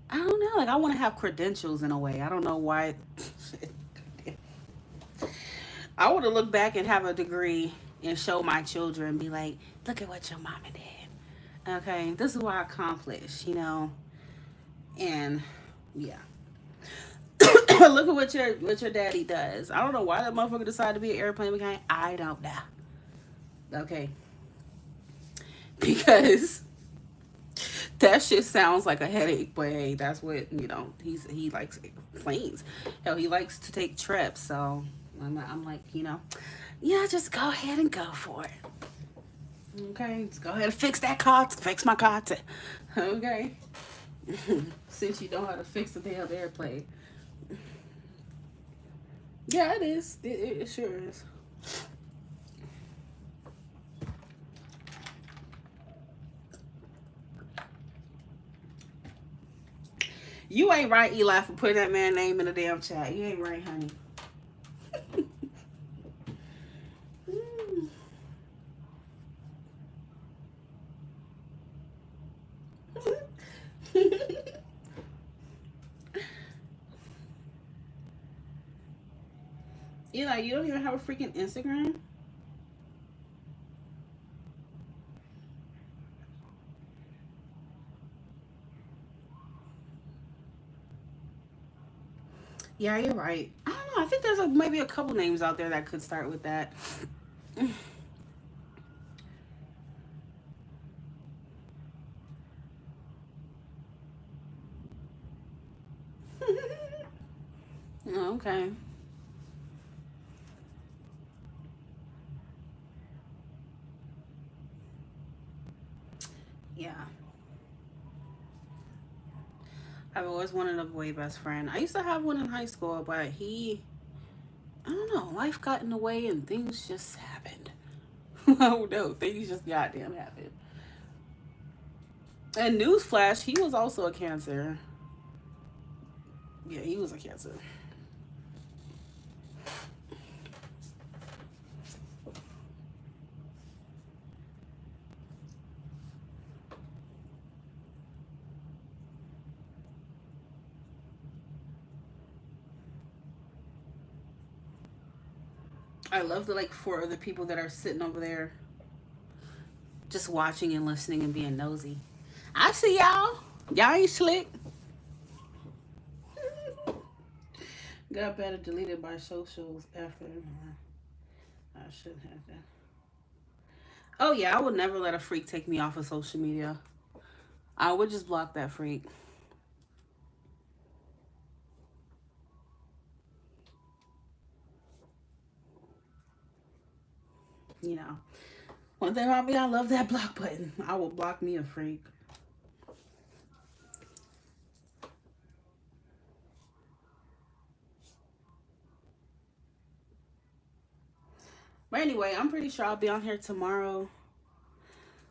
I don't know. Like, I want to have credentials in a way. I don't know why. I want to look back and have a degree and show my children and be like, look at what your mama did. Okay, this is what I accomplished, you know? And yeah. Look at what your daddy does. I don't know why that motherfucker decided to be an airplane mechanic. I don't know. Okay. Because that shit sounds like a headache, but hey, that's what, you know, he likes planes. Hell, he likes to take trips, so I'm like, you know, yeah, just go ahead and go for it. Okay, just go ahead and fix that car. Fix my car too. Okay. Since you know how to fix the damn airplane. Yeah, it is. It sure is. You ain't right, Eli, for putting that man's name in the damn chat. You ain't right, honey. Eli, you don't even have a freaking Instagram? Yeah, you're right. I don't know. I think there's maybe a couple names out there that could start with that. Oh, okay. Yeah. I've always wanted a boy best friend. I used to have one in high school, but I don't know, life got in the way and things just happened. Oh no, things just goddamn happened. And newsflash, he was also a Cancer. Yeah, he was a Cancer. I love the like four other people that are sitting over there just watching and listening and being nosy. I see y'all. Y'all ain't slick. Got better deleted by socials after. I should have that. Oh yeah, I would never let a freak take me off of social media. I would just block that freak. You know. One thing about me, I love that block button. I will block me a freak. But anyway, I'm pretty sure I'll be on here tomorrow.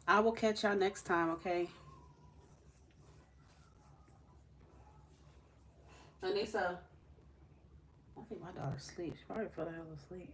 I will catch y'all next time, okay? Anissa, I think my daughter's asleep. She probably fell the hell asleep.